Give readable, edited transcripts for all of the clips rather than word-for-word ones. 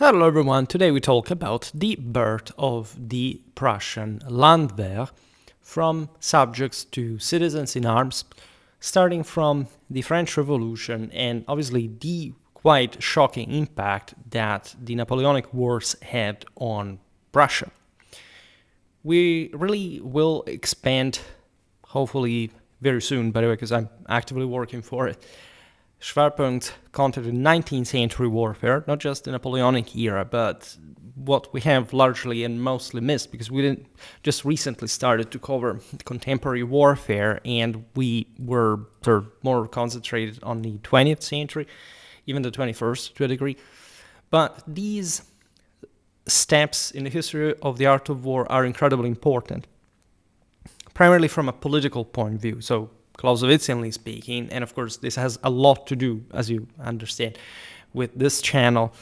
Hello everyone, today we talk about the birth of the Prussian Landwehr, from subjects to citizens in arms, starting from the French Revolution and obviously the quite shocking impact that the Napoleonic Wars had on Prussia. We really will expand, hopefully very soon, by the way, because I'm actively working for it. Schwerpunkt content in 19th century warfare, not just the Napoleonic era, but what we have largely and mostly missed, because we didn't just recently started to cover contemporary warfare, and we were sort of more concentrated on the 20th century, even the 21st to a degree. But these steps in the history of the art of war are incredibly important, primarily from a political point of view. So Clausewitzianly speaking, and of course this has a lot to do, as you understand, with this channel,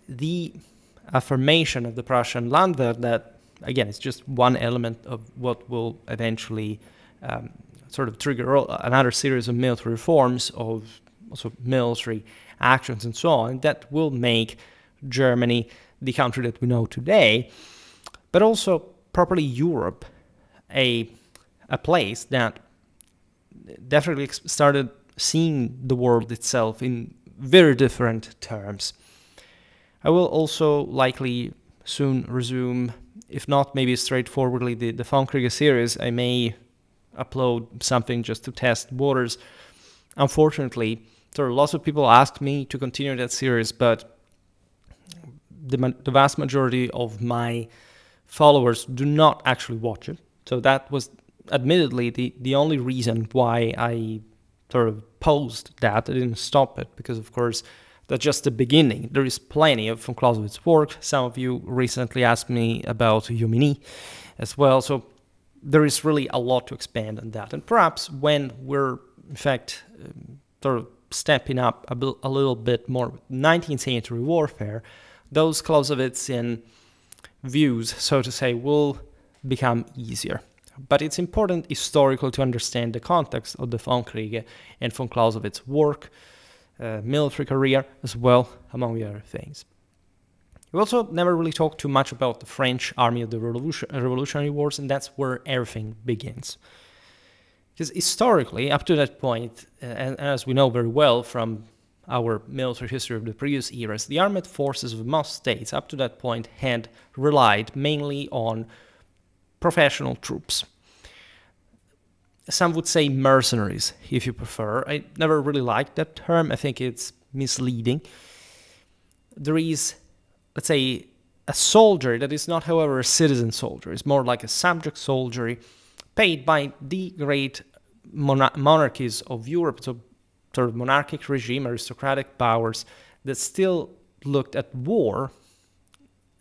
the affirmation of the Prussian Landwehr, that again is just one element of what will eventually sort of trigger another series of military reforms, of also military actions and so on, that will make Germany the country that we know today, but also properly Europe a place that definitely started seeing the world itself in very different terms. I will also likely soon resume, if not maybe straightforwardly, the Funkriege series. I may upload something just to test waters. Unfortunately, there are lots of people ask me to continue that series, but the vast majority of my followers do not actually watch it. So that was admittedly the only reason why I sort of paused that. I didn't stop it, because of course that's just the beginning. There is plenty of von Clausewitz's work. Some of you recently asked me about Jomini as well, so there is really a lot to expand on that. And perhaps when we're in fact sort of stepping up a little bit more with 19th century warfare, those Clausewitzian views, so to say, will become easier. But it's important historically to understand the context of the Funkriege and von Clausewitz's work, military career as well, among the other things. We also never really talked too much about the French army of the Revolutionary Wars, and that's where everything begins. Because historically, up to that point, and as we know very well from our military history of the previous eras, the armed forces of most states up to that point had relied mainly on professional troops. Some would say mercenaries, if you prefer. I never really liked that term. I think it's misleading. There is, let's say, a soldier that is not, however, a citizen soldier. It's more like a subject soldier paid by the great monarchies of Europe, so sort of monarchic regime, aristocratic powers that still looked at war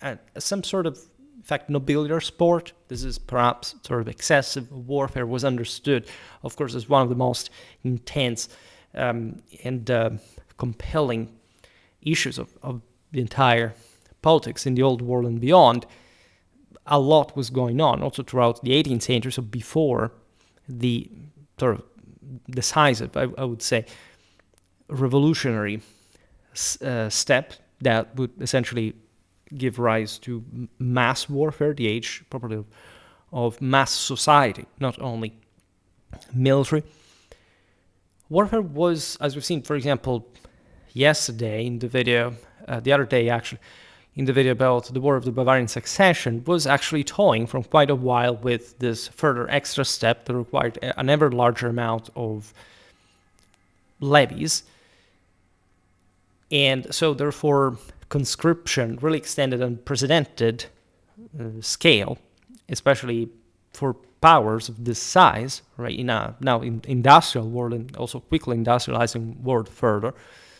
as some sort of, in fact, nobiliar sport. This is perhaps sort of excessive warfare was understood, of course, as one of the most intense and compelling issues of the entire politics in the old world and beyond. A lot was going on also throughout the 18th century, so before the sort of decisive, I would say, revolutionary step that would essentially give rise to mass warfare, the age probably of mass society, not only military. Warfare was, as we've seen, for example, yesterday in the video, the other day actually, in the video about the War of the Bavarian Succession, was actually toying from quite a while with this further extra step that required an ever larger amount of levies. And so therefore conscription really extended unprecedented scale, especially for powers of this size, right? In a now in industrial world and also quickly industrializing world further.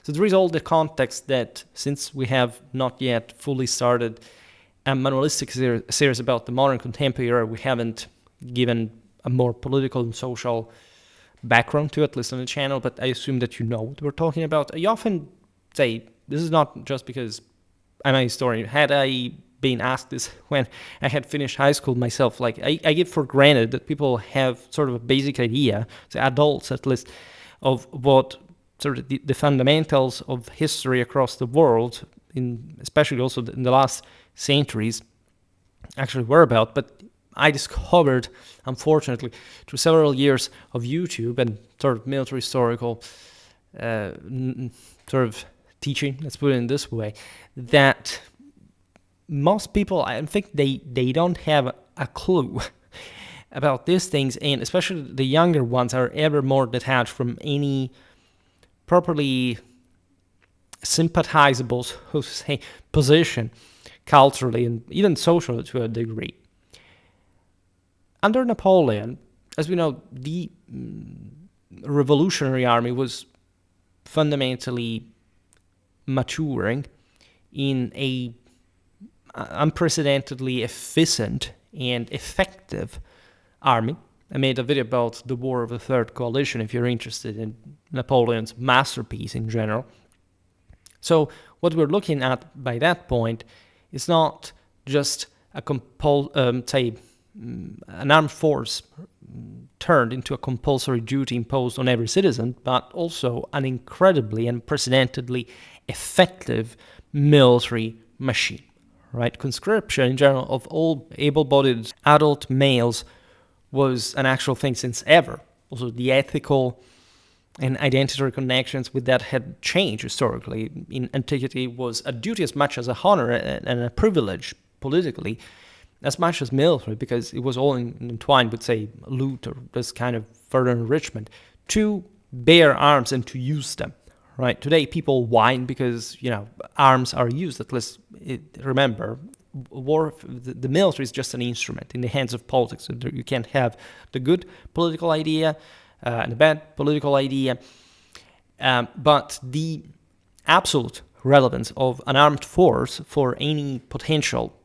So there is all the context that, since we have not yet fully started a manualistic series about the modern contemporary era, we haven't given a more political and social background to it, at least on the channel, but I assume that you know what we're talking about. I often say, this is not just because I'm a historian. Had I been asked this when I had finished high school myself, like I give for granted that people have sort of a basic idea, the adults at least, of what sort of the fundamentals of history across the world especially also in the last centuries, actually were about. But I discovered, unfortunately, through several years of YouTube and sort of military historical sort of teaching, let's put it in this way, that most people, I think they don't have a clue about these things, and especially the younger ones are ever more detached from any properly sympathizable, so to say, position culturally and even socially to a degree. Under Napoleon, as we know, the revolutionary army was fundamentally maturing in a unprecedentedly efficient and effective army. I made a video about the War of the Third Coalition if you're interested in Napoleon's masterpiece in general. So what we're looking at by that point is not just an armed force turned into a compulsory duty imposed on every citizen, but also an incredibly and unprecedentedly effective military machine. Right? Conscription in general of all able-bodied adult males was an actual thing since ever. Also, the ethical and identitary connections with that had changed historically. In antiquity, was a duty as much as a honor and a privilege politically, as much as military, because it was all entwined with, say, loot or this kind of further enrichment, to bear arms and to use them. Right? Today, people whine because, arms are used. At least, remember, the military is just an instrument in the hands of politics. So you can't have the good political idea and the bad political idea. But the absolute relevance of an armed force for any potential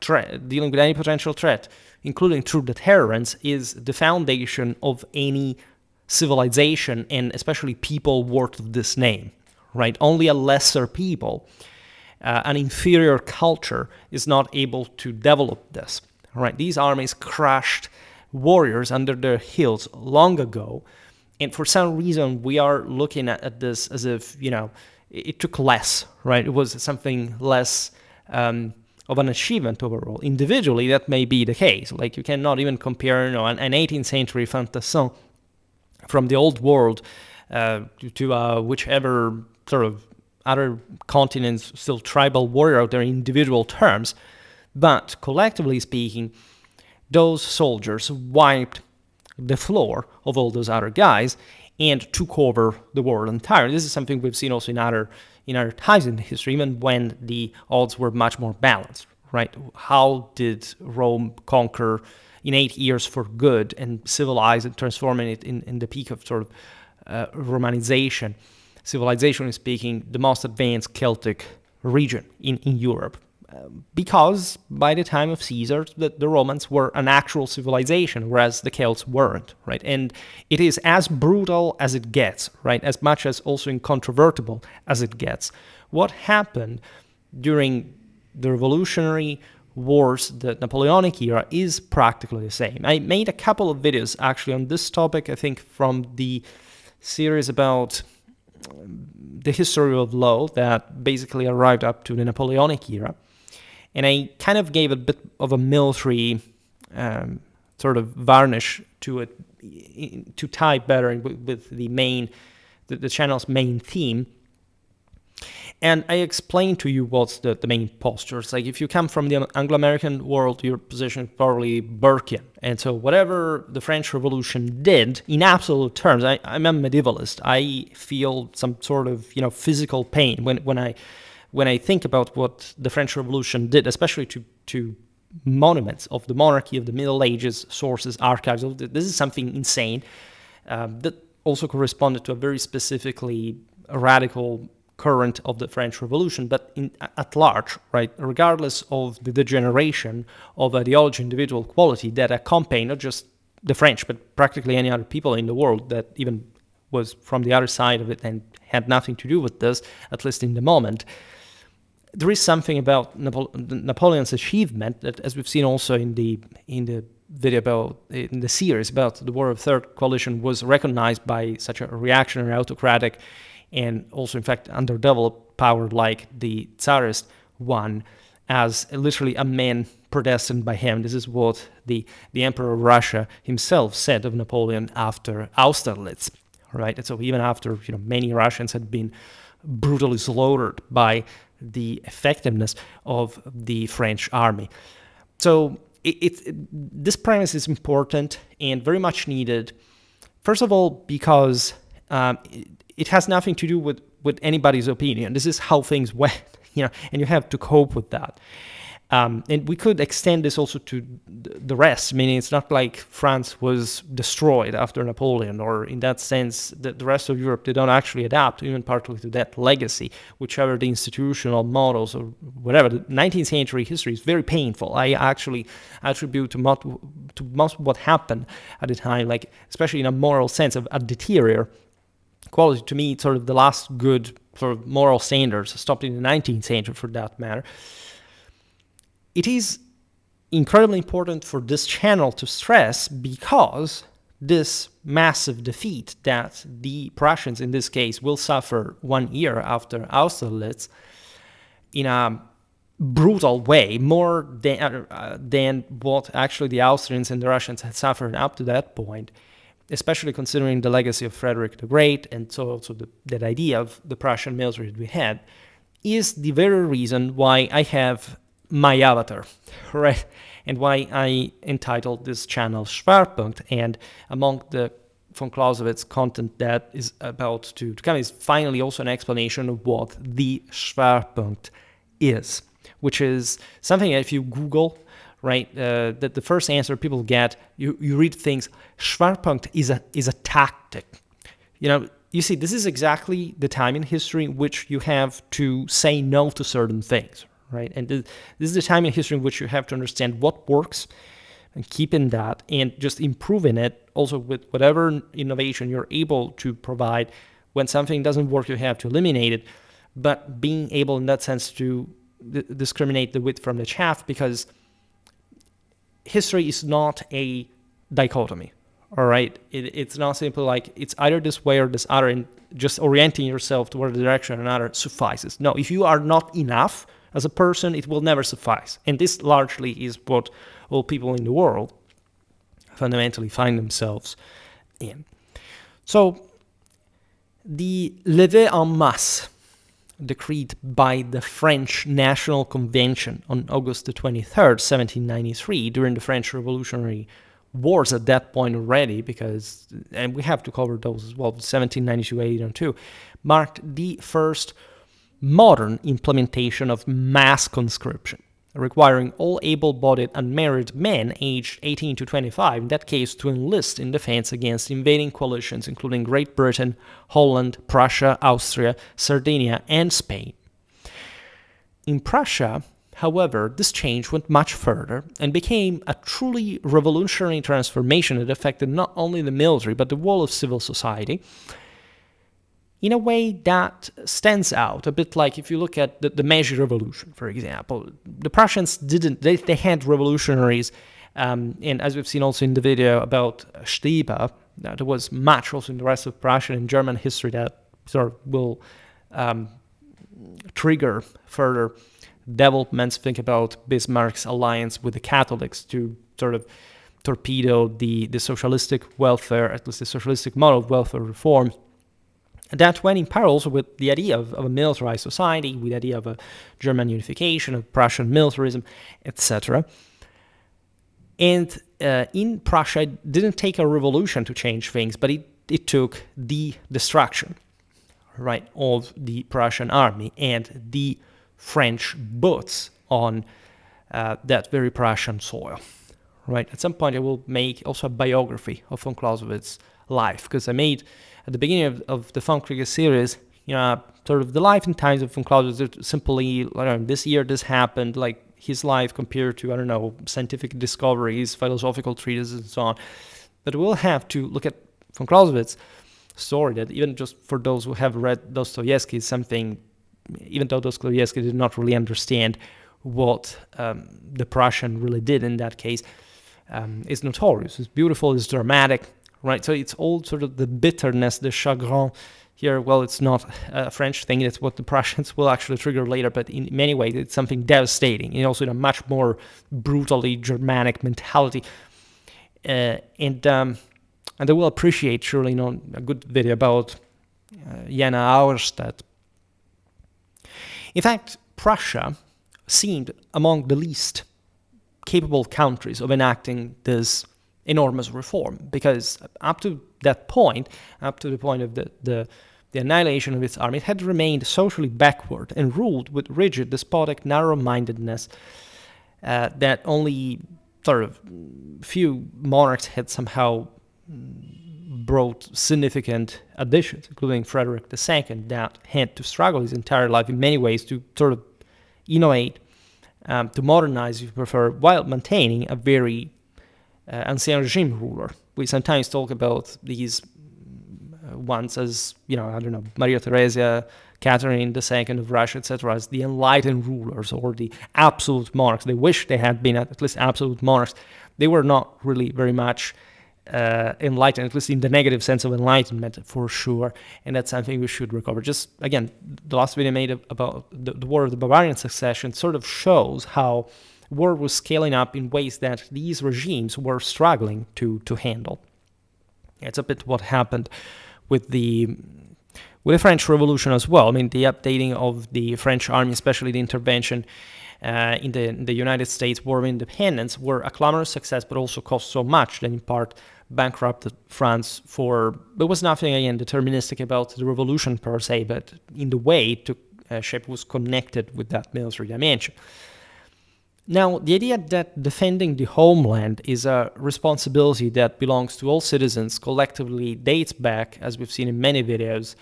threat, dealing with any potential threat, including through deterrence, is the foundation of any civilization, and especially people worth of this name, right? Only a lesser people, an inferior culture, is not able to develop this, right? These armies crushed warriors under their heels long ago, and for some reason we are looking at this as if, it took less, right? It was something less of an achievement overall. Individually, that may be the case. Like, you cannot even compare, an 18th century fantassin from the old world to whichever sort of other continents, still tribal warrior out there in individual terms. But collectively speaking, those soldiers wiped the floor of all those other guys and took over the world entirely. This is something we've seen also in other times in history, even when the odds were much more balanced, right? How did Rome conquer in 8 years for good and civilize and transforming it in the peak of sort of Romanization, civilization speaking, the most advanced Celtic region in Europe? Because by the time of Caesar, the Romans were an actual civilization, whereas the Celts weren't, right? And it is as brutal as it gets, right? As much as also incontrovertible as it gets. What happened during the Revolutionary Wars, the Napoleonic era, is practically the same. I made a couple of videos actually on this topic, I think from the series about the history of law that basically arrived up to the Napoleonic era. And I kind of gave a bit of a military sort of varnish to it to tie better with the channel's main theme. And I explained to you what's the main postures. Like, if you come from the Anglo-American world, your position is probably Burkean. And so whatever the French Revolution did, in absolute terms, I'm a medievalist. I feel some sort of, physical pain when I think about what the French Revolution did, especially to monuments of the monarchy, of the Middle Ages, sources, archives. This is something insane that also corresponded to a very specifically radical current of the French Revolution, but at large, right, regardless of the degeneration of ideology, individual quality that accompanied not just the French, but practically any other people in the world that even was from the other side of it and had nothing to do with this, at least in the moment. There is something about Napoleon's achievement that, as we've seen also in the video in the series about the War of Third Coalition, was recognized by such a reactionary, autocratic, and also, in fact, underdeveloped power like the Tsarist one, as literally a man predestined by him. This is what the Emperor of Russia himself said of Napoleon after Austerlitz, right? And so even after many Russians had been brutally slaughtered by the effectiveness of the French army. So this premise is important and very much needed. First of all, because it has nothing to do with anybody's opinion. This is how things went, and you have to cope with that. And we could extend this also to the rest, meaning it's not like France was destroyed after Napoleon, or in that sense, the rest of Europe, they don't actually adapt, even partly to that legacy, whichever the institutional models or whatever. The 19th century history is very painful. I actually attribute to most of what happened at the time, like especially in a moral sense of a deterior quality. To me, it's sort of the last good sort of moral standards stopped in the 19th century, for that matter. It is incredibly important for this channel to stress, because this massive defeat that the Prussians, in this case, will suffer 1 year after Austerlitz in a brutal way, more than what actually the Austrians and the Russians had suffered up to that point, especially considering the legacy of Frederick the Great, and so also that idea of the Prussian military that we had, is the very reason why I have my avatar, right? And why I entitled this channel Schwerpunkt. And among the von Clausewitz content that is about to come is finally also an explanation of what the Schwerpunkt is, which is something that if you Google, right, that the first answer people get, you read things, Schwerpunkt is a tactic. You see, this is exactly the time in history in which you have to say no to certain things, right? And this is the time in history in which you have to understand what works and keep in that and just improving it also with whatever innovation you're able to provide. When something doesn't work, you have to eliminate it, but being able in that sense to discriminate the wheat from the chaff, because history is not a dichotomy, all right? It's not simply like it's either this way or this other, and just orienting yourself toward the direction or another suffices. No, if you are not enough as a person, it will never suffice. And this largely is what all people in the world fundamentally find themselves in. So the levée en masse, decreed by the French National Convention on August the 23rd, 1793, during the French Revolutionary Wars at that point already, and we have to cover those as well, 1792, 1802, marked the first modern implementation of mass conscription, requiring all able-bodied unmarried men aged 18 to 25, in that case, to enlist in defense against invading coalitions including Great Britain, Holland, Prussia, Austria, Sardinia, and Spain. In Prussia, however, this change went much further and became a truly revolutionary transformation that affected not only the military but the whole of civil society, in a way that stands out a bit. Like if you look at the Meiji Revolution, for example, the Prussians they had revolutionaries, and as we've seen also in the video about Stieber, there was much also in the rest of Prussian and German history that sort of will trigger further developments. Think about Bismarck's alliance with the Catholics to sort of torpedo the socialistic welfare, at least the socialistic model of welfare reform. That went in parallel also with the idea of a militarized society, with the idea of a German unification, of Prussian militarism, etc. And in Prussia, it didn't take a revolution to change things, but it took the destruction, right, of the Prussian army and the French boots on that very Prussian soil, right? At some point, I will make also a biography of von Clausewitz's life, because I made at the beginning of the von Kriegel series, sort of the life and times of von Clausewitz, simply, this year this happened, like his life compared to, scientific discoveries, philosophical treatises, and so on. But we'll have to look at von Clausewitz's story, that even just for those who have read Dostoevsky, is something, even though Dostoevsky did not really understand what the Prussian really did in that case, is notorious. It's beautiful, it's dramatic, right? So it's all sort of the bitterness, the chagrin here, well, it's not a French thing, it's what the Prussians will actually trigger later, but in many ways it's something devastating, and also in a much more brutally Germanic mentality. And they will appreciate, surely, a good video about Jena-Auerstedt. In fact, Prussia seemed among the least capable countries of enacting this enormous reform, because up to the point of the annihilation of its army, it had remained socially backward and ruled with rigid, despotic narrow-mindedness that only sort of few monarchs had somehow brought significant additions, including Frederick II, that had to struggle his entire life in many ways to sort of innovate, to modernize, if you prefer, while maintaining a very ancien regime ruler. We sometimes talk about these ones as, Maria Theresa, Catherine II of Russia, etc., as the enlightened rulers or the absolute monarchs. They wish they had been at least absolute monarchs. They were not really very much enlightened, at least in the negative sense of enlightenment, for sure, and that's something we should recover. Just, again, the last video I made about the War of the Bavarian Succession sort of shows how war was scaling up in ways that these regimes were struggling to handle. It's a bit what happened with the French Revolution as well. I mean, the updating of the French army, especially the intervention in the United States War of Independence, were a clamorous success, but also cost so much that in part bankrupted France for... There was nothing, again, deterministic about the revolution per se, but in the way it took shape was connected with that military dimension. Now, the idea that defending the homeland is a responsibility that belongs to all citizens collectively dates back, as we've seen in many videos,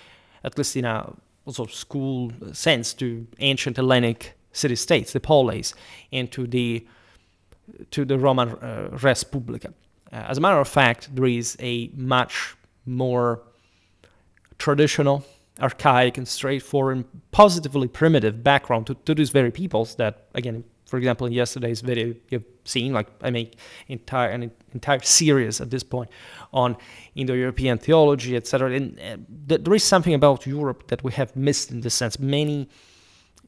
at least in a also school sense, to ancient Hellenic city-states, the polis, and to the Roman res publica. As a matter of fact, there is a much more traditional, archaic, and straightforward, and positively primitive background to these very peoples that, again, for example, in yesterday's video, you've seen, like, I make an entire series at this point on Indo-European theology, etc. And there is something about Europe that we have missed in this sense. Many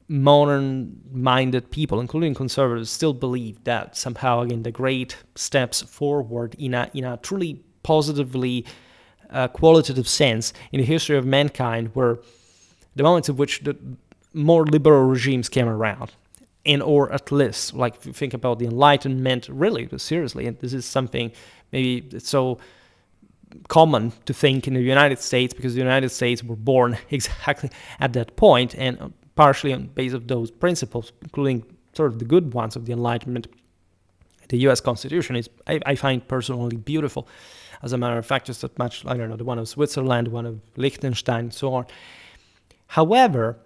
modern-minded people, including conservatives, still believe that somehow, again, the great steps forward in a truly positively qualitative sense in the history of mankind were the moments in which the more liberal regimes came around. And or at least, like, if you think about the Enlightenment, really, seriously, and this is something maybe it's so common to think in the United States, because the United States were born exactly at that point, and partially on base of those principles, including sort of the good ones of the Enlightenment. The U.S. Constitution is, I find personally beautiful. As a matter of fact, just that much, I don't know, the one of Switzerland, one of Liechtenstein, so on. However,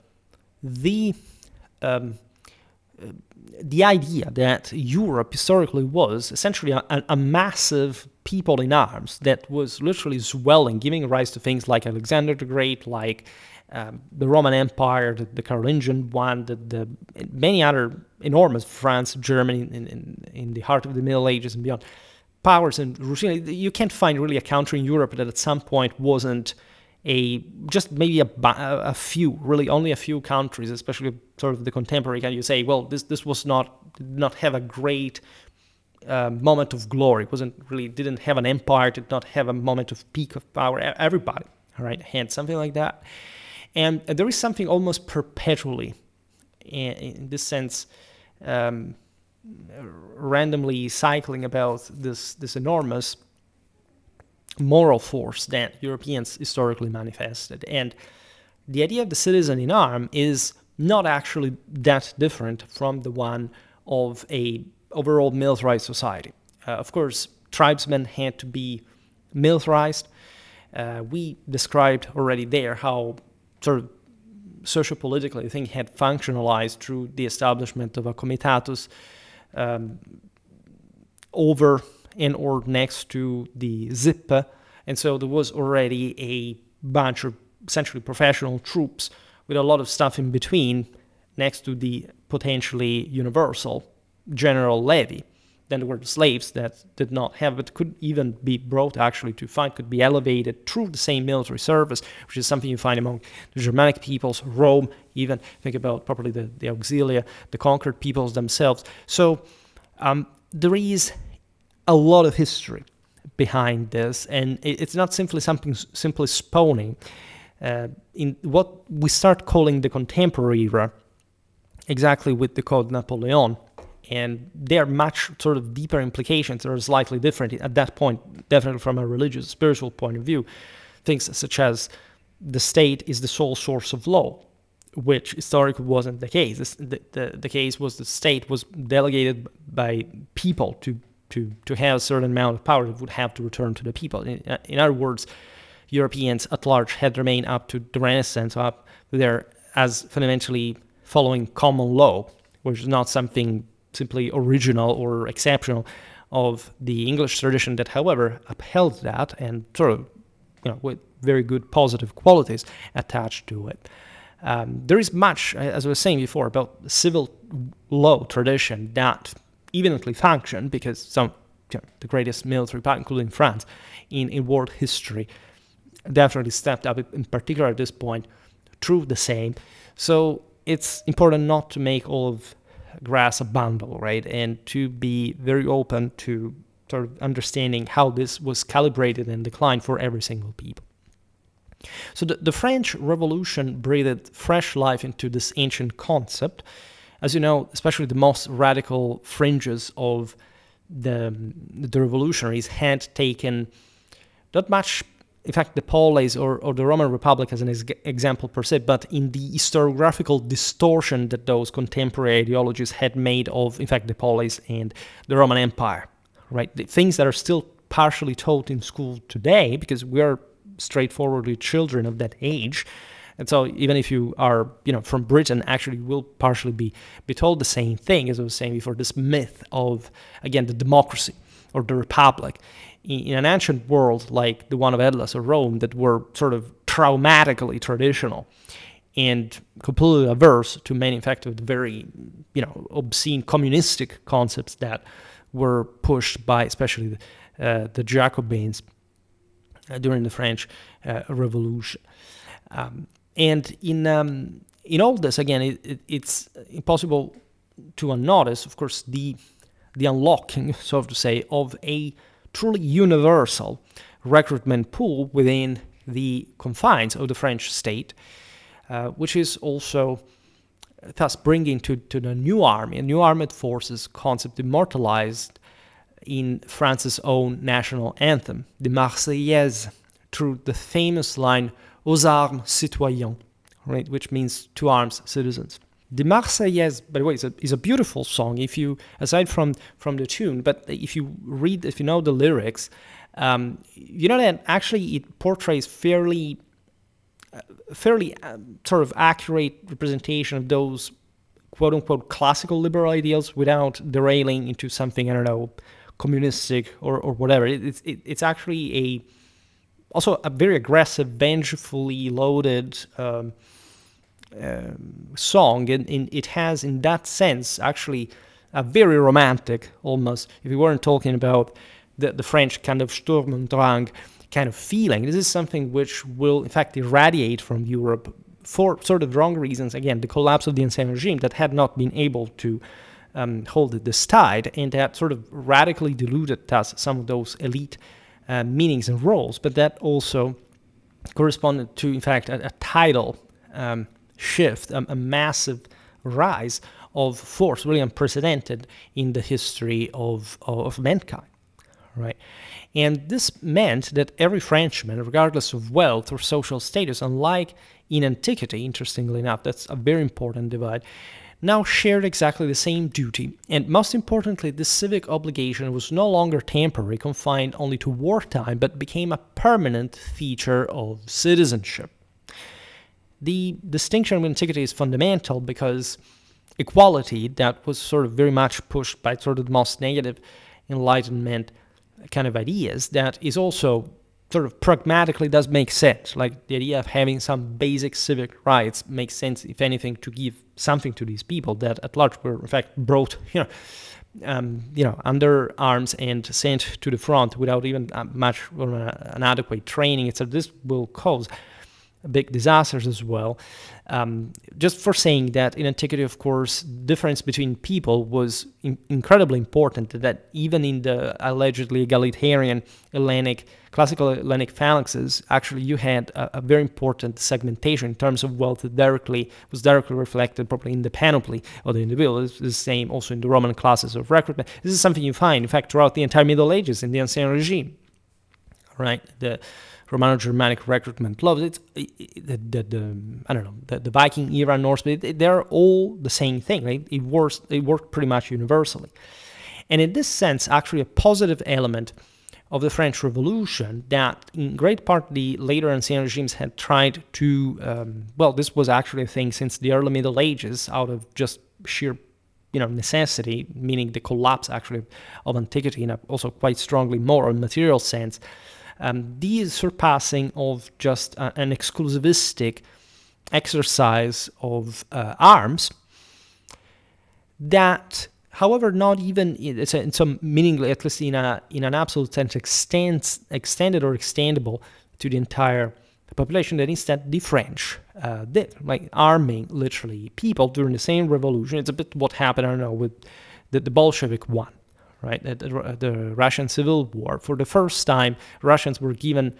the idea that Europe historically was essentially a massive people in arms that was literally swelling, giving rise to things like Alexander the Great, like the Roman Empire, the Carolingian one, the many other enormous, France, Germany, in the heart of the Middle Ages and beyond, powers and routine. You can't find really a country in Europe that at some point wasn't just maybe a few, really only a few countries, especially sort of the contemporary kind. You say, well, this was did not have a great moment of glory. It didn't have an empire, did not have a moment of peak of power. Everybody, all right, had something like that. And there is something almost perpetually, in this sense, randomly cycling about this enormous moral force that Europeans historically manifested. And the idea of the citizen in arms is not actually that different from the one of a overall militarized society. Of course, tribesmen had to be militarized. We described already there how sort of sociopolitically the thing had functionalized through the establishment of a comitatus over and or next to the Zippe, and so there was already a bunch of essentially professional troops with a lot of stuff in between next to the potentially universal general levy then there were the slaves that did not have, but could even be brought actually to fight, could be elevated through the same military service, which is something you find among the Germanic peoples, Rome, even think about probably the Auxilia, the conquered peoples themselves. So there is a lot of history behind this, and it's not simply something simply spawning. In what we start calling the contemporary era, exactly with the Code Napoleon, and there are much sort of deeper implications that are slightly different at that point, definitely from a religious, spiritual point of view. Things such as the state is the sole source of law, which historically wasn't the case. The case was the state was delegated by people to have a certain amount of power that would have to return to the people. In other words, Europeans at large had remained up to the Renaissance, up there as fundamentally following common law, which is not something simply original or exceptional of the English tradition that, however, upheld that and sort of, with very good positive qualities attached to it. There is much, as I was saying before, about the civil law tradition that evidently functioned because some, the greatest military power, including France, in world history, definitely stepped up, in particular at this point, through the same. So it's important not to make all of grass a bundle, right? And to be very open to sort of understanding how this was calibrated and declined for every single people. So the French Revolution breathed fresh life into this ancient concept. As you know, especially the most radical fringes of the revolutionaries had taken not much, in fact, the Polis or the Roman Republic as an example per se, but in the historiographical distortion that those contemporary ideologies had made of, in fact, the Polis and the Roman Empire, right? The things that are still partially taught in school today, because we are straightforwardly children of that age. And so even if you are, from Britain, actually you will partially be told the same thing, as I was saying before, this myth of, again, the democracy or the republic in an ancient world like the one of Atlas or Rome that were sort of traumatically traditional and completely averse to many, in fact, of the very, obscene communistic concepts that were pushed by especially the Jacobins during the French Revolution. And in all this, again, it's impossible to unnotice, of course, the unlocking, so to say, of a truly universal recruitment pool within the confines of the French state, which is also thus bringing to the new army, a new armed forces concept immortalized in France's own national anthem, the Marseillaise, through the famous line, aux armes, citoyens, right, which means to arms, citizens. The Marseillaise, by the way, is a beautiful song. If you, aside from the tune, but if you know the lyrics, you know that actually it portrays fairly sort of accurate representation of those quote unquote classical liberal ideals without derailing into something, I don't know, communistic or whatever. It's actually also a very aggressive, vengefully loaded song, and it has, in that sense, actually a very romantic, almost, if we weren't talking about the French kind of Sturm und Drang kind of feeling. This is something which will, in fact, irradiate from Europe for sort of wrong reasons. Again, the collapse of the Ancien regime that had not been able to hold this tide, and that sort of radically diluted thus some of those elite meanings and roles, but that also corresponded to, in fact, a tidal shift, a massive rise of force, really unprecedented in the history of mankind, right? And this meant that every Frenchman, regardless of wealth or social status, unlike in antiquity, interestingly enough, that's a very important divide, now shared exactly the same duty. And most importantly, this civic obligation was no longer temporary, confined only to wartime, but became a permanent feature of citizenship. The distinction with antiquity is fundamental because equality, that was sort of very much pushed by sort of the most negative Enlightenment kind of ideas, that is also sort of pragmatically does make sense. Like the idea of having some basic civic rights makes sense, if anything, to give something to these people that at large were in fact brought, under arms and sent to the front without even much or an adequate training. So this will cause big disasters as well. Just for saying that in antiquity, of course, difference between people was incredibly important, that even in the allegedly egalitarian classical Hellenic phalanxes, actually you had a very important segmentation in terms of wealth that was directly reflected probably in the panoply of the individual. It's the same also in the Roman classes of recruitment. This is something you find, in fact, throughout the entire Middle Ages in the Ancien regime, right? The Romano-Germanic recruitment laws, the Viking era, Norse, they're all the same thing, right? It worked pretty much universally. And in this sense, actually a positive element of the French Revolution that in great part the later Ancien regimes had tried to, this was actually a thing since the early Middle Ages out of just sheer necessity, meaning the collapse actually of antiquity in a also quite strongly moral and material sense. The surpassing of just an exclusivistic exercise of arms that, however, not even in some meaningly, at least in an absolute sense, extended or extendable to the entire population, that instead the French did, like arming literally people during the same revolution. It's a bit what happened, with the Bolshevik one. Right, the Russian Civil War. For the first time, Russians were given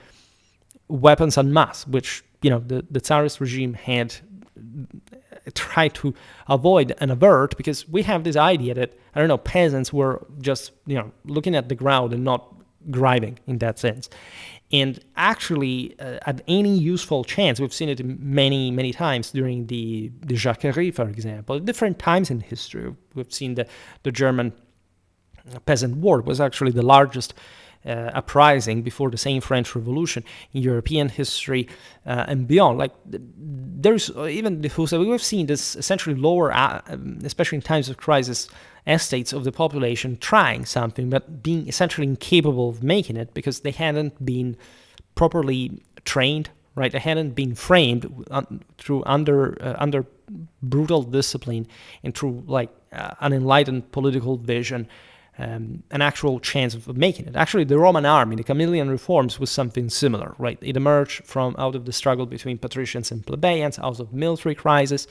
weapons en masse, which the Tsarist regime had tried to avoid and avert, because we have this idea that peasants were just looking at the ground and not grinding in that sense. And actually, at any useful chance, we've seen it many times during the Jacquerie, for example, at different times in history. We've seen the German Peasant War was actually the largest uprising before the same French Revolution in European history and beyond. Like there's even we've seen this essentially lower, especially in times of crisis, estates of the population trying something but being essentially incapable of making it because they hadn't been properly trained. Right, they hadn't been framed through under brutal discipline and through an enlightened political vision. An actual chance of making it. Actually, the Roman army, the Camillian reforms, was something similar, right? It emerged out of the struggle between patricians and plebeians, out of military crisis,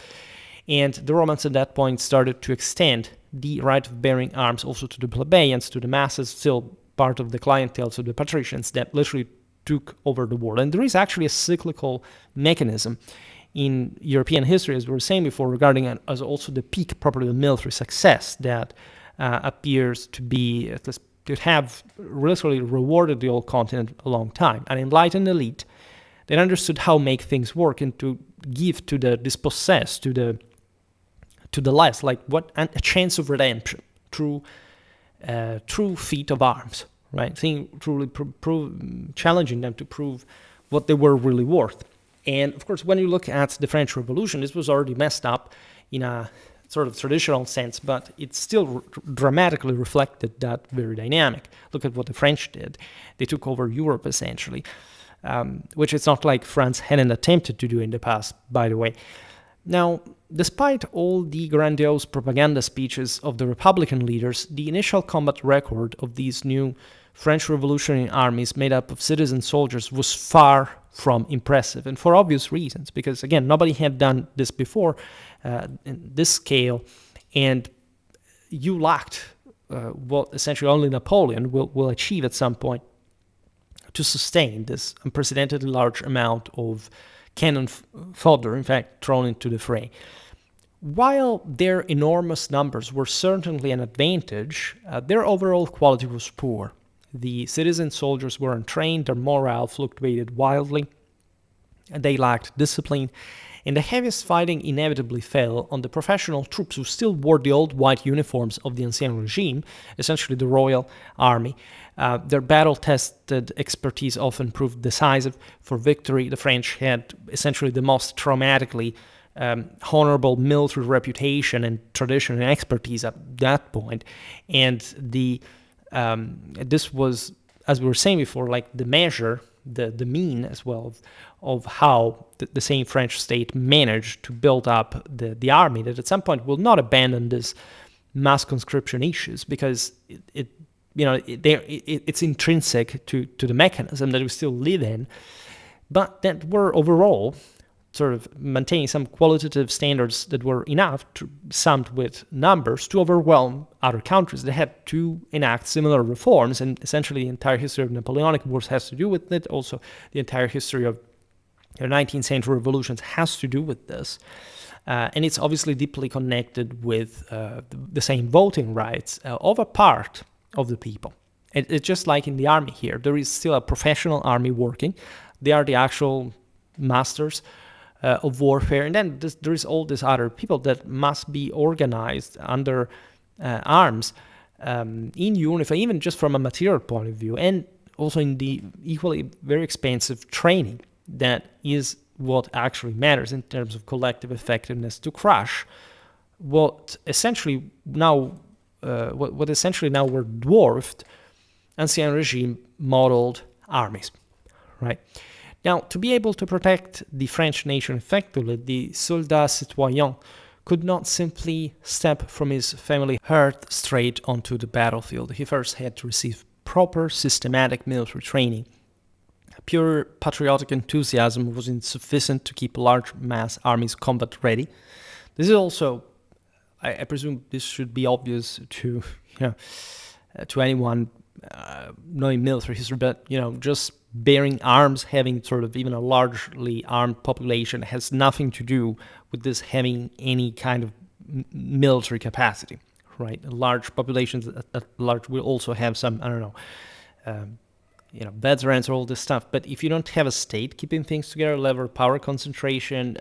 and the Romans at that point started to extend the right of bearing arms also to the plebeians, to the masses, still part of the clientele, so the patricians that literally took over the world. And there is actually a cyclical mechanism in European history, as we were saying before, regarding as also the peak, properly, of military success that appears to be, at least to have literally rewarded the old continent a long time. An enlightened elite that understood how make things work and to give to the dispossessed, to the less, a chance of redemption through feat of arms, right? Truly challenging them to prove what they were really worth. And of course, when you look at the French Revolution, this was already messed up in a sort of traditional sense, but it still dramatically reflected that very dynamic. Look at what the French did. They took over Europe, essentially, which it's not like France hadn't attempted to do in the past, by the way. Now, despite all the grandiose propaganda speeches of the Republican leaders, the initial combat record of these new French revolutionary armies made up of citizen soldiers was far from impressive, and for obvious reasons, because again, nobody had done this before in this scale, and you lacked what essentially only Napoleon will achieve at some point to sustain this unprecedentedly large amount of cannon fodder, in fact, thrown into the fray. While their enormous numbers were certainly an advantage, their overall quality was poor. The citizen soldiers were untrained, their morale fluctuated wildly, and they lacked discipline, and the heaviest fighting inevitably fell on the professional troops who still wore the old white uniforms of the Ancien regime, essentially the royal army. Their battle-tested expertise often proved decisive for victory. The French had essentially the most traumatically honorable military reputation and tradition and expertise at that point, and this was, as we were saying before, like the measure, the mean as well of how the same French state managed to build up the army that at some point will not abandon this mass conscription issues, because it's intrinsic to the mechanism that we still live in, but that were overall sort of maintaining some qualitative standards that were enough, summed with numbers, to overwhelm other countries. They had to enact similar reforms, and essentially the entire history of Napoleonic Wars has to do with it. Also, the entire history of the 19th century revolutions has to do with this. And it's obviously deeply connected with the same voting rights of a part of the people. It's just like in the army here. There is still a professional army working. They are the actual masters of warfare, and then there is all these other people that must be organized under arms in uniform, even just from a material point of view, and also in the equally very expensive training that is what actually matters in terms of collective effectiveness to crush what essentially now were dwarfed Ancien regime modeled armies, right? Now, to be able to protect the French nation effectively, the soldat citoyen could not simply step from his family hearth straight onto the battlefield. He first had to receive proper, systematic military training. Pure patriotic enthusiasm was insufficient to keep large mass armies combat ready. This is also, I presume this should be obvious to anyone knowing military history, but just bearing arms, having sort of even a largely armed population, has nothing to do with this having any kind of military capacity, right? Large populations at large will also have some, veterans or all this stuff. But if you don't have a state keeping things together, level of power concentration,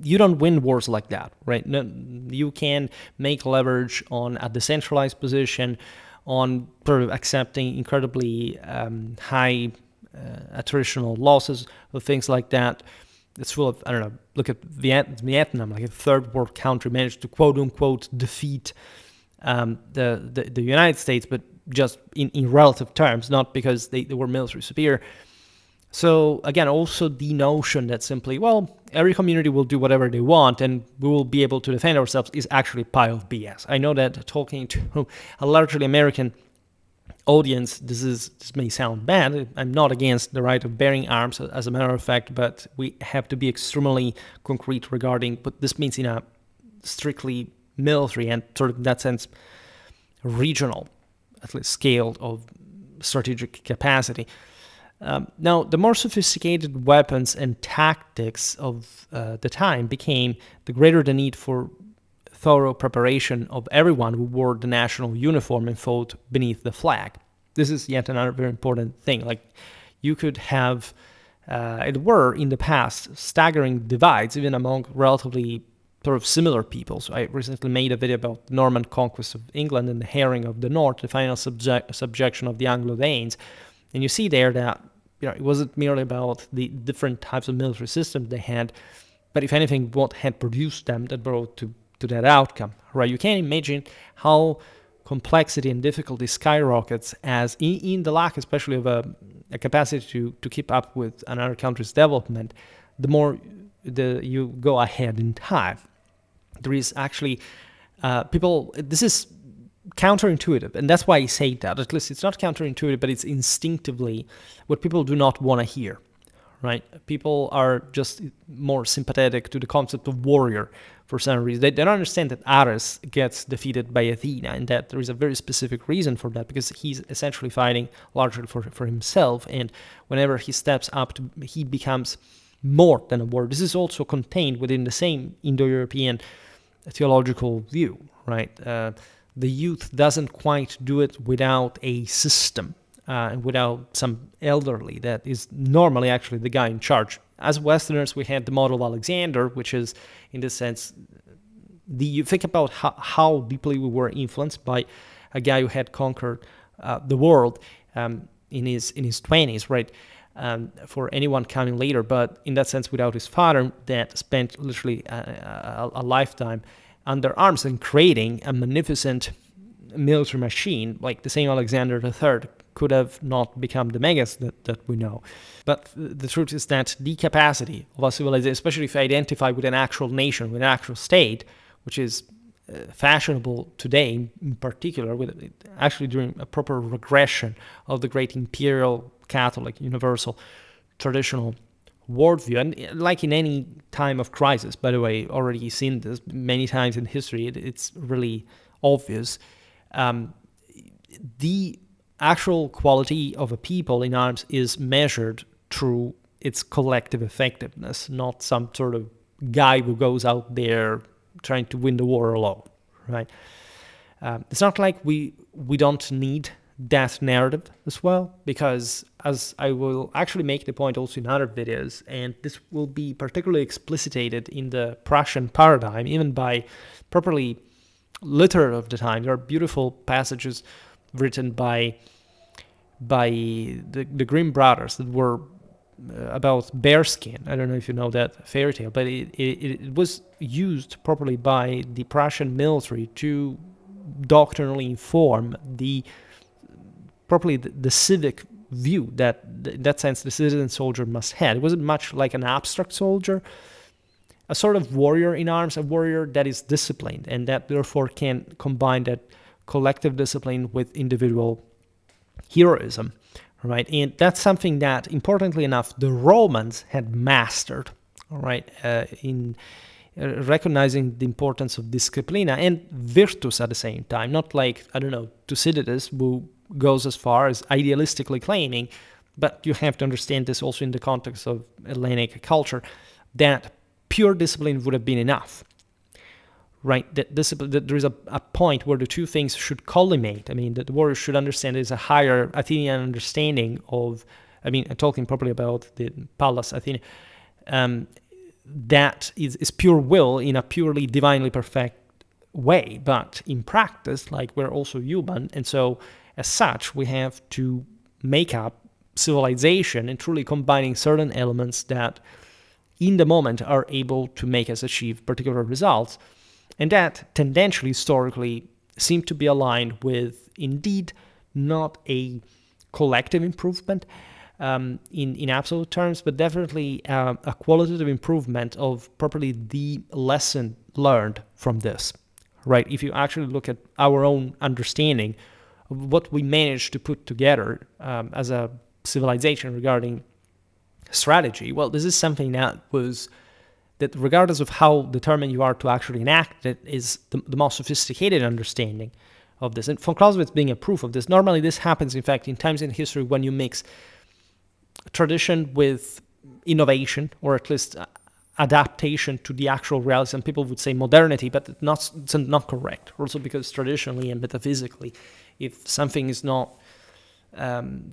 you don't win wars like that, right? No, you can make leverage on a decentralized position, on sort of accepting incredibly high attritional losses or things like that. It's full of, look at Vietnam, like a third world country managed to quote unquote defeat the United States, but just in relative terms, not because they were military superior. So again, also the notion that simply, every community will do whatever they want and we will be able to defend ourselves is actually a pile of BS. I know that talking to a largely American audience, this may sound bad. I'm not against the right of bearing arms, as a matter of fact, but we have to be extremely concrete regarding what this means in a strictly military and sort of in that sense regional, at least scale of strategic capacity. Now, the more sophisticated weapons and tactics of the time became, the greater the need for thorough preparation of everyone who wore the national uniform and fought beneath the flag. This is yet another very important thing. Like, you could have, in the past, staggering divides even among relatively sort of similar peoples. I recently made a video about the Norman conquest of England and the harrying of the North, the final subjection of the Anglo-Danes. And you see there that it wasn't merely about the different types of military systems they had, but if anything, what had produced them that brought to that outcome, right? You can imagine how complexity and difficulty skyrockets as in the lack, especially of a capacity to keep up with another country's development, the more you go ahead in time. There is actually this is counterintuitive, and that's why I say that. At least it's not counterintuitive, but it's instinctively what people do not want to hear, right? People are just more sympathetic to the concept of warrior for some reason. They don't understand that Ares gets defeated by Athena, and that there is a very specific reason for that, because he's essentially fighting largely for himself, and whenever he steps up, he becomes more than a warrior. This is also contained within the same Indo-European theological view, right? The youth doesn't quite do it without a system and without some elderly that is normally actually the guy in charge. As Westerners, we had the model of Alexander, which is, in this sense, you think about how deeply we were influenced by a guy who had conquered the world in his 20s, right? For anyone coming later, but in that sense, without his father, that spent literally a lifetime under arms and creating a magnificent military machine, like the same Alexander III could have not become the megas that we know. But the truth is that the capacity of a civilization, especially if you identify with an actual nation, with an actual state, which is fashionable today, in particular, with actually during a proper regression of the great imperial, Catholic, universal, traditional worldview. And like in any time of crisis, by the way, already seen this many times in history, it's really obvious. The actual quality of a people in arms is measured through its collective effectiveness, not some sort of guy who goes out there trying to win the war alone, right? It's not like we don't need that narrative as well, because as I will actually make the point also in other videos, and this will be particularly explicitated in the Prussian paradigm, even by properly literate of the time. There are beautiful passages written by the Grimm brothers that were about bearskin. I don't know if you know that fairy tale, but it was used properly by the Prussian military to doctrinally inform the civic view that, in that sense, the citizen soldier must have. It wasn't much like an abstract soldier, a sort of warrior in arms, a warrior that is disciplined and that therefore can combine that collective discipline with individual heroism, right? And that's something that, importantly enough, the Romans had mastered, all right, in recognizing the importance of disciplina and virtus at the same time. Not like, I don't know, Thucydides, who goes as far as idealistically claiming, but you have to understand this also in the context of Hellenic culture, that pure discipline would have been enough, right? That there is a point where the two things should collimate. I mean, that the warrior should understand there's a higher Athenian understanding of, I mean, I'm talking probably about the Pallas Athene, that is pure will in a purely divinely perfect way. But in practice, like, we're also human, and so as such, we have to make up civilization and truly combining certain elements that in the moment are able to make us achieve particular results. And that tendentially, historically, seem to be aligned with, indeed, not a collective improvement in absolute terms, but definitely a qualitative improvement of properly the lesson learned from this, right? If you actually look at our own understanding of what we managed to put together as a civilization regarding strategy, well, this is something that regardless of how determined you are to actually enact it, is the most sophisticated understanding of this. And von Clausewitz being a proof of this. Normally this happens, in fact, in times in history when you mix tradition with innovation, or at least adaptation to the actual reality. Some people would say modernity, but it's not correct. Also because traditionally and metaphysically, if something is not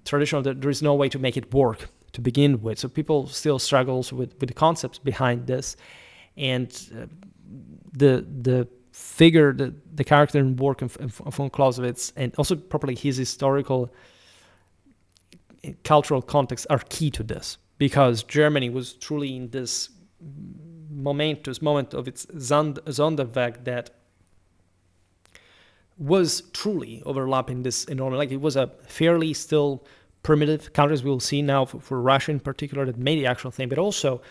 traditional, there is no way to make it work to begin with. So people still struggles with the concepts behind this, and the figure, the character and work of von Clausewitz, and also properly his historical cultural context are key to this, because Germany was truly in this momentous moment of its Sonderweg that was truly overlapping this enormous, like, it was a fairly still primitive country, as we'll see now for Russia in particular, that made the actual thing, but also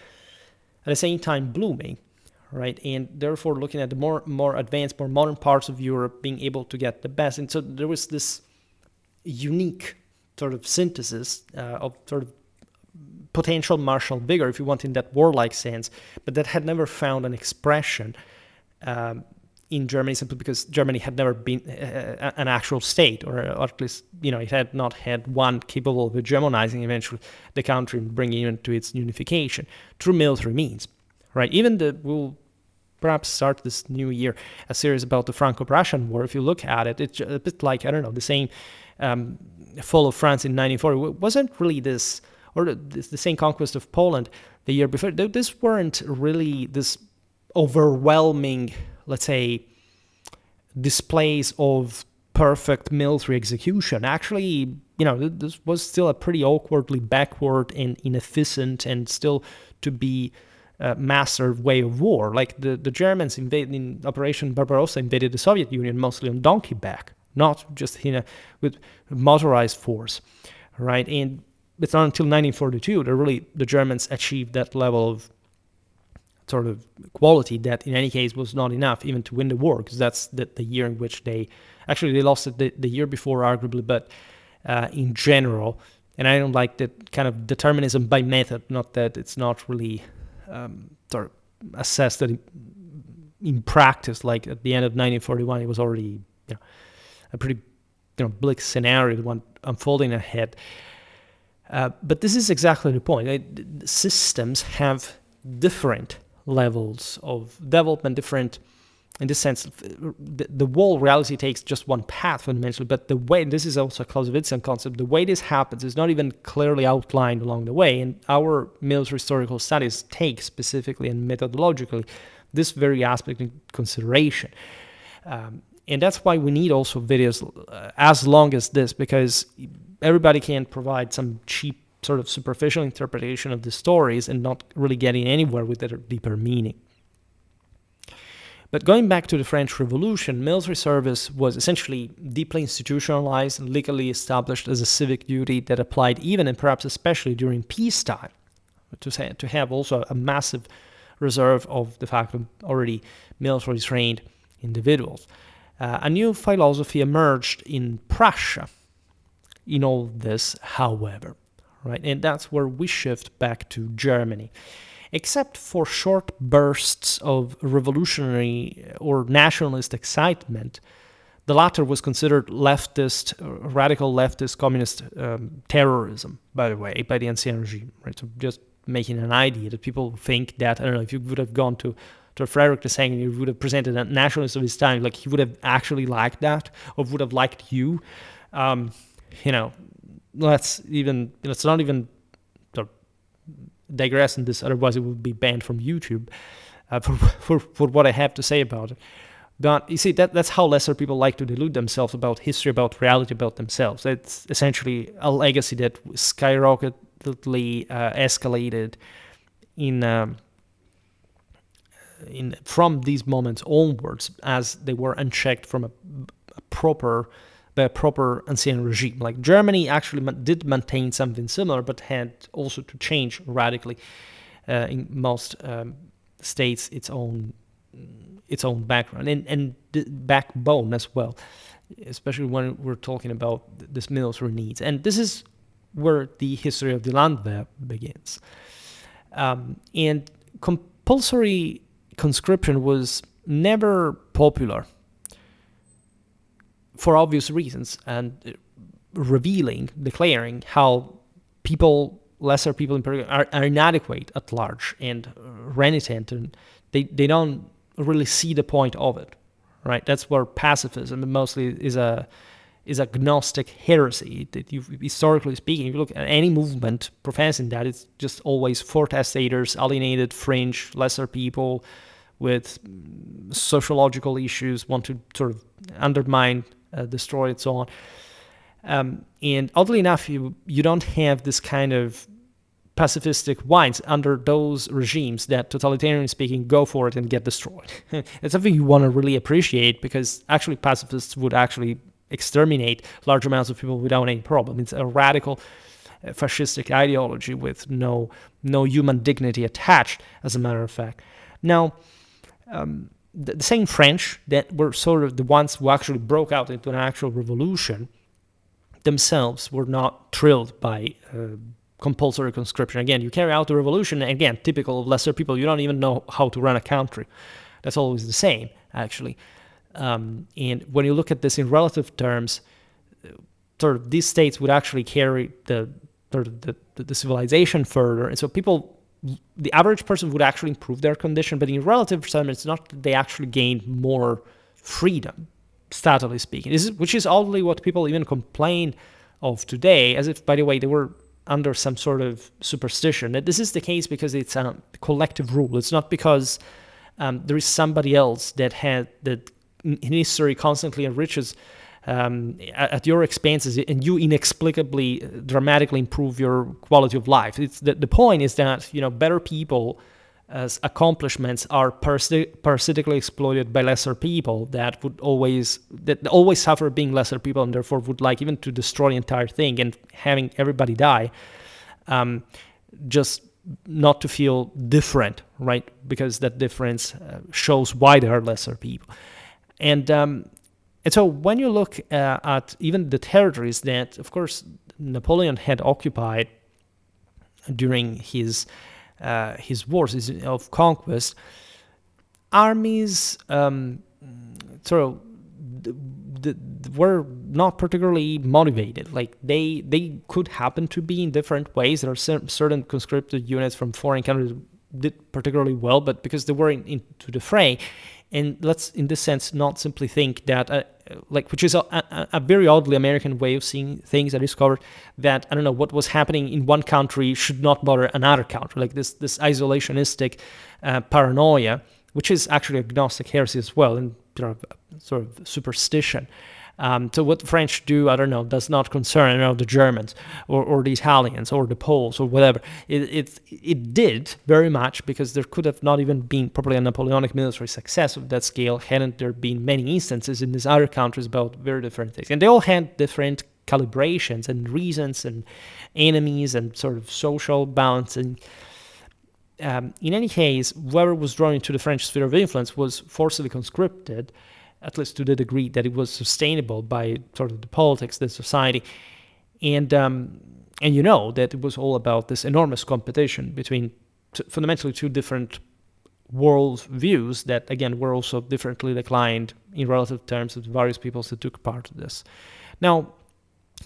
at the same time blooming, right? And therefore looking at the more advanced, more modern parts of Europe being able to get the best. And so there was this unique sort of synthesis of sort of potential martial vigor, if you want, in that warlike sense, but that had never found an expression in Germany, simply because Germany had never been an actual state, or at least, it had not had one capable of hegemonizing eventually the country and bringing it to its unification through military means, right? We'll perhaps start this new year a series about the Franco-Prussian War. If you look at it, it's a bit like, I don't know, the same fall of France in 1940. It wasn't really this, or the same conquest of Poland the year before. This weren't really this overwhelming, let's say, displays of perfect military execution. Actually, this was still a pretty awkwardly backward and inefficient and still to be mastered way of war. Like the Germans in Operation Barbarossa invaded the Soviet Union mostly on donkey back, not just with motorized force, right? And it's not until 1942 that really the Germans achieved that level of sort of quality that in any case was not enough even to win the war, because that's the year in which they lost it the year before arguably, but in general. And I don't like that kind of determinism by method, not that it's not really sort of assessed that in practice, like at the end of 1941, it was already a pretty bleak scenario, the one unfolding ahead. But this is exactly the point. Right? Systems have different levels of development, different, in this sense, the whole reality takes just one path fundamentally, but the way, this is also a Clausewitzian concept, the way this happens is not even clearly outlined along the way, and our military historical studies take specifically and methodologically this very aspect in consideration. And that's why we need also videos as long as this, because everybody can provide some cheap sort of superficial interpretation of the stories and not really getting anywhere with their deeper meaning. But going back to the French Revolution, military service was essentially deeply institutionalized and legally established as a civic duty that applied even and perhaps especially during peacetime, to have also a massive reserve of de facto already military trained individuals. A new philosophy emerged in Prussia in all this, however, right? And that's where we shift back to Germany. Except for short bursts of revolutionary or nationalist excitement, the latter was considered leftist, radical leftist communist terrorism, by the way, by the ancien regime, right? So just making an idea that people think that, I don't know, if you would have gone to Frederick II and you would have presented a nationalist of his time, like he would have actually liked that, or would have liked you. Let's not even digress in this, otherwise it would be banned from YouTube for what I have to say about it. But you see, that's how lesser people like to delude themselves about history, about reality, about themselves. It's essentially a legacy that skyrocketingly escalated from these moments onwards, as they were unchecked from a proper ancien regime. Like Germany actually did maintain something similar, but had also to change radically in most states its own background and the backbone as well, especially when we're talking about this military needs. And this is where the history of the Landwehr begins. And compulsory conscription was never popular for obvious reasons, and declaring how lesser people in particular, are inadequate at large and renitent, and they don't really see the point of it, right? That's where pacifism mostly is a Gnostic heresy. That historically speaking, if you look at any movement professing that, it's just always foretestators, alienated, fringe, lesser people with sociological issues, want to sort of undermine, destroy, and so on. And oddly enough, you don't have this kind of pacifistic whines under those regimes that, totalitarian speaking, go for it and get destroyed. It's something you want to really appreciate, because actually pacifists would actually exterminate large amounts of people without any problem. It's a radical fascistic ideology with no human dignity attached, as a matter of fact. Now, the same French that were sort of the ones who actually broke out into an actual revolution themselves were not thrilled by compulsory conscription. Again, you carry out the revolution, again, typical of lesser people, you don't even know how to run a country. That's always the same, actually. And when you look at this in relative terms, sort of these states would actually carry the civilization further, and so the average person would actually improve their condition, but in relative terms, it's not that they actually gained more freedom, statally speaking, which is oddly what people even complain of today, as if, by the way, they were under some sort of superstition. This is the case because it's a collective rule. It's not because there is somebody else that in history constantly enriches at your expenses, and you inexplicably, dramatically improve your quality of life. The point is that better people as accomplishments are parasitically exploited by lesser people that always suffer being lesser people, and therefore would like even to destroy the entire thing and having everybody die, just not to feel different, right? Because that difference shows why there are lesser people. And so when you look at even the territories that, of course, Napoleon had occupied during his wars of conquest, armies were not particularly motivated. Like they could happen to be in different ways. There are certain conscripted units from foreign countries did particularly well, but because they were into the fray. And let's, in this sense, not simply think that, which is a very oddly American way of seeing things. I discovered that, I don't know, what was happening in one country should not bother another country, like this isolationistic paranoia, which is actually agnostic heresy as well, and sort of superstition. So what the French do, I don't know, does not concern, the Germans or the Italians or the Poles or whatever. It did very much, because there could have not even been probably a Napoleonic military success of that scale hadn't there been many instances in these other countries about very different things. And they all had different calibrations and reasons and enemies and sort of social balancing. In any case, whoever was drawn into the French sphere of influence was forcibly conscripted, at least to the degree that it was sustainable by sort of the politics, the society. And you know that it was all about this enormous competition between fundamentally two different world views that, again, were also differently declined in relative terms of the various peoples that took part in this. Now,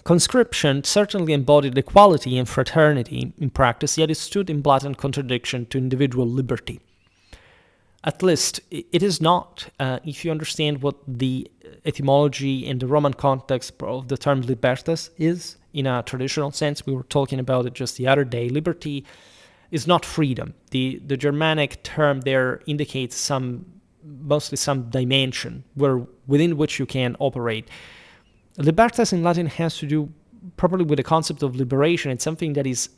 conscription certainly embodied equality and fraternity in practice, yet it stood in blatant contradiction to individual liberty. At least, it is not, if you understand what the etymology and the Roman context of the term libertas is, in a traditional sense. We were talking about it just the other day. Liberty is not freedom. The Germanic term there indicates mostly some dimension within which you can operate. Libertas in Latin has to do probably with the concept of liberation. It's something that is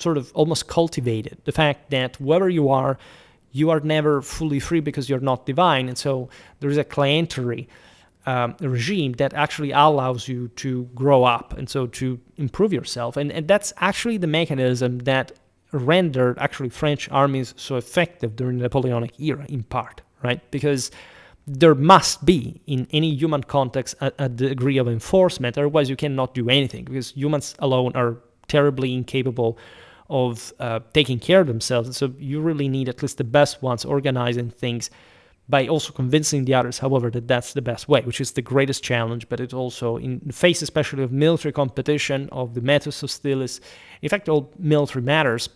sort of almost cultivated. The fact that whoever you are never fully free because you're not divine. And so there is a clientery regime that actually allows you to grow up and so to improve yourself. And that's actually the mechanism that rendered actually French armies so effective during the Napoleonic era, in part, right? Because there must be, in any human context, a degree of enforcement. Otherwise, you cannot do anything, because humans alone are terribly incapable of taking care of themselves. And so you really need at least the best ones organizing things by also convincing the others, however, that that's the best way, which is the greatest challenge. But it also, in the face especially of military competition, of the metus hostilis, in fact, all military matters,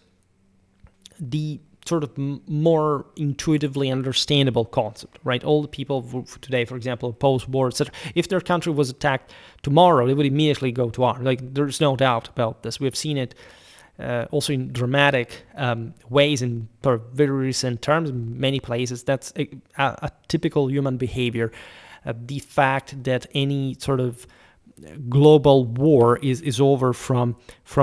the sort of more intuitively understandable concept, right? All the people today, for example, post-war, etc., if their country was attacked tomorrow, they would immediately go to arms. Like, there's no doubt about this. We have seen it also in dramatic ways in very recent terms in many places. That's a typical human behavior. The fact that any sort of global war is over from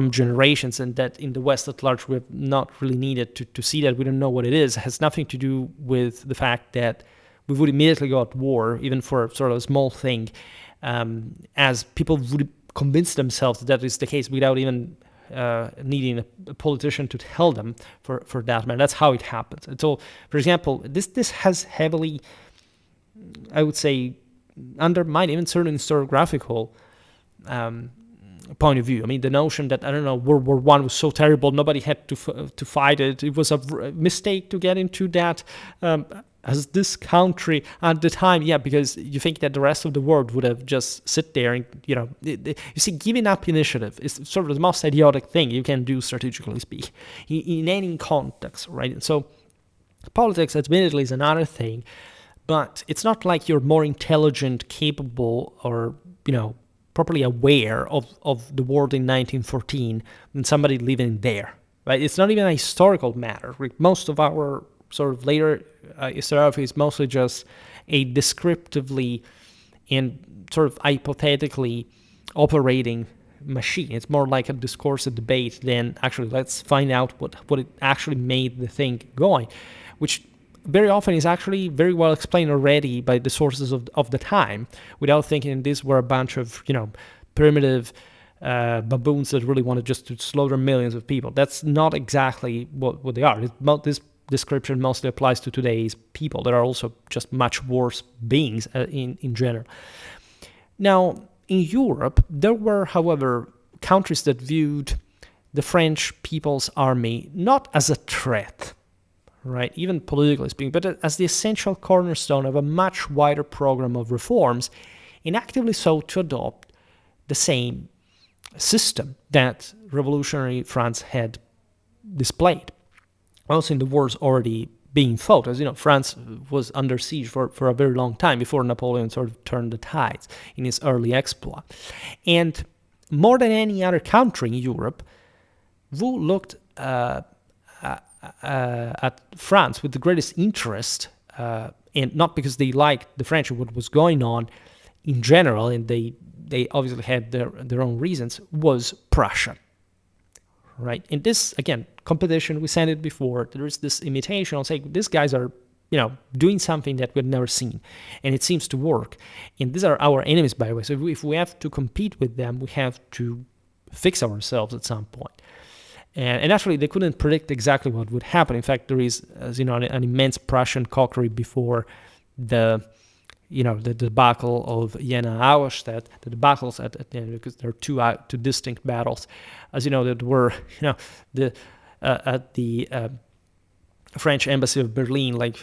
generations, and that in the West at large we have not really needed to see that. We don't know what it is. It has nothing to do with the fact that we would immediately go at war, even for sort of a small thing, as people would convince themselves that is the case without even needing a politician to tell them for that matter. That's how it happens. And so, for example, this has heavily, I would say, undermined even certain historiographical point of view. I mean, the notion that, I don't know, World War I was so terrible, nobody had to fight it. It was a mistake to get into that as this country at the time. Yeah, because you think that the rest of the world would have just sit there and, you see, giving up initiative is sort of the most idiotic thing you can do, strategically speaking, in any context, right? And so politics, admittedly, is another thing, but it's not like you're more intelligent, capable, or, properly aware of the world in 1914 than somebody living there, right? It's not even a historical matter. Most of our sort of later historiography is mostly just a descriptively and sort of hypothetically operating machine. It's more like a discursive debate than actually let's find out what it actually made the thing going, which very often is actually very well explained already by the sources of the time, without thinking these were a bunch of primitive baboons that really wanted just to slaughter millions of people. That's not exactly what they are. This description mostly applies to today's people that are also just much worse beings in general. Now, in Europe, there were, however, countries that viewed the French People's Army not as a threat, right, even politically speaking, but as the essential cornerstone of a much wider program of reforms, and actively sought to adopt the same system that revolutionary France had displayed. Also in the wars already being fought. As you know, France was under siege for a very long time before Napoleon sort of turned the tides in his early exploit. And more than any other country in Europe, Wu looked at France with the greatest interest, and not because they liked the French and what was going on in general, and they obviously had their own reasons, was Prussia. Right? And this, again, competition, we said it before, there is this imitation. I'll say, these guys are, doing something that we've never seen, and it seems to work. And these are our enemies, by the way. So if we have to compete with them, we have to fix ourselves at some point. And actually, they couldn't predict exactly what would happen. In fact, there is, as you know, an immense Prussian cockery before the debacle of Jena-Auerstedt, the debacles at the end, because there are two distinct battles, as you know, that were, at the French embassy of Berlin, like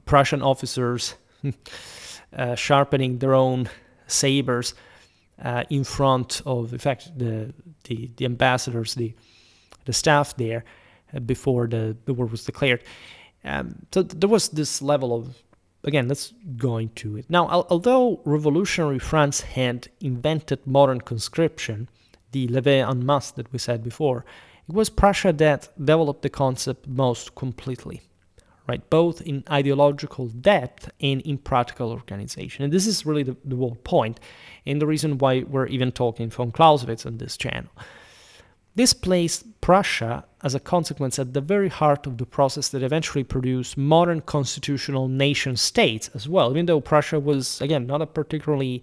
Prussian officers sharpening their own sabers in front of, in fact, the ambassadors, the staff there before the war was declared. So there was this level of, again, let's go into it. Now, although revolutionary France had invented modern conscription, the levée en masse that we said before, it was Prussia that developed the concept most completely, right? Both in ideological depth and in practical organization. And this is really the whole point, and the reason why we're even talking von Clausewitz on this channel. This placed Prussia, as a consequence, at the very heart of the process that eventually produced modern constitutional nation-states as well, even though Prussia was, again, not a particularly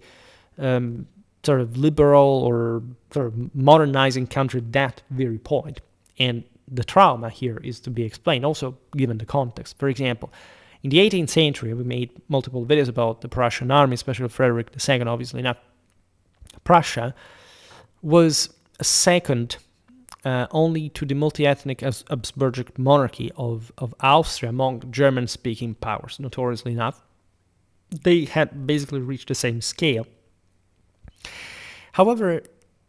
sort of liberal or sort of modernizing country at that very point. And the trauma here is to be explained, also given the context. For example, in the 18th century, we made multiple videos about the Prussian army, especially Frederick II, obviously. Now, Prussia was a second only to the multi-ethnic Habsburgic monarchy of Austria among German-speaking powers, notoriously enough. They had basically reached the same scale. However,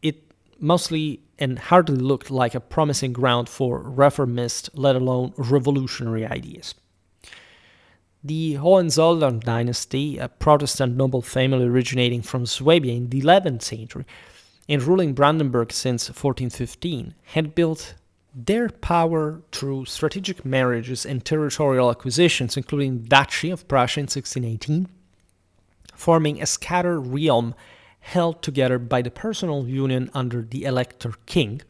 it mostly and hardly looked like a promising ground for reformist, let alone revolutionary ideas. The Hohenzollern dynasty, a Protestant noble family originating from Swabia in the 11th century, and ruling Brandenburg since 1415, had built their power through strategic marriages and territorial acquisitions, including Duchy of Prussia in 1618, forming a scattered realm held together by the personal union under the Elector King.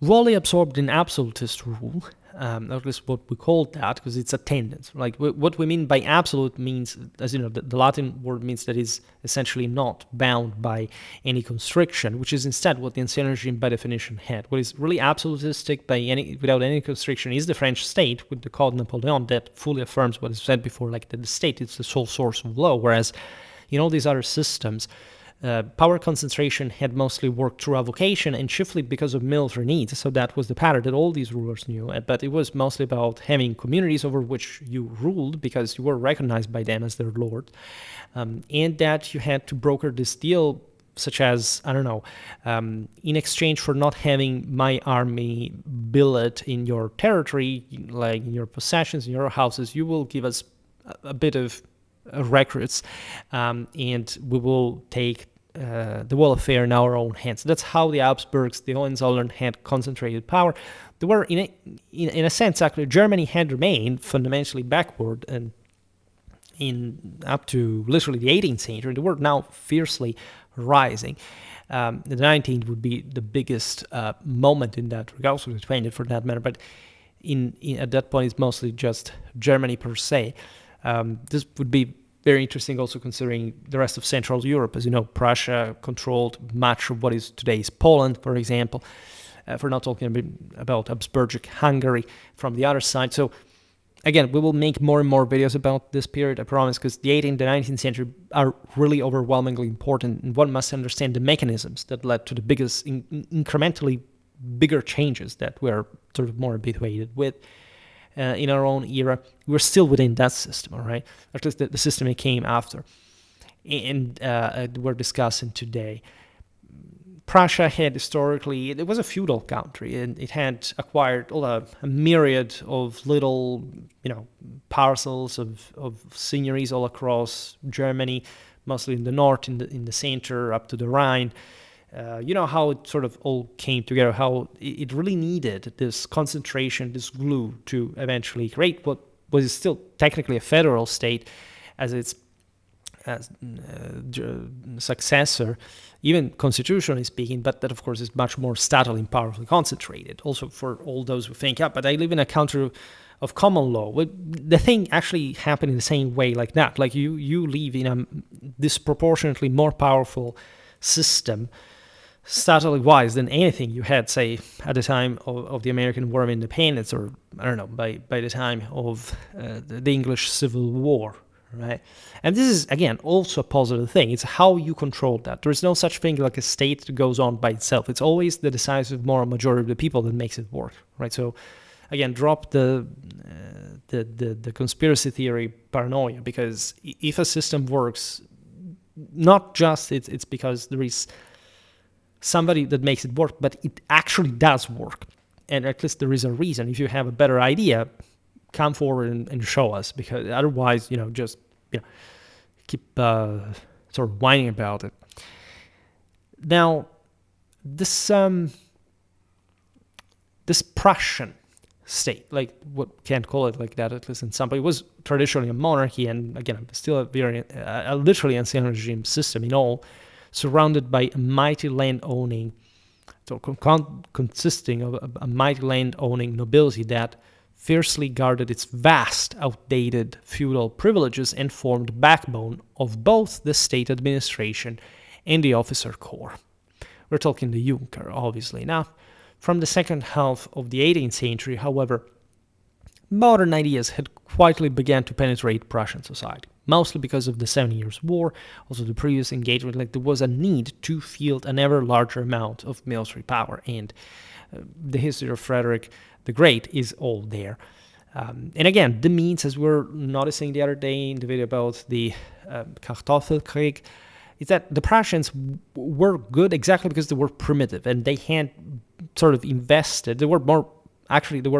Wholly absorbed in absolutist rule, at least what we call that, because it's a tendency. Like what we mean by absolute means, as you know, the Latin word means that is essentially not bound by any constriction, which is instead what the ancien regime by definition had. What is really absolutistic without any constriction is the French state with the Code Napoleon that fully affirms what is said before, like that the state is the sole source of law, whereas in all these other systems, power concentration had mostly worked through avocation and chiefly because of military needs. So that was the pattern that all these rulers knew. But it was mostly about having communities over which you ruled because you were recognized by them as their lord. And that you had to broker this deal, such as, I don't know, in exchange for not having my army billet in your territory, like in your possessions, in your houses, you will give us a bit of recruits, and we will take the whole affair in our own hands. That's how the Habsburgs, the Hohenzollern, had concentrated power. They were, in a sense, actually, Germany had remained fundamentally backward, and up to literally the 18th century, they were now fiercely rising. The 19th would be the biggest moment in that regard, also the 20th for that matter, but at that point, it's mostly just Germany per se. This would be very interesting also considering the rest of Central Europe. As you know, Prussia controlled much of what is today's Poland, for example, if we're not talking about Habsburgic-Hungary from the other side. So again, we will make more and more videos about this period, I promise, because the 18th and 19th century are really overwhelmingly important, and one must understand the mechanisms that led to the biggest, incrementally bigger changes that we're sort of more habituated with in our own era. We're still within that system, all right? At least the system it came after, and we're discussing today. Prussia had historically, it was a feudal country, and it had acquired a myriad of little, parcels of seigneuries all across Germany, mostly in the north, in the center, up to the Rhine. You know how it sort of all came together, how it really needed this concentration, this glue to eventually create what was still technically a federal state as its successor, even constitutionally speaking, but that of course is much more subtly and powerfully concentrated. Also for all those who think, but I live in a country of common law. Well, the thing actually happened in the same way like that. Like you live in a disproportionately more powerful system, subtly wise, than anything you had, say, at the time of the American War of Independence, or I don't know, by the time of the English Civil War, right? And this is, again, also a positive thing. It's how you control that. There is no such thing like a state that goes on by itself. It's always the decisive moral majority of the people that makes it work, right? So, again, drop the conspiracy theory paranoia, because if a system works, not just it's because there is somebody that makes it work, but it actually does work. And at least there is a reason. If you have a better idea, come forward and show us, because otherwise, just keep sort of whining about it. Now, this Prussian state, like what Kant call it like that, at least in some, but it was traditionally a monarchy, and again, still a very literally ancien regime system in all, surrounded by a mighty land-owning, so consisting of a mighty land-owning nobility that fiercely guarded its vast, outdated feudal privileges and formed the backbone of both the state administration and the officer corps. We're talking the Junker, obviously. Now, from the second half of the 18th century, however, modern ideas had quietly begun to penetrate Prussian society, mostly because of the 7 Years' War, also the previous engagement. Like, there was a need to field an ever larger amount of military power, and the history of Frederick the Great is all there. And again, the means, as we're noticing the other day in the video about the Kartoffelkrieg, is that the Prussians were good exactly because they were primitive, and they had sort of invested. They were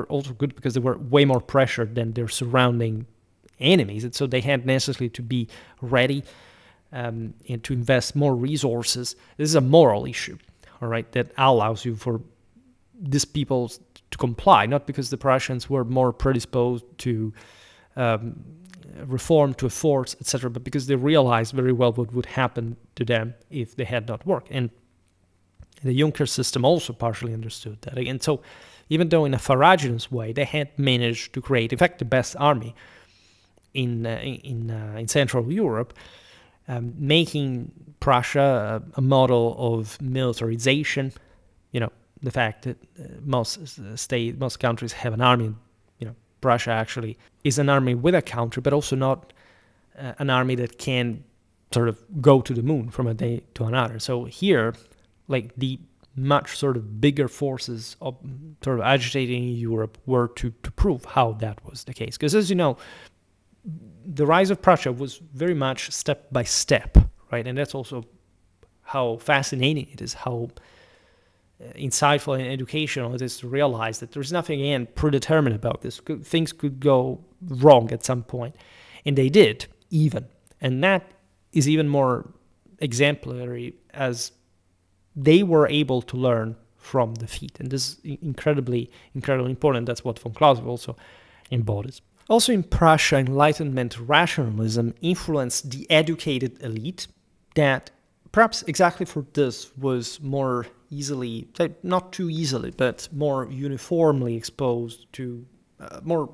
also good because they were way more pressured than their surrounding enemies, and so they had necessarily to be ready and to invest more resources. This is a moral issue, all right, that allows you for these people to comply, not because the Prussians were more predisposed to reform, to force, etc., but because they realized very well what would happen to them if they had not worked. And the Junker system also partially understood that. And so, even though in a farraginous way, they had managed to create, in fact, the best army in Central Europe, making Prussia a model of militarization. The fact that most countries have an army. Prussia actually is an army with a country, but also not an army that can sort of go to the moon from a day to another. So here, like, the much sort of bigger forces of sort of agitating Europe were to prove how that was the case. Because as you know, the rise of Prussia was very much step by step, right? And that's also how fascinating it is, how insightful and educational it is to realize that there's nothing, again, predetermined about this. Things could go wrong at some point, and they did, even. And that is even more exemplary as they were able to learn from defeat. And this is incredibly, incredibly important. That's what von Clausewitz also embodies. Also in Prussia, Enlightenment rationalism influenced the educated elite that perhaps exactly for this was more easily, not too easily, but more uniformly exposed to more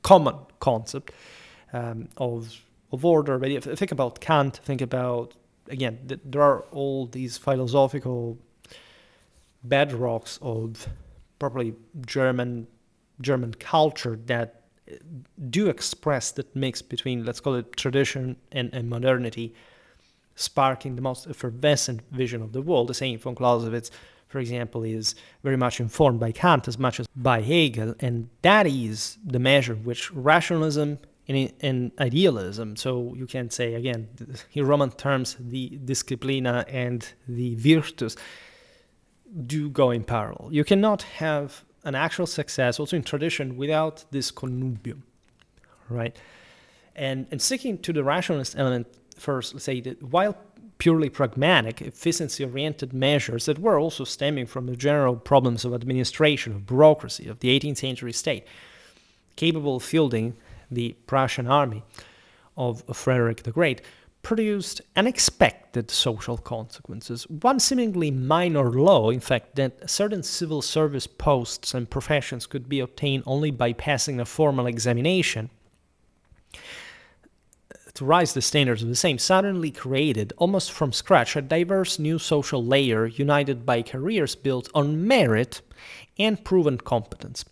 common concept of of order. But if you think about Kant, think about, again, there are all these philosophical bedrocks of probably German culture that do express that mix between, let's call it, tradition and modernity, sparking the most effervescent vision of the world. The same von Clausewitz, for example, is very much informed by Kant as much as by Hegel, and that is the measure which rationalism and idealism, so you can say, again, in Roman terms, the disciplina and the virtus, do go in parallel. You cannot have an actual success also in tradition without this connubium, right? And sticking to the rationalist element first, let's say that while purely pragmatic, efficiency-oriented measures that were also stemming from the general problems of administration, of bureaucracy, of the 18th century state, capable of fielding the Prussian army of Frederick the Great, produced unexpected social consequences. One seemingly minor law, in fact, that certain civil service posts and professions could be obtained only by passing a formal examination to raise the standards of the same, suddenly created, almost from scratch, a diverse new social layer united by careers built on merit and proven competence.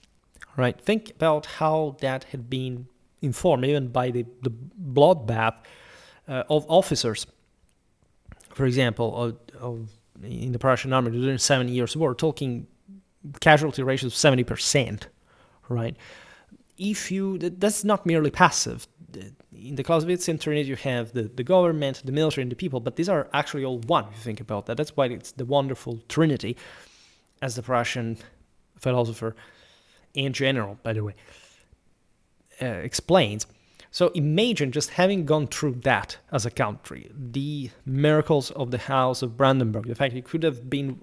Right? Think about how that had been informed even by the bloodbath of officers, for example, in the Prussian army during the 7 Years' War, talking casualty ratios of 70%, right? That's not merely passive. In the Clausewitzian Trinity, you have the government, the military, and the people, but these are actually all one, if you think about that. That's why it's the wonderful Trinity, as the Prussian philosopher and general, by the way, explains. So imagine just having gone through that as a country, the miracles of the House of Brandenburg, the fact it could have been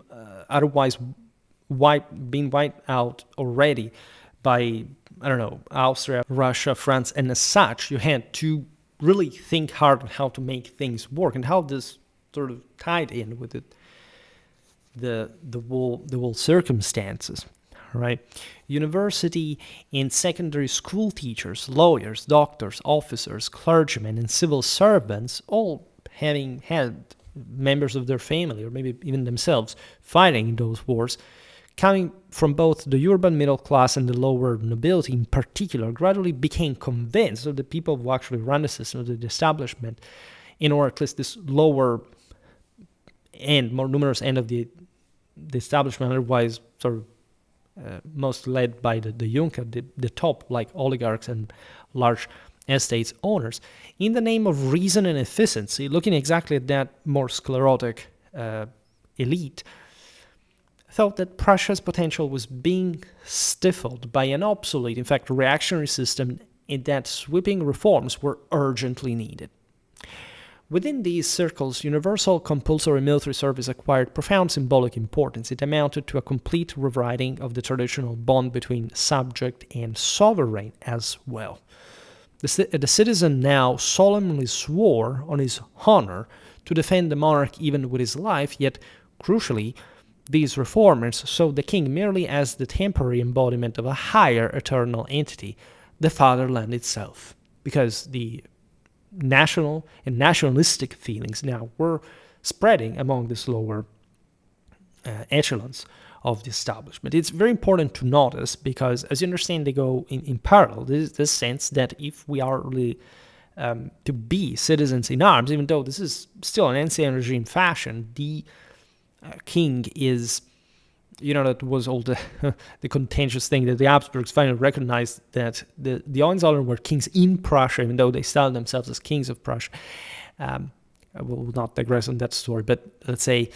otherwise wiped out already by, I don't know, Austria, Russia, France, and as such, you had to really think hard on how to make things work and how this sort of tied in with the whole circumstances. Right? University and secondary school teachers, lawyers, doctors, officers, clergymen, and civil servants, all having had members of their family or maybe even themselves fighting in those wars, coming from both the urban middle class and the lower nobility in particular, gradually became convinced of the people who actually run the system, of the establishment, or at least this lower end, more numerous end of the establishment, otherwise sort of most led by the Junker, the top, like oligarchs and large estates owners, in the name of reason and efficiency, looking exactly at that more sclerotic elite, thought that Prussia's potential was being stifled by an obsolete, in fact, reactionary system, and that sweeping reforms were urgently needed. Within these circles, universal compulsory military service acquired profound symbolic importance. It amounted to a complete rewriting of the traditional bond between subject and sovereign as well. The citizen now solemnly swore on his honor to defend the monarch even with his life, yet, crucially, these reformers saw the king merely as the temporary embodiment of a higher eternal entity, the fatherland itself, because the national and nationalistic feelings now were spreading among these lower echelons of the establishment. It's very important to notice because, as you understand, they go in parallel. There's this sense that if we are really to be citizens in arms, even though this is still an ancient regime fashion, the king is, that was all the the contentious thing that the Habsburgs finally recognized that the Hohenzollern were kings in Prussia, even though they styled themselves as kings of Prussia. I will not digress on that story, but let's say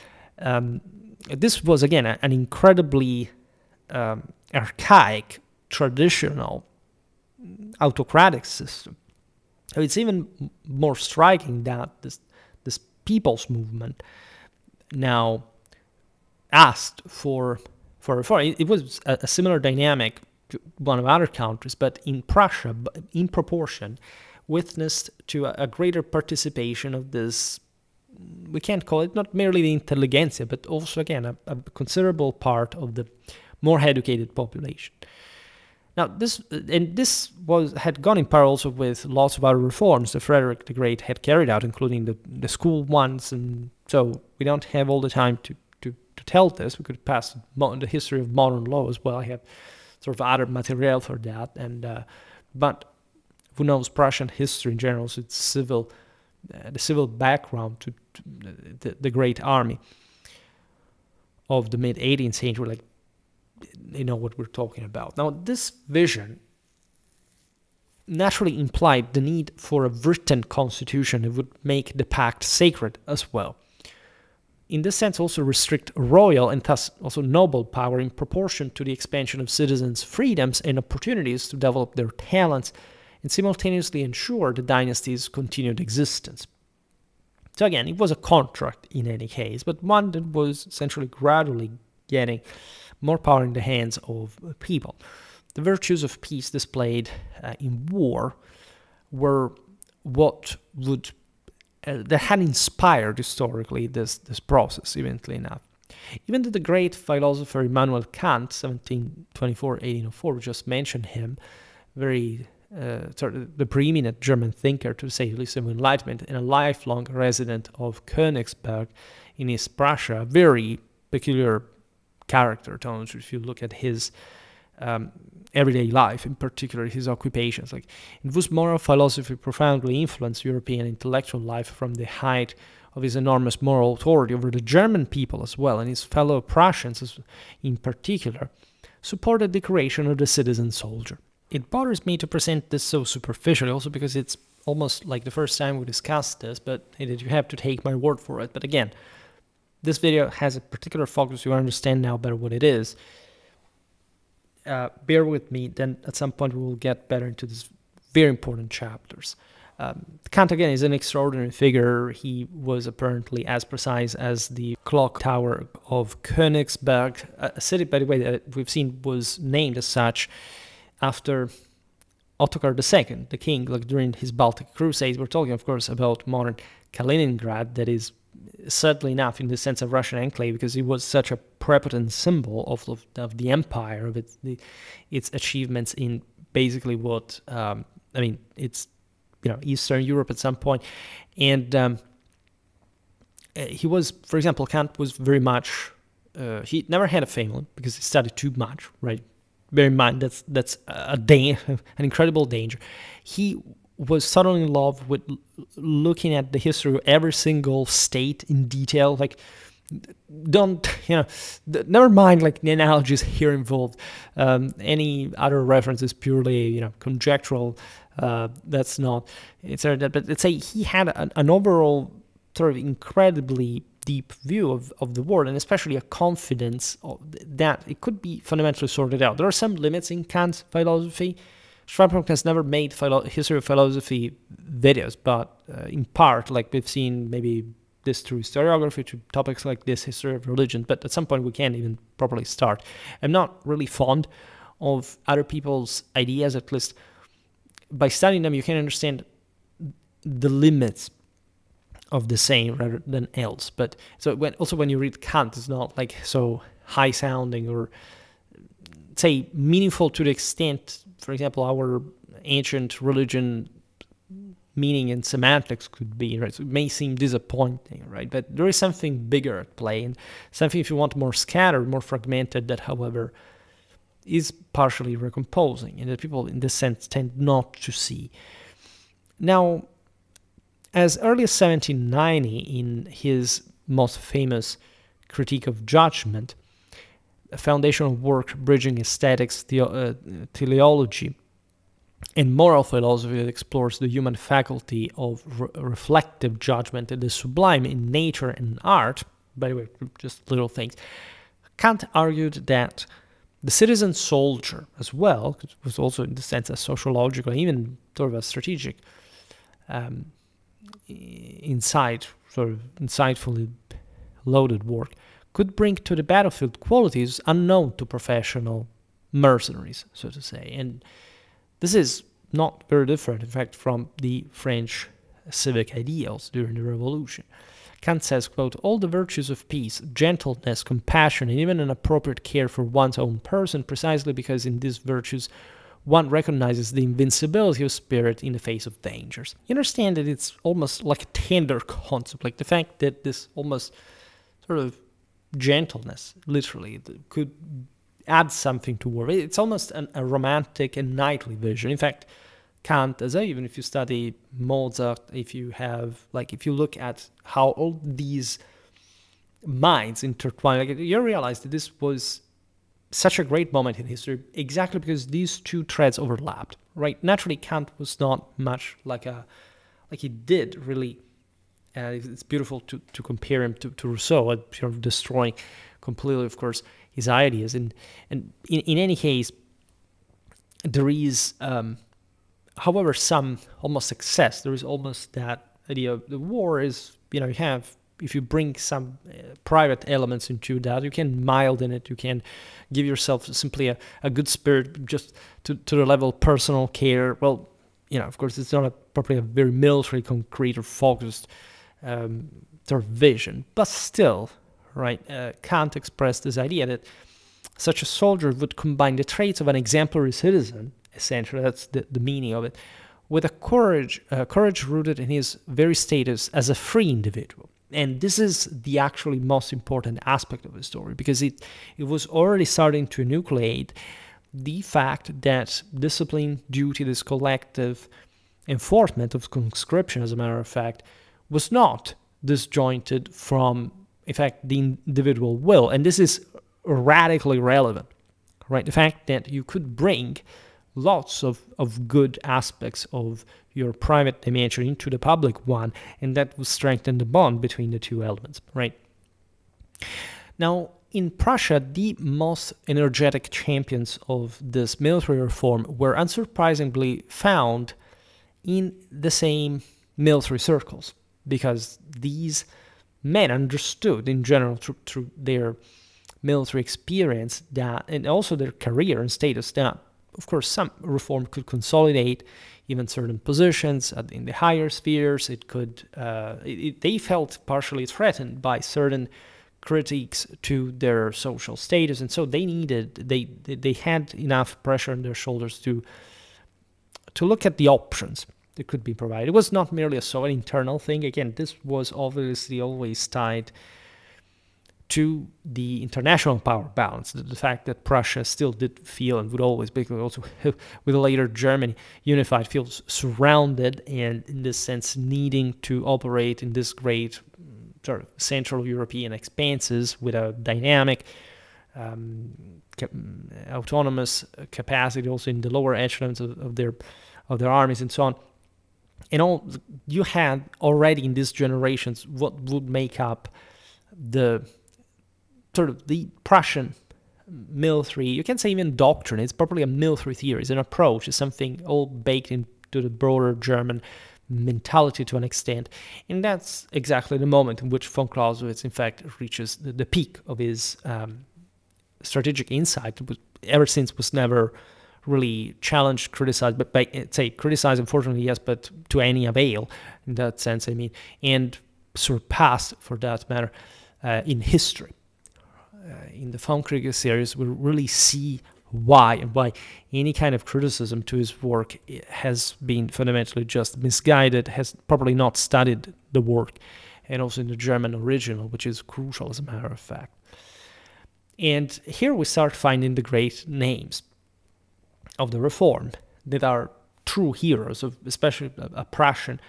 this was, again, an incredibly archaic, traditional, autocratic system. So it's even more striking that this people's movement now asked for reform. It was a similar dynamic to one of other countries, but in Prussia, in proportion, witnessed to a greater participation of this, we can't call it not merely the intelligentsia, but also, again, a considerable part of the more educated population. Now, this had gone in parallel also with lots of other reforms that Frederick the Great had carried out, including the school ones, and so we don't have all the time to tell this. We could pass the history of modern law as well. I have sort of other material for that, and but who knows Prussian history in general? So it's the civil background to the Great Army of the mid 18th century, like, you know what we're talking about. Now, this vision naturally implied the need for a written constitution that would make the pact sacred as well. In this sense, also restrict royal and thus also noble power in proportion to the expansion of citizens' freedoms and opportunities to develop their talents, and simultaneously ensure the dynasty's continued existence. So again, it was a contract in any case, but one that was essentially gradually getting more power in the hands of people. The virtues of peace displayed in war were what would that had inspired historically this process, evidently enough. Even though the great philosopher Immanuel Kant, 1724-1804, we just mentioned him, very sort of the preeminent German thinker, to say the least, of Enlightenment, and a lifelong resident of Königsberg in East Prussia, very peculiar character tones if you look at his everyday life, in particular his occupations. Like, in whose moral philosophy profoundly influenced European intellectual life from the height of his enormous moral authority over the German people as well, and his fellow Prussians in particular, supported the creation of the citizen soldier. It bothers me to present this so superficially, also because it's almost like the first time we discussed this, but you have to take my word for it. But again, this video has a particular focus. You understand now better what it is. Bear with me, then at some point we will get better into these very important chapters. Kant, again, is an extraordinary figure. He was apparently as precise as the clock tower of Königsberg, a city, by the way, that we've seen was named as such after Ottokar II, the king, like during his Baltic Crusades. We're talking, of course, about modern Kaliningrad, that is certainly enough in the sense of Russian enclave, because it was such a prepotent symbol of the empire, of its achievements in basically what, it's, Eastern Europe at some point. And he was, for example, Kant was very much, he never had a family because he studied too much, right? Bear in mind, that's an incredible danger. He was totally in love with looking at the history of every single state in detail. Like, never mind like the analogies here involved. Any other reference is purely, conjectural. That's not, but let's say he had an overall sort of incredibly deep view of the world, and especially a confidence that it could be fundamentally sorted out. There are some limits in Kant's philosophy. Schwerpunkt has never made history of philosophy videos, but in part, like we've seen maybe this through historiography, to topics like this, history of religion, but at some point we can't even properly start. I'm not really fond of other people's ideas, at least by studying them you can understand the limits of the same rather than else. But so when you read Kant, it's not like so high sounding or say meaningful to the extent, for example, our ancient religion meaning and semantics could be, right? So it may seem disappointing, right? But there is something bigger at play, and something, if you want, more scattered, more fragmented, that, however, is partially recomposing, and that people in this sense tend not to see. Now, as early as 1790, in his most famous Critique of Judgment, a foundational work bridging aesthetics, teleology, and moral philosophy that explores the human faculty of reflective judgment and the sublime in nature and art, by the way, just little things, Kant argued that the citizen soldier as well, it was also in the sense a sociological, even sort of a strategic insightfully loaded work, could bring to the battlefield qualities unknown to professional mercenaries, so to say. And this is not very different, in fact, from the French civic ideals during the Revolution. Kant says, quote, "All the virtues of peace, gentleness, compassion, and even an appropriate care for one's own person, precisely because in these virtues one recognizes the invincibility of spirit in the face of dangers. You understand that it's almost like a tender concept, like the fact that this almost sort of gentleness, literally, could add something to war. It's almost a romantic and knightly vision. In fact, Kant, even if you study Mozart, if you look at how all these minds intertwine, you realize that this was such a great moment in history exactly because these two threads overlapped, right? Naturally, Kant was not much like he did really. It's beautiful to compare him to Rousseau, sort of destroying completely, of course, his ideas. And in any case, there is, however, some almost success. There is almost that idea of the war is, if you bring some private elements into that, you can mild in it, you can give yourself simply a good spirit just to the level of personal care. Well, of course, it's not probably a very military, concrete, or focused sort of vision, but still, right, Kant expressed this idea that such a soldier would combine the traits of an exemplary citizen, essentially, that's the meaning of it, with a courage rooted in his very status as a free individual. And this is the actually most important aspect of the story, because it was already starting to enucleate the fact that discipline, duty, this collective enforcement of conscription, as a matter of fact, was not disjointed from, in fact, the individual will. And this is radically relevant, right? The fact that you could bring lots of good aspects of your private dimension into the public one, and that would strengthen the bond between the two elements, right? Now, in Prussia, the most energetic champions of this military reform were unsurprisingly found in the same military circles, because these men understood in general through their military experience that, and also their career and status, that of course some reform could consolidate even certain positions in the higher spheres. It could they felt partially threatened by certain critiques to their social status, and so they had enough pressure on their shoulders to look at the options that could be provided. It was not merely an internal thing. Again, this was obviously always tied to the international power balance, the fact that Prussia still did feel, and would always, basically also with later Germany unified, feels surrounded, and in this sense needing to operate in this great sort of Central European expanses with a dynamic, autonomous capacity also in the lower echelons of their armies and so on. And all you had already in these generations what would make up the sort of the Prussian military, you can say even doctrine. It's probably a military theory, it's an approach, it's something all baked into the broader German mentality to an extent. And that's exactly the moment in which von Clausewitz, in fact, reaches the peak of his strategic insight, which ever since was never really challenged, criticized, but criticized, unfortunately, yes, but to any avail in that sense, and surpassed, for that matter, in history. In the von Kriegel series, we really see why any kind of criticism to his work has been fundamentally just misguided, has probably not studied the work, and also in the German original, which is crucial, as a matter of fact. And here we start finding the great names of the reform that are true heroes of especially a Prussian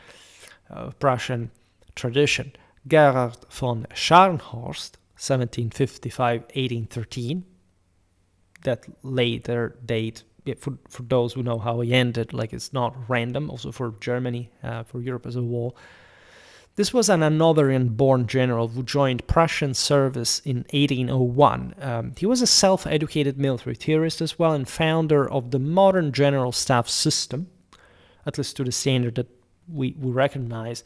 tradition. Gerhard von Scharnhorst, 1755-1813. That later date, for those who know how he ended, like it's not random, also for Germany, for Europe as a whole. This was an Hanoverian-born general who joined Prussian service in 1801. He was a self-educated military theorist as well, and founder of the modern general staff system, at least to the standard that we recognize.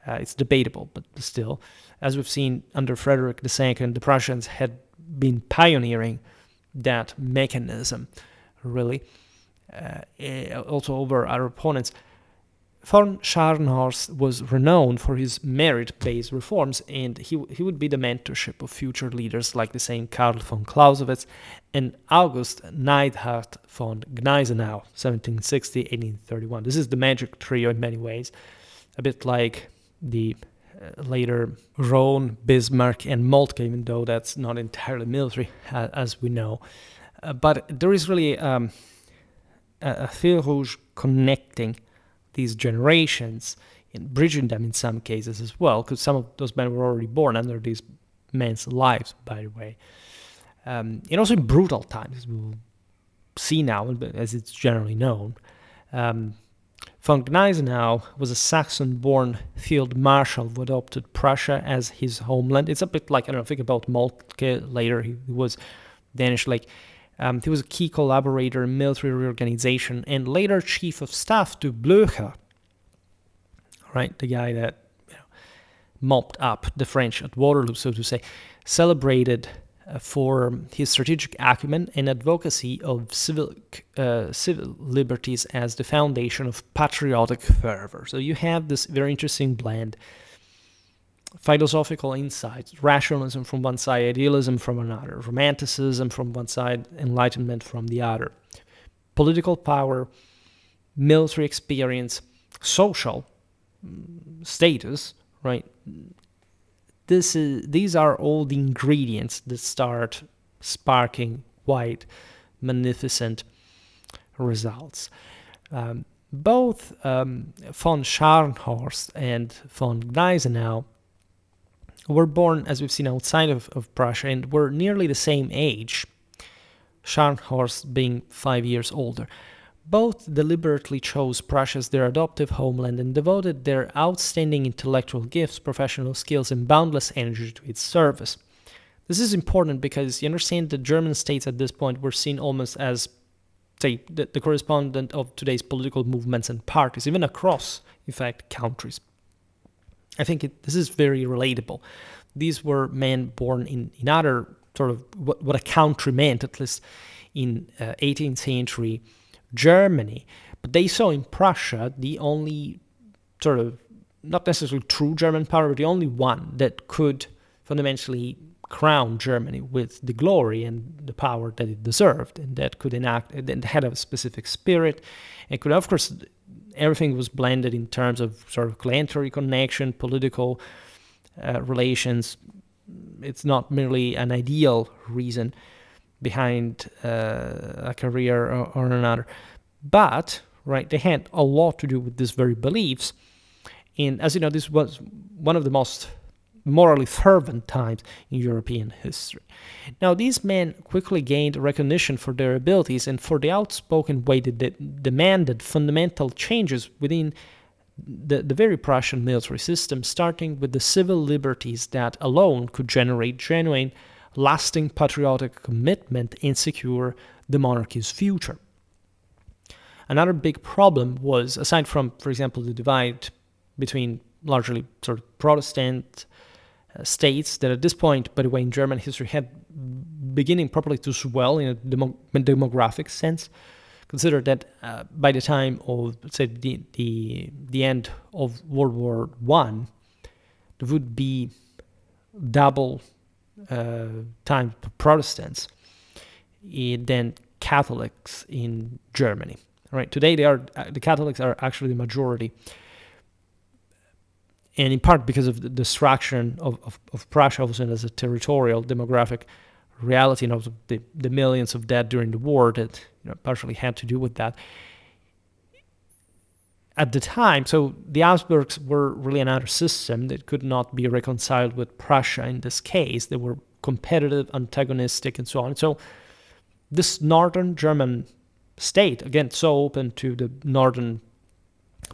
It's debatable, but still. As we've seen under Frederick II, the Prussians had been pioneering that mechanism, really, also over our opponents. Von Scharnhorst was renowned for his merit-based reforms, and he would be the mentorship of future leaders like the same Karl von Clausewitz and August Neidhardt von Gneisenau, 1760-1831. This is the magic trio in many ways, a bit like the later Rohn, Bismarck, and Moltke, even though that's not entirely military, as we know. But there is really a fil rouge connecting these generations and bridging them in some cases as well, because some of those men were already born under these men's lives, by the way. And also in brutal times, we'll see now, as it's generally known. Von Gneisenau was a Saxon-born field marshal who adopted Prussia as his homeland. It's a bit like, I don't know, think about Moltke later. He was Danish, he was a key collaborator in military reorganization and later chief of staff to Blücher, right? The guy that mopped up the French at Waterloo, so to say, celebrated for his strategic acumen and advocacy of civil liberties as the foundation of patriotic fervor. So you have this very interesting blend: philosophical insights, rationalism from one side, idealism from another, romanticism from one side, enlightenment from the other, political power, military experience, social status, right? These are all the ingredients that start sparking quite magnificent results. Both von Scharnhorst and von Gneisenau were born, as we've seen, outside of Prussia and were nearly the same age, Scharnhorst being 5 years older. Both deliberately chose Prussia as their adoptive homeland and devoted their outstanding intellectual gifts, professional skills, and boundless energy to its service. This is important because you understand that German states at this point were seen almost as, say, the correspondent of today's political movements and parties, even across, in fact, countries. I think this is very relatable. These were men born in other sort of what a country meant, at least in 18th century Germany. But they saw in Prussia the only sort of, not necessarily true German power, but the only one that could fundamentally crown Germany with the glory and the power that it deserved, and that could enact, and had a specific spirit, and could, of course, everything was blended in terms of sort of clientele connection, political relations. It's not merely an ideal reason behind a career or another. But, right, they had a lot to do with these very beliefs. And as you know, this was one of the most morally fervent times in European history. Now, these men quickly gained recognition for their abilities and for the outspoken way that they demanded fundamental changes within the very Prussian military system, starting with the civil liberties that alone could generate genuine, lasting patriotic commitment and secure the monarchy's future. Another big problem was, aside from, for example, the divide between largely sort of Protestant states that at this point, by the way, in German history had beginning properly to swell in a demographic sense. Consider that by the time of, let's say, the end of World War I, there would be double time Protestants than Catholics in Germany. Right? Today, the Catholics are actually the majority, and in part because of the destruction of Prussia, also as a territorial demographic reality, and also the millions of dead during the war that partially had to do with that. At the time, so the Habsburgs were really another system that could not be reconciled with Prussia in this case. They were competitive, antagonistic, and so on. So this northern German state, again, so open to the northern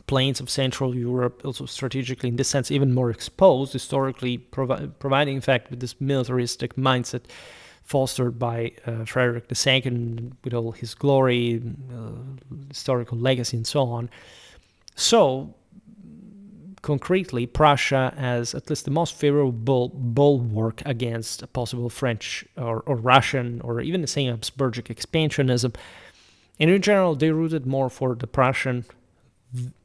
plains of Central Europe, also strategically in this sense even more exposed, historically providing, in fact, with this militaristic mindset fostered by Frederick II with all his glory, historical legacy, and so on. So, concretely, Prussia as at least the most favorable bulwark against a possible French or Russian or even the same Habsburgic expansionism. And in general, they rooted more for the Prussian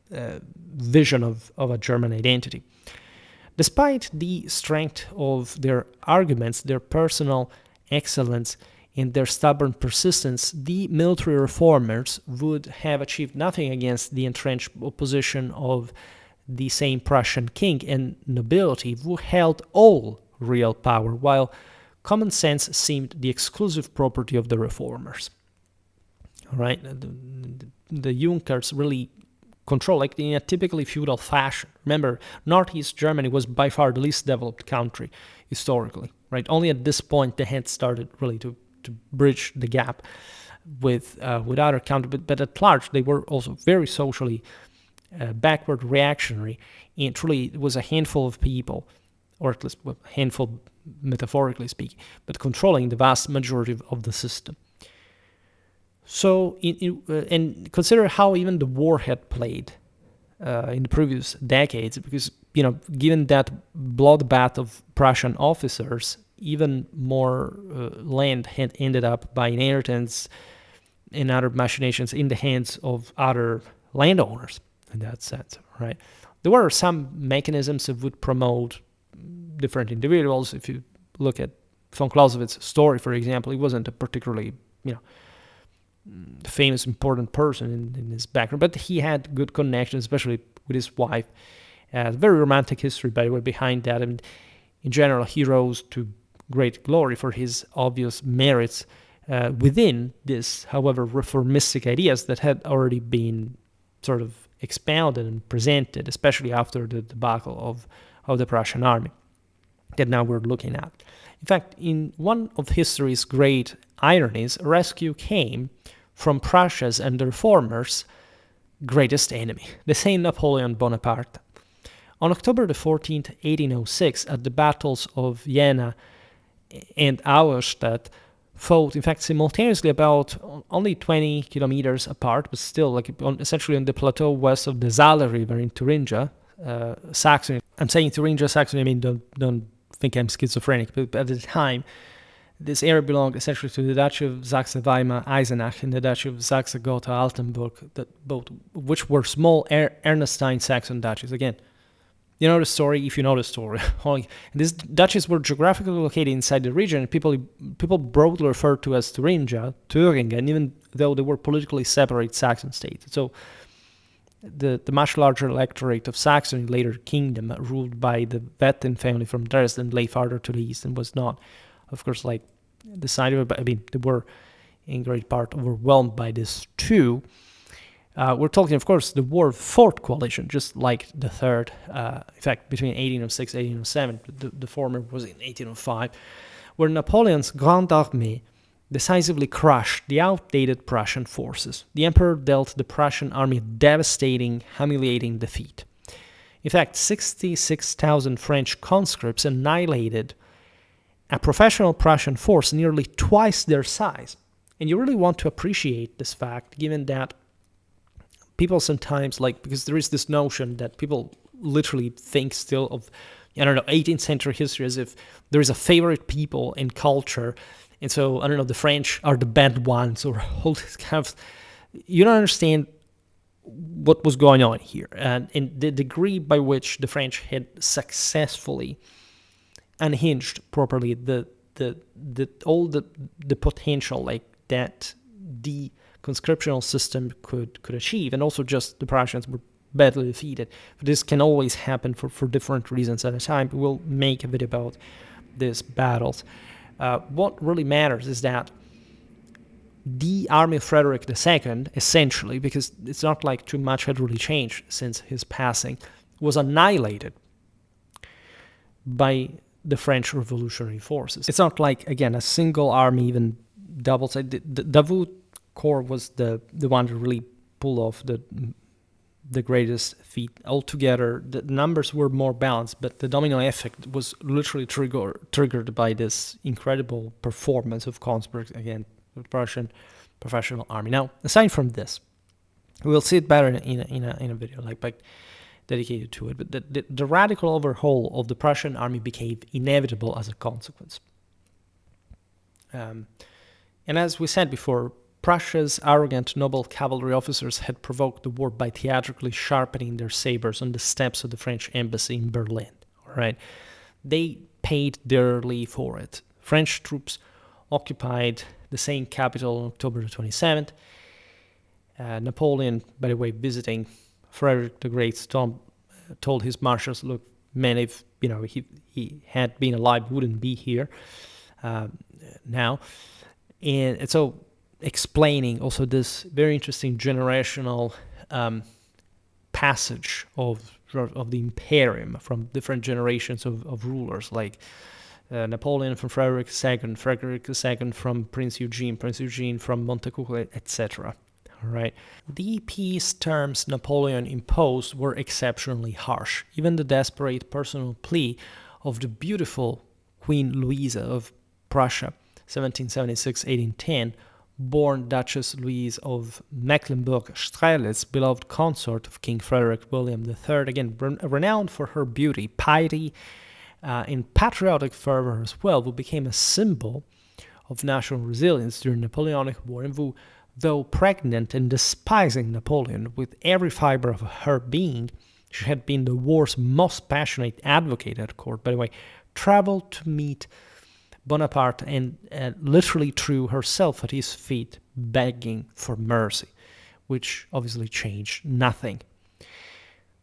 vision of a German identity. Despite the strength of their arguments, their personal excellence, and their stubborn persistence, the military reformers would have achieved nothing against the entrenched opposition of the same Prussian king and nobility, who held all real power, while common sense seemed the exclusive property of the reformers. All right, the Junkers really control, like in a typically feudal fashion. Remember, Northeast Germany was by far the least developed country historically, right? Only at this point they had started really to bridge the gap with other countries, but at large they were also very socially backward, reactionary, and truly it was a handful of people, or at least a handful metaphorically speaking, but controlling the vast majority of the system. So, and consider how even the war had played in the previous decades, because, given that bloodbath of Prussian officers, even more land had ended up by inheritance and other machinations in the hands of other landowners in that sense, right? There were some mechanisms that would promote different individuals. If you look at von Clausewitz's story, for example, he wasn't a particularly, famous, important person in his background, but he had good connections, especially with his wife. Very romantic history, by the way, behind that. And in general, he rose to great glory for his obvious merits within this, however, reformistic ideas that had already been sort of expounded and presented, especially after the debacle of the Prussian army that now we're looking at. In fact, in one of history's great ironies, rescue came from Prussia's and the reformers' greatest enemy, the same Napoleon Bonaparte. On October the 14th, 1806, at the battles of Jena and Auerstedt, fought, in fact, simultaneously about only 20 kilometers apart, but still, essentially on the plateau west of the Saale River in Thuringia, Saxony. I'm saying Thuringia, Saxony. I mean, don't think I'm schizophrenic, but at the time, this area belonged essentially to the Duchy of Saxe-Weimar-Eisenach and the Duchy of Saxe-Gotha-Altenburg, both which were small Ernestine Saxon duchies. Again, you know the story if you know the story. These duchies were geographically located inside the region, and people broadly referred to as Thuringia, Thüringen, even though they were politically separate Saxon states. So the much larger electorate of Saxony, later kingdom, ruled by the Wettin family from Dresden, lay farther to the east and was not, of course, decided. I mean, they were in great part overwhelmed by this too. We're talking, of course, the war fourth coalition, just like the third, in fact, between 1806 and 1807. The former was in 1805, where Napoleon's Grande Armée decisively crushed the outdated Prussian forces. The emperor dealt the Prussian army a devastating, humiliating defeat. In fact, 66,000 French conscripts annihilated a professional Prussian force nearly twice their size. And you really want to appreciate this fact, given that people sometimes, because there is this notion that people literally think still of, 18th century history as if there is a favorite people in culture. And so, the French are the bad ones, or all this kind of... You don't understand what was going on here. And the degree by which the French had successfully unhinged properly all the potential that the conscriptional system could achieve, and also just the Prussians were badly defeated. This can always happen for different reasons at a time. We'll make a video about these battles. What really matters is that the army of Frederick II, essentially, because it's not like too much had really changed since his passing, was annihilated by the French revolutionary forces. It's not like, again, a single army even doubles. The Davout Corps was the one to really pull off the greatest feat. Altogether, the numbers were more balanced, but the domino effect was literally triggered by this incredible performance of Konsberg against the Prussian professional army. Now, aside from this, we'll see it better in a video dedicated to it, but the radical overhaul of the Prussian army became inevitable as a consequence. And as we said before, Prussia's arrogant noble cavalry officers had provoked the war by theatrically sharpening their sabers on the steps of the French embassy in Berlin. All right, they paid dearly for it. French troops occupied the same capital on October the 27th. Napoleon, by the way, visiting Frederick the Great, told his marshals, "Look, man, if he had been alive, he wouldn't be here now." And so, explaining also this very interesting generational passage of the imperium from different generations of rulers, like Napoleon from Frederick II, Frederick II from Prince Eugene from Montecucco, etc. All right. The peace terms Napoleon imposed were exceptionally harsh. Even the desperate personal plea of the beautiful Queen Louisa of Prussia, 1776-1810, born Duchess Louise of Mecklenburg-Strelitz, beloved consort of King Frederick William III, again renowned for her beauty, piety, and patriotic fervor as well, who became a symbol of national resilience during Napoleonic War, and who, though pregnant and despising Napoleon with every fiber of her being, she had been the war's most passionate advocate at court, by the way, traveled to meet Bonaparte and literally threw herself at his feet, begging for mercy, which obviously changed nothing.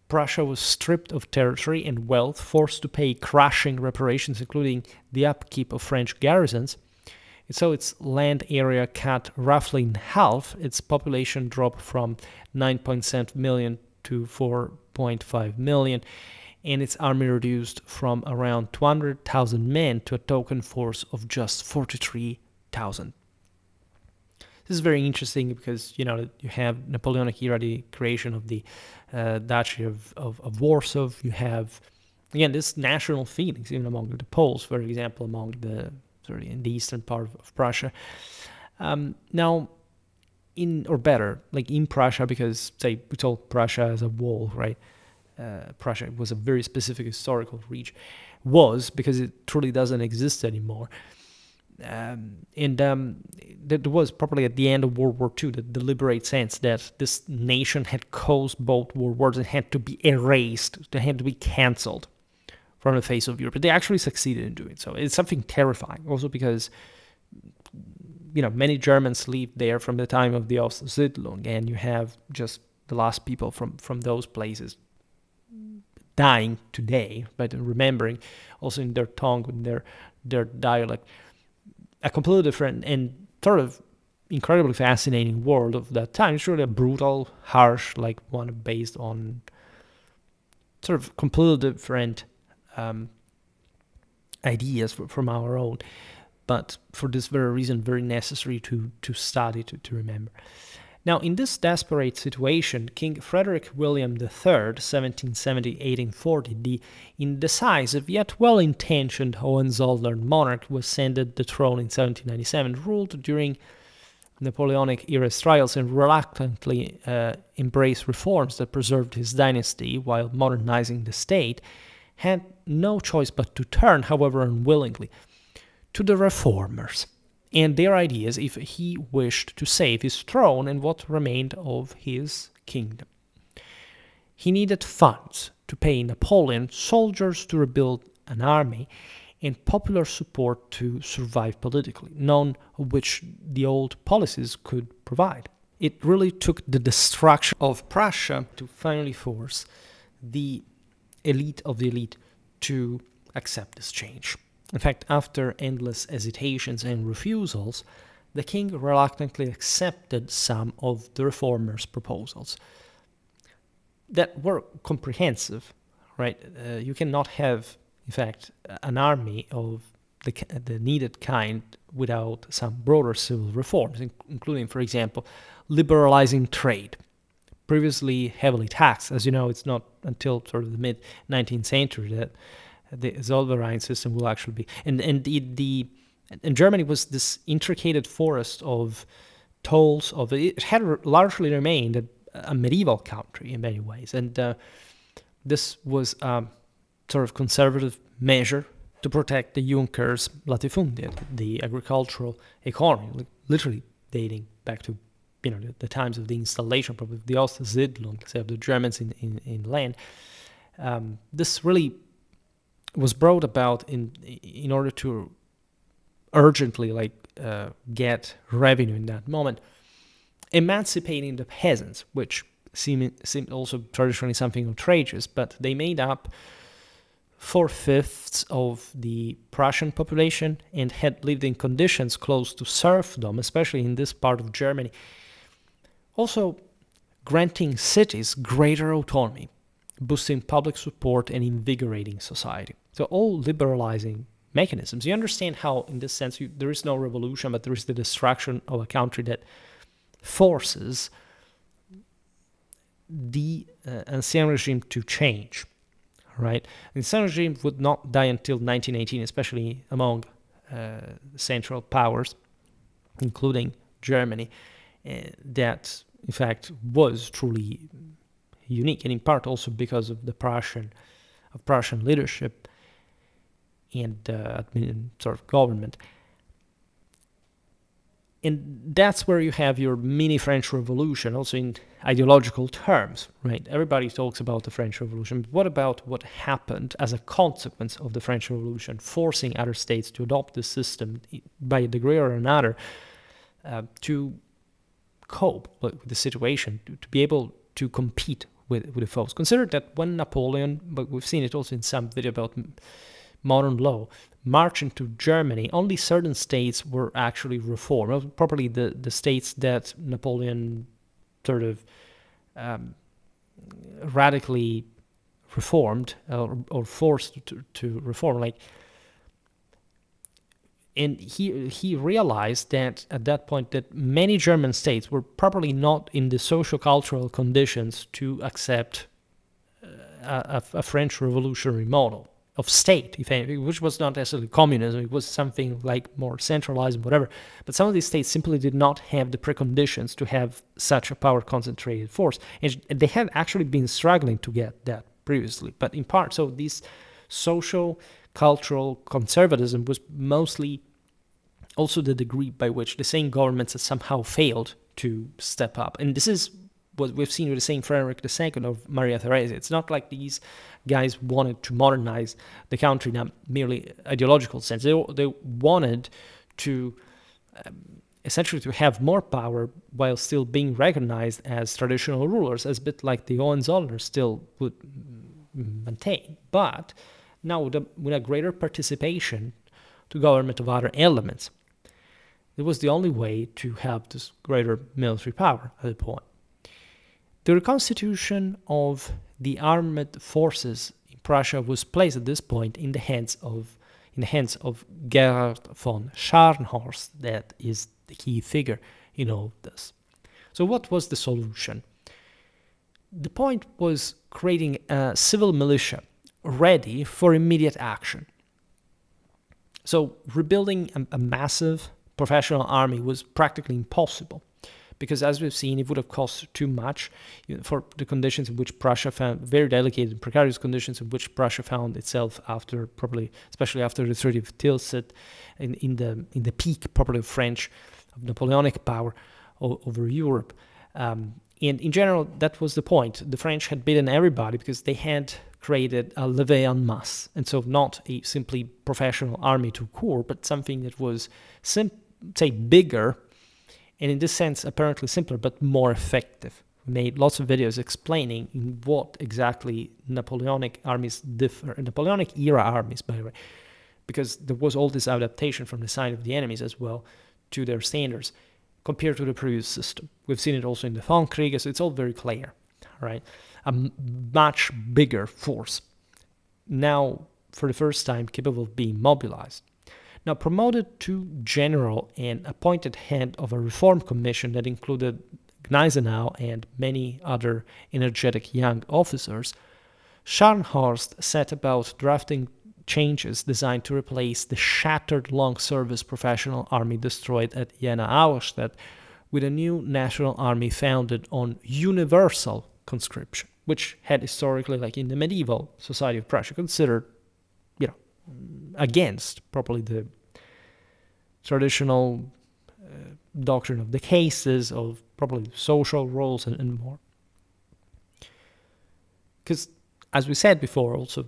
Prussia was stripped of territory and wealth, forced to pay crushing reparations, including the upkeep of French garrisons. So its land area cut roughly in half, its population dropped from 9.7 million to 4.5 million, and its army reduced from around 200,000 men to a token force of just 43,000. This is very interesting because, you have Napoleonic era, the creation of the Duchy of Warsaw. You have, again, this national feelings, even among the Poles, for example, in the eastern part of Prussia. Now, in Prussia, because, say, we told Prussia as a whole, right? Prussia was a very specific historical region, because it truly doesn't exist anymore. There was probably at the end of World War II the deliberate sense that this nation had caused both world wars and had to be erased, they had to be cancelled from the face of Europe. But they actually succeeded in doing so. It's something terrifying, also because many Germans lived there from the time of the Ostsiedlung, and you have just the last people from those places dying today, but remembering also in their tongue, in their dialect, a completely different and sort of incredibly fascinating world of that time. It's really a brutal, harsh, one based on sort of completely different ideas from our own, but for this very reason, very necessary to study, to remember. Now, in this desperate situation, King Frederick William III, 1770-1840, the indecisive yet well-intentioned Hohenzollern monarch, who ascended the throne in 1797, ruled during Napoleonic era trials and reluctantly embraced reforms that preserved his dynasty while modernizing the state, had no choice but to turn, however unwillingly, to the reformers and their ideas if he wished to save his throne and what remained of his kingdom. He needed funds to pay Napoleon, soldiers to rebuild an army, and popular support to survive politically, none of which the old policies could provide. It really took the destruction of Prussia to finally force the elite of the elite to accept this change. In fact, after endless hesitations and refusals, the king reluctantly accepted some of the reformers' proposals that were comprehensive, right? You cannot have, in fact, an army of the needed kind without some broader civil reforms, including, for example, liberalizing trade. Previously heavily taxed, as you know, it's not until sort of the mid-19th century that the Zollverein system will actually be. And Germany was this intricate forest of tolls. It had largely remained a medieval country in many ways. And this was a sort of conservative measure to protect the Junkers Latifundien, the agricultural economy, literally dating back to the times of the installation, probably the Ostsiedlung, say, of the Germans in land. This really was brought about in order to urgently get revenue in that moment, emancipating the peasants, which seemed also traditionally something outrageous, but they made up 4/5 of the Prussian population and had lived in conditions close to serfdom, especially in this part of Germany. Also, granting cities greater autonomy, boosting public support and invigorating society. So all liberalizing mechanisms. You understand how, in this sense, there is no revolution, but there is the destruction of a country that forces the ancien regime to change, right? The ancien regime would not die until 1918, especially among central powers, including Germany, that, in fact, was truly unique, and in part also because of the Prussian leadership and sort of government. And that's where you have your mini French Revolution, also in ideological terms, right? Everybody talks about the French Revolution, but what about what happened as a consequence of the French Revolution, forcing other states to adopt the system by a degree or another to cope with the situation, to be able to compete with the foes. Consider that when Napoleon, but we've seen it also in some video about modern law, marched into Germany, only certain states were actually reformed, probably the states that Napoleon sort of radically reformed or forced to reform. And he realized that at that point that many German states were probably not in the socio-cultural conditions to accept a French revolutionary model of state, if anything, which was not necessarily communism. It was something like more centralized and whatever. But some of these states simply did not have the preconditions to have such a power-concentrated force. And they had actually been struggling to get that previously. But in part, so this social cultural conservatism was mostly also the degree by which the same governments had somehow failed to step up. And this is what we've seen with the Saint Frederick II of Maria Theresa. It's not like these guys wanted to modernize the country in a merely ideological sense. They wanted to essentially to have more power while still being recognized as traditional rulers, as a bit like the Hohenzollern still would maintain. But now with a greater participation to government of other elements, it was the only way to have this greater military power at the point. The reconstitution of the armed forces in Prussia was placed at this point in the hands of Gerhard von Scharnhorst. That is the key figure in all this. So what was the solution? The point was creating a civil militia ready for immediate action. So rebuilding a massive professional army was practically impossible, because as we've seen, it would have cost too much for the conditions in which Prussia found, very delicate and precarious conditions in which Prussia found itself after, probably, especially after the Treaty of Tilsit, in the peak, probably of Napoleonic power over Europe. And in general, that was the point. The French had beaten everybody because they had created a levée en masse, and so not a simply professional army to corps, but something that was, say, bigger, and in this sense, apparently simpler, but more effective. We made lots of videos explaining in what exactly Napoleonic armies differ, Napoleonic era armies, by the way, because there was all this adaptation from the side of the enemies as well to their standards compared to the previous system. We've seen it also in the Frontkrieger, so it's all very clear, right? A much bigger force, now for the first time capable of being mobilized. Now promoted to general and appointed head of a reform commission that included Gneisenau and many other energetic young officers, Scharnhorst set about drafting changes designed to replace the shattered long-service professional army destroyed at Jena-Auerstedt with a new national army founded on universal conscription, which had historically, like in the medieval society of Prussia, considered, against probably the traditional doctrine of the cases, of probably social roles, and more. Because, as we said before, also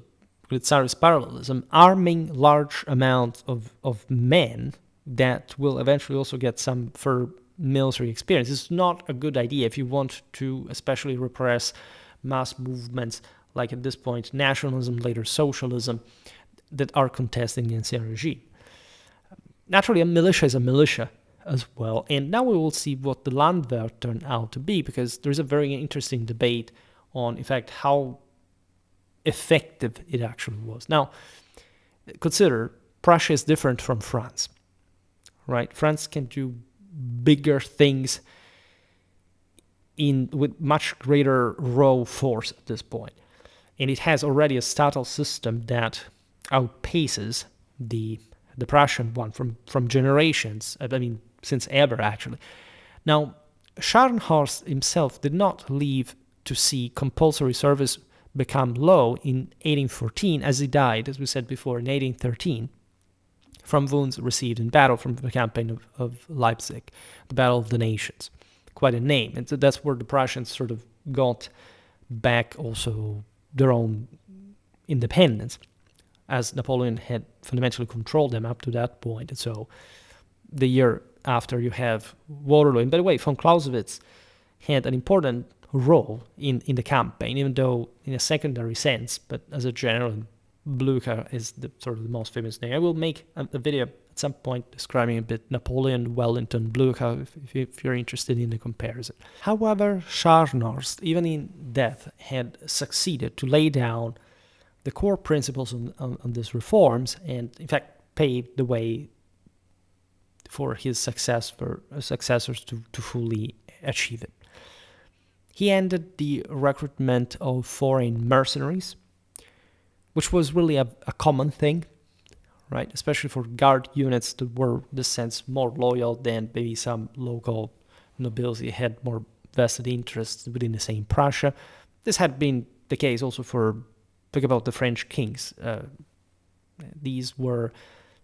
with Tsarist parallelism, arming large amounts of men that will eventually also get some further military experience is not a good idea if you want to especially repress mass movements like at this point nationalism, later socialism, that are contesting the ancien regime. Naturally, a militia is a militia as well, and now we will see what the Landwehr turned out to be, because there's a very interesting debate on, in fact, how effective it actually was. Now, consider Prussia is different from France, right? France can do bigger things with much greater raw force at this point, and it has already a statal system that outpaces the Prussian one from generations. I mean, since ever actually. Now, Sharnhorse himself did not live to see compulsory service become law in 1814, as he died, as we said before, in 1813, from wounds received in battle from the campaign of Leipzig, the Battle of the Nations. Quite a name. And so that's where the Prussians sort of got back also their own independence, as Napoleon had fundamentally controlled them up to that point. And so the year after you have Waterloo. And by the way, von Clausewitz had an important role in the campaign, even though in a secondary sense, but as a general, Blücher is the sort of the most famous name. I will make a video at some point describing a bit Napoleon, Wellington, Blücher, if you're interested in the comparison. However, Scharnhorst, even in death, had succeeded to lay down the core principles on these reforms, and in fact paved the way for his successors to fully achieve it. He ended the recruitment of foreign mercenaries, which was really a common thing, right? Especially for guard units that were, in this sense, more loyal than maybe some local nobility had more vested interests within the same Prussia. This had been the case also for, think about the French kings. These were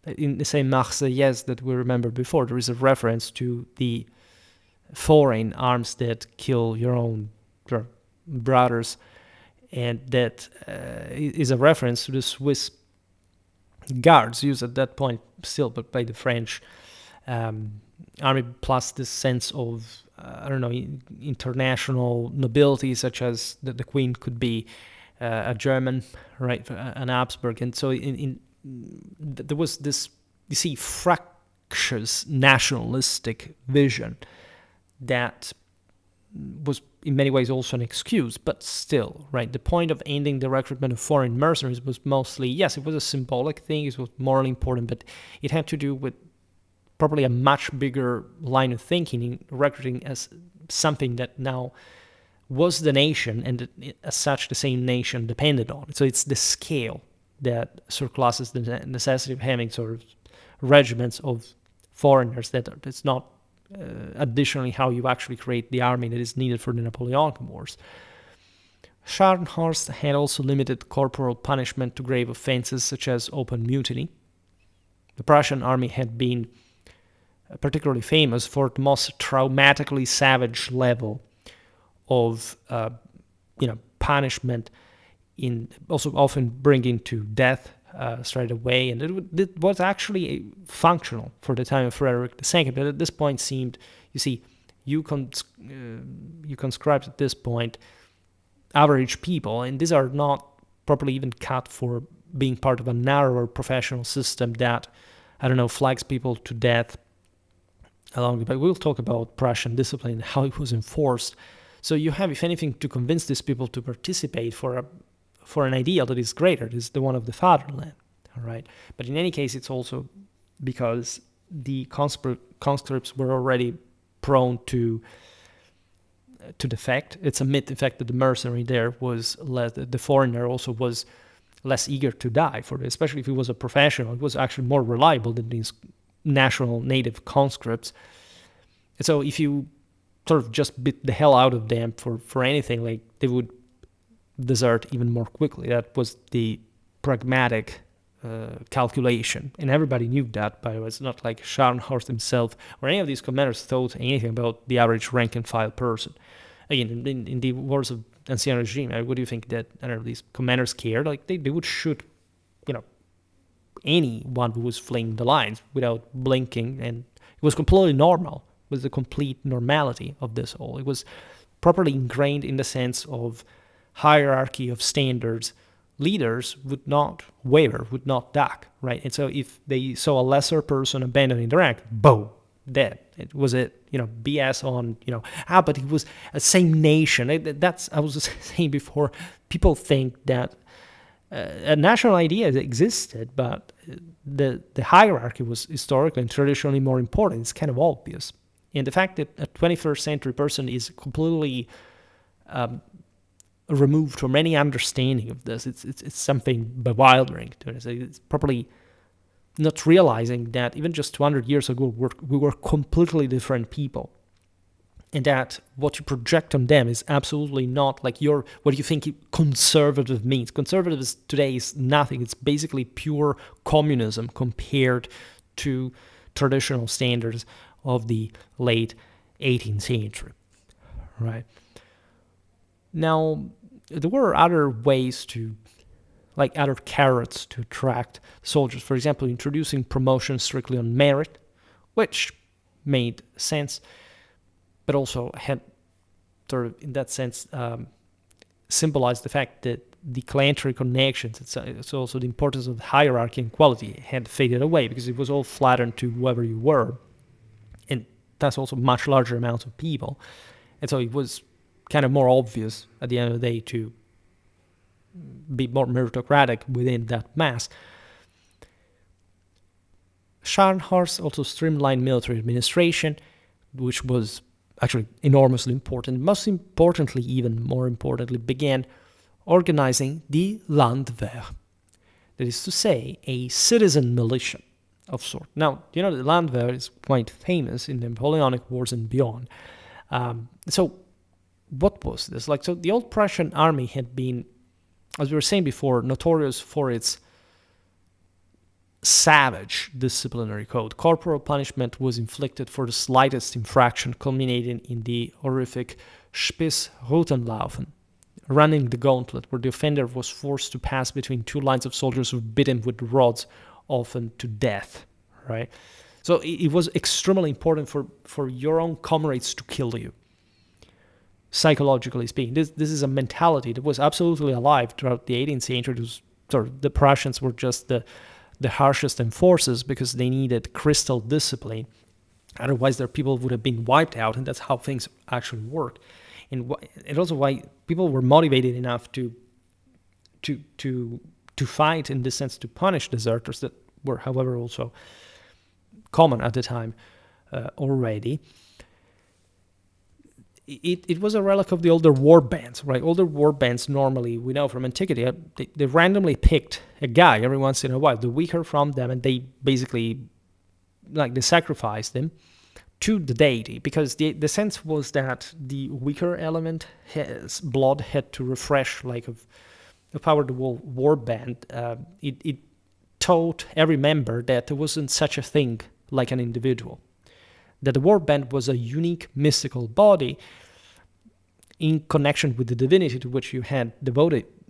in the same Marseillaise that we remembered before. There is a reference to the foreign arms that kill your brothers, and that is a reference to the Swiss guards used at that point still, but by the French army, plus this sense of, international nobility, such as the queen could be a German, right, an Habsburg. And so there was this, you see, fractious nationalistic vision that was in many ways also an excuse, but still, right, the point of ending the recruitment of foreign mercenaries was mostly, yes, it was a symbolic thing, it was morally important, but it had to do with probably a much bigger line of thinking in recruiting as something that now was the nation, and as such the same nation depended on. So it's the scale that surpasses the necessity of having sort of regiments of foreigners that it's not additionally how you actually create the army that is needed for the Napoleonic Wars. Scharnhorst had also limited corporal punishment to grave offenses such as open mutiny. The Prussian army had been particularly famous for the most traumatically savage level of punishment, in also often bringing to death straight away, and it was actually functional for the time of Frederick II. But at this point, seemed, you see, you conscribed at this point average people, and these are not properly even cut for being part of a narrower professional system that, flags people to death along. But we'll talk about Prussian discipline and how it was enforced. So you have, if anything, to convince these people to participate for an ideal that is greater, that is the one of the fatherland, all right? But in any case, it's also because the conscripts were already prone to defect. It's a myth, in fact, that the mercenary there was less, the foreigner also was less eager to die for it, especially if he was a professional. It was actually more reliable than these national native conscripts. And so if you sort of just beat the hell out of them for anything, like, they would desert even more quickly. That was the pragmatic calculation, and everybody knew that, by the way. It's not like Sharnhorse himself or any of these commanders thought anything about the average rank-and-file person. Again, in the wars of ancien regime, what do you think that these commanders cared? Like, they would shoot, anyone who was fleeing the lines without blinking, and it was completely normal. It was the complete normality of this all. It was properly ingrained in the sense of hierarchy of standards. Leaders would not waver, would not duck, right? And so if they saw a lesser person abandoning the rank, boom, dead. It was BS on, but it was a same nation. That's, I was just saying before, people think that a national idea existed, but the hierarchy was historically and traditionally more important. It's kind of obvious. And the fact that a 21st century person is completely removed from any understanding of this, it's something bewildering to us. It's probably not realizing that even just 200 years ago we were completely different people, and that what you project on them is absolutely not like what you think conservative means. Conservative today is nothing. It's basically pure communism compared to traditional standards of the late 18th century, right? Now, there were other ways other carrots to attract soldiers. For example, introducing promotion strictly on merit, which made sense, but also had sort of, in that sense, symbolized the fact that the clientele connections, it's also the importance of hierarchy and quality had faded away because it was all flattened to whoever you were. And that's also much larger amounts of people. And so it was kind of more obvious at the end of the day to be more meritocratic within that mass. Scharnhorst also streamlined military administration, which was actually enormously important. Most importantly, even more importantly, began organizing the Landwehr. That is to say, a citizen militia of sort. Now, the Landwehr is quite famous in the Napoleonic Wars and beyond. So what was this? So the old Prussian army had been, as we were saying before, notorious for its savage disciplinary code. Corporal punishment was inflicted for the slightest infraction, culminating in the horrific Spießrutenlaufen, running the gauntlet, where the offender was forced to pass between two lines of soldiers who beat him with rods, often to death, right? So it was extremely important for your own comrades to kill you. Psychologically speaking, this is a mentality that was absolutely alive throughout the 18th century. The Prussians were just the harshest enforcers because they needed crystal discipline. Otherwise, their people would have been wiped out, and that's how things actually work. And also why people were motivated enough to fight, in this sense, to punish deserters that were, however, also common at the time already. It was a relic of the older war bands, right? Older war bands, normally, we know from antiquity, they randomly picked a guy every once in a while, the weaker from them, and they basically, they sacrificed them to the deity, because the sense was that the weaker element, his blood had to refresh, the power of the war band. It taught every member that there wasn't such a thing like an individual, that the war band was a unique mystical body in connection with the divinity to which you had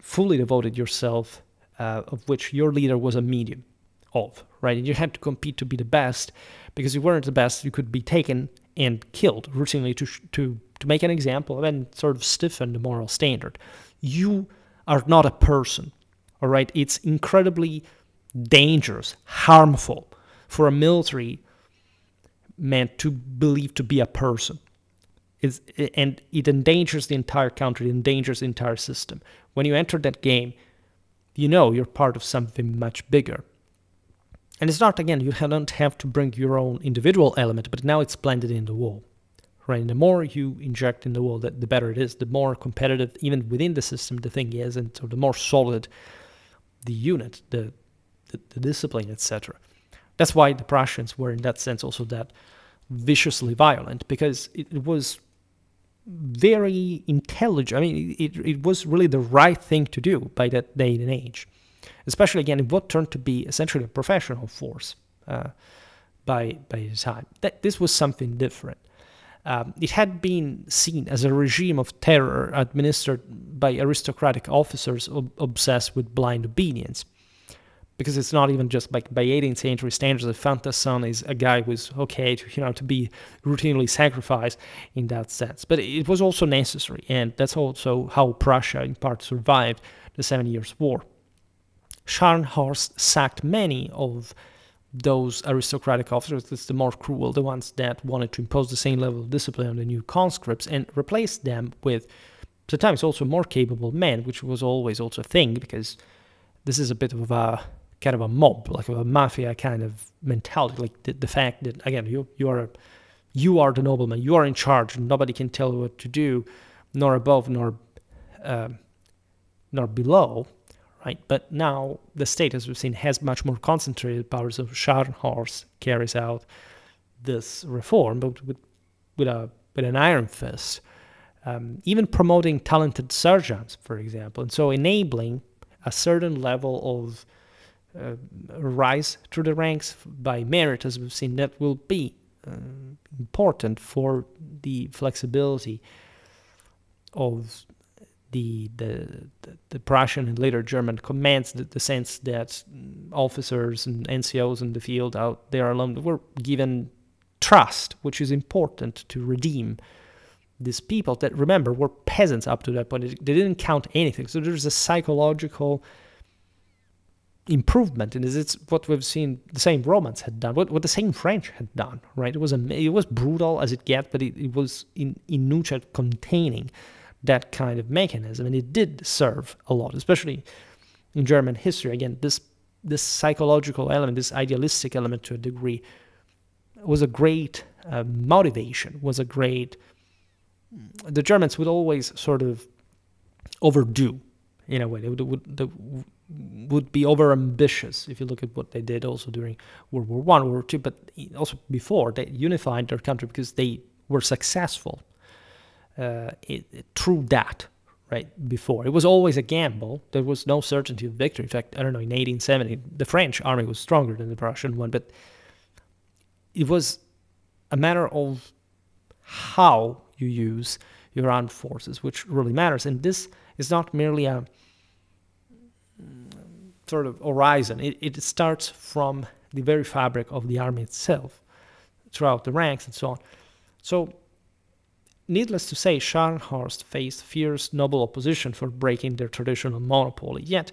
fully devoted yourself, of which your leader was a medium of, right? And you had to compete to be the best, because if you weren't the best, you could be taken and killed routinely to make an example and sort of stiffen the moral standard. You are not a person, all right? It's incredibly dangerous, harmful for a military meant to believe to be a person. And it endangers the entire country, it endangers the entire system. When you enter that game, you're part of something much bigger. And it's not, again, you don't have to bring your own individual element, but now it's blended in the wall, right? And the more you inject in the wall, the better it is, the more competitive, even within the system, the thing is, and so the more solid the unit, the discipline, etc. That's why the Prussians were, in that sense, also that viciously violent, because it was very intelligent. I mean, it was really the right thing to do by that day and age. especially again in what turned to be essentially a professional force by the time. This was something different. It had been seen as a regime of terror administered by aristocratic officers obsessed with blind obedience. Because it's not even just like by 18th century standards, a fantasson is a guy who's okay to be routinely sacrificed in that sense. But it was also necessary, and that's also how Prussia in part survived the 7 Years' War. Scharnhorst sacked many of those aristocratic officers, that's the more cruel, the ones that wanted to impose the same level of discipline on the new conscripts, and replaced them with sometimes also more capable men, which was always also a thing, because this is a bit of a kind of a mob, like a mafia kind of mentality, like the fact that, again, you are the nobleman, you are in charge, and nobody can tell you what to do, nor above nor below, right? But now the state, as we've seen, has much more concentrated powers. So Scharnhorst carries out this reform, but with an iron fist, even promoting talented sergeants, for example, and so enabling a certain level of rise through the ranks by merit, as we've seen, that will be important for the flexibility of the Prussian and later German commands, the sense that officers and NCOs in the field out there alone were given trust, which is important to redeem these people that, remember, were peasants up to that point. They didn't count anything. So there's a psychological improvement, and it's what we've seen the same Romans had done, what the same French had done, right? It was brutal as it gets, but it was in nutshell containing that kind of mechanism, and it did serve a lot, especially in German history. Again, this psychological element, this idealistic element to a degree, was a great motivation, the Germans would always sort of overdo, in a way. They would be over-ambitious, if you look at what they did also during World War I, World War II, but also before. They unified their country because they were successful through that, right, before. It was always a gamble. There was no certainty of victory. In fact, I don't know, in 1870, the French army was stronger than the Prussian one, but it was a matter of how you use your armed forces, which really matters. And this is not merely a sort of horizon. It starts from the very fabric of the army itself, throughout the ranks and so on. So, needless to say, Scharnhorst faced fierce noble opposition for breaking their traditional monopoly. Yet,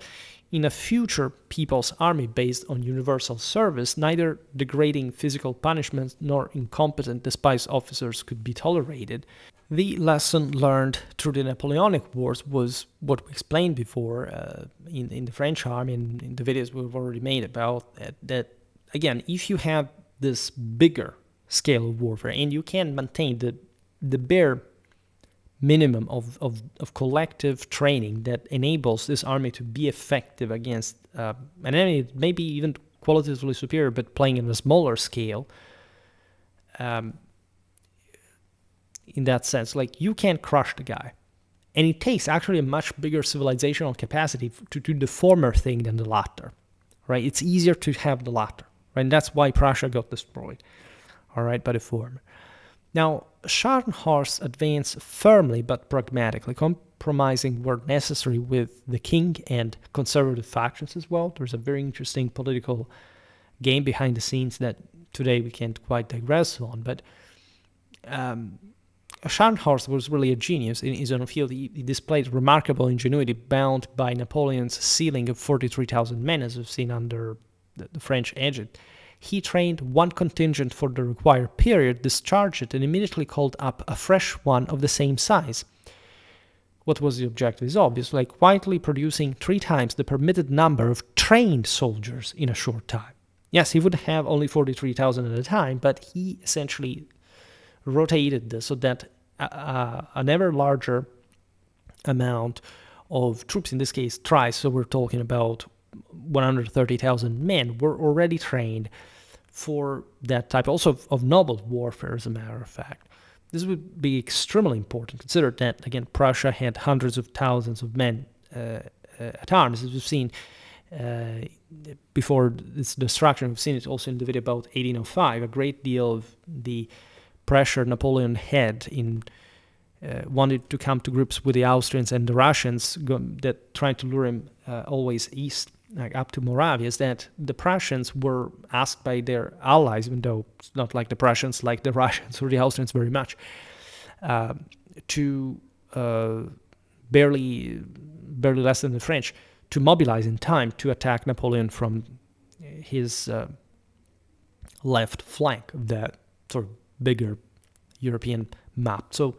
in a future people's army based on universal service, neither degrading physical punishments nor incompetent despised officers could be tolerated. The lesson learned through the Napoleonic Wars was what we explained before in the French army and in the videos we've already made about that, again, if you have this bigger scale of warfare and you can maintain the bare minimum of collective training that enables this army to be effective against an enemy maybe even qualitatively superior but playing on a smaller scale, in that sense, like, you can crush the guy. And it takes actually a much bigger civilizational capacity to do the former thing than the latter, right? It's easier to have the latter, right? And that's why Prussia got destroyed, all right, by the former. Now, Scharnhorst advanced firmly but pragmatically, compromising where necessary with the king and conservative factions as well. There's a very interesting political game behind the scenes that today we can't quite digress on, but Scharnhorst was really a genius in his own field. He displayed remarkable ingenuity, bound by Napoleon's ceiling of 43,000 men, as we've seen under the French edge. He trained one contingent for the required period, discharged it, and immediately called up a fresh one of the same size. What was the objective is obvious, like quietly producing 3 times the permitted number of trained soldiers in a short time. Yes, he would have only 43,000 at a time, but he essentially rotated this so that an ever larger amount of troops, in this case thrice, so we're talking about 130,000 men, were already trained for that type also of noble warfare, as a matter of fact. This would be extremely important. Consider that, again, Prussia had hundreds of thousands of men at arms, as we've seen. before its destruction. We've seen it also in the video about 1805. A great deal of the pressure Napoleon had in wanted to come to grips with the Austrians and the Russians that tried to lure him always east, like up to Moravia, is that the Prussians were asked by their allies, even though it's not like the Prussians like the Russians or the Austrians very much, to barely less than the French, to mobilize in time to attack Napoleon from his left flank of that sort of bigger European map. So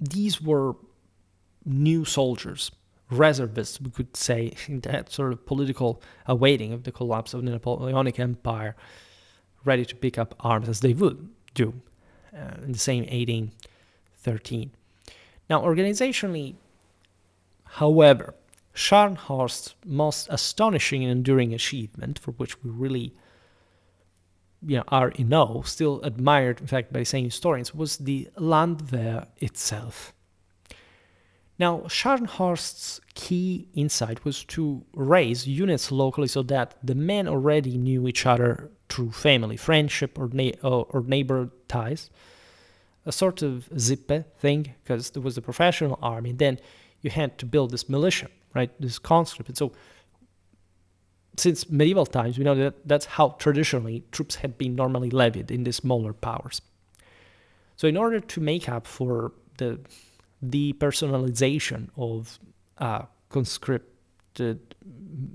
these were new soldiers, reservists, we could say, in that sort of political awaiting of the collapse of the Napoleonic Empire, ready to pick up arms as they would do in the same 1813. Now, organizationally, however, Sharnhorst's most astonishing and enduring achievement, for which we really are in awe, still admired, in fact, by same historians, was the Landwehr itself. Now, Scharnhorst's key insight was to raise units locally so that the men already knew each other through family, friendship, or neighbor ties, a sort of Zippe thing, because there was a professional army. Then you had to build this militia, right, this conscript. And so since medieval times, we know that that's how traditionally troops had been normally levied in the smaller powers. So in order to make up for the depersonalization of conscripted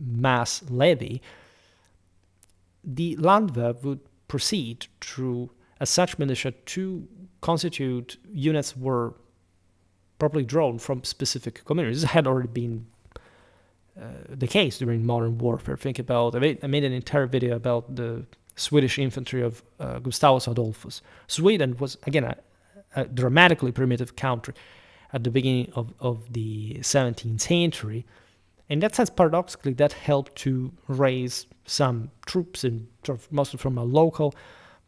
mass levy, the Landwehr would proceed through as such militia to constitute units were properly drawn from specific communities. This had already been the case during modern warfare. Think about, I made an entire video about the Swedish infantry of Gustavus Adolphus. Sweden was, again, a dramatically primitive country at the beginning of the 17th century. In that sense, paradoxically, that helped to raise some troops, and mostly from a local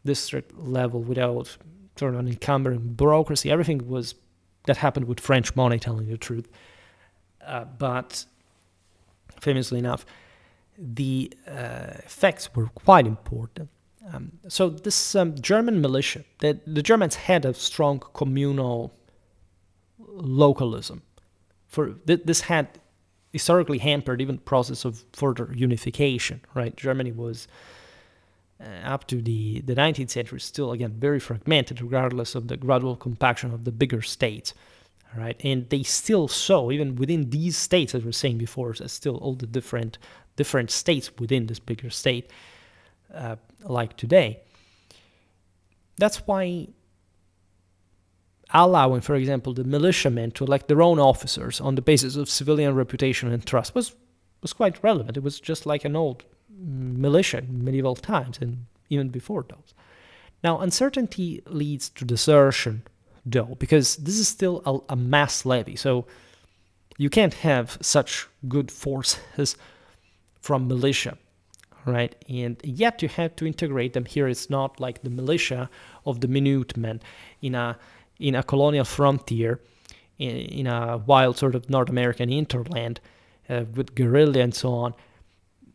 district level, without sort of an encumbering bureaucracy. Everything that happened with French money, telling the truth. But famously enough, the effects were quite important. So this German militia, the Germans had a strong communal localism. This had historically hampered even the process of further unification, right? Germany was, up to the 19th century, still, again, very fragmented, regardless of the gradual compaction of the bigger states. Right, and they still saw, even within these states, as we were saying before, there's still all the different states within this bigger state, like today. That's why allowing, for example, the militiamen to elect their own officers on the basis of civilian reputation and trust was quite relevant. It was just like an old militia in medieval times, and even before those. Now, uncertainty leads to desertion, though, because this is still a mass levy, so you can't have such good forces from militia, right? And yet you have to integrate them. Here it's not like the militia of the minutemen in a colonial frontier, in a wild sort of North American hinterland with guerrilla and so on.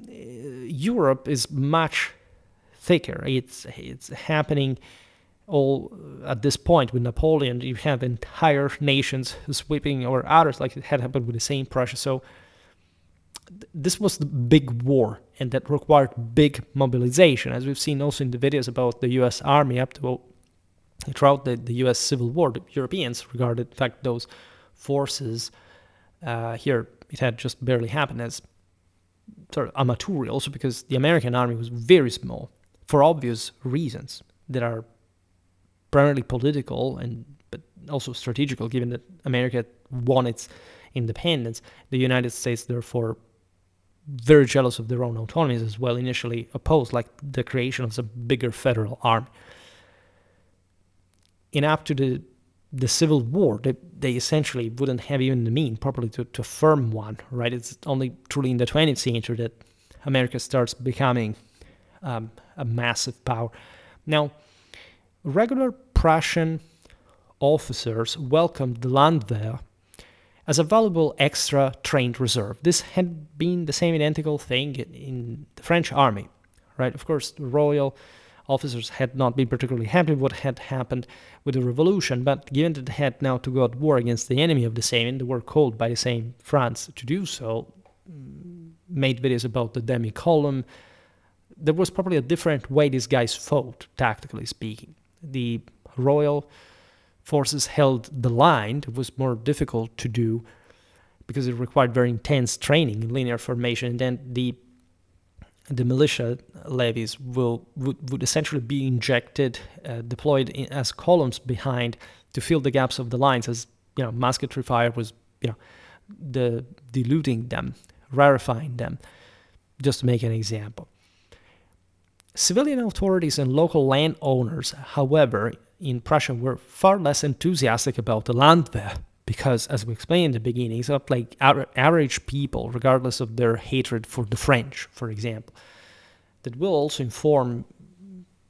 Europe is much thicker. It's happening all at this point with Napoleon. You have entire nations sweeping over others, like it had happened with the same Prussia. So this was the big war, and that required big mobilization, as we've seen also in the videos about the U.S. Army throughout the U.S. Civil War. The Europeans regarded, in fact, those forces here, it had just barely happened, as sort of amateur, also because the American army was very small for obvious reasons that are primarily political but also strategical, given that America won its independence. The United States, therefore, very jealous of their own autonomies as well, initially opposed like the creation of a bigger federal army. And up to the Civil War, they essentially wouldn't have even the means properly to form one, right? It's only truly in the 20th century that America starts becoming a massive power. Now, regular Prussian officers welcomed the Landwehr as a valuable extra trained reserve. This had been the same identical thing in the French army, right? Of course, the royal officers had not been particularly happy with what had happened with the revolution, but given that they had now to go at war against the enemy of the same, and they were called by the same France to do so, made videos about the demi-column, there was probably a different way these guys fought, tactically speaking. The royal forces held the line. It was more difficult to do because it required very intense training in linear formation, and then the militia levies would essentially be injected, deployed as columns behind to fill the gaps of the lines, as musketry fire was diluting them, rarefying them, just to make an example. Civilian authorities and local landowners, however, in Prussia were far less enthusiastic about the Landwehr, because, as we explained in the beginning, it's not like average people, regardless of their hatred for the French, for example, that will also inform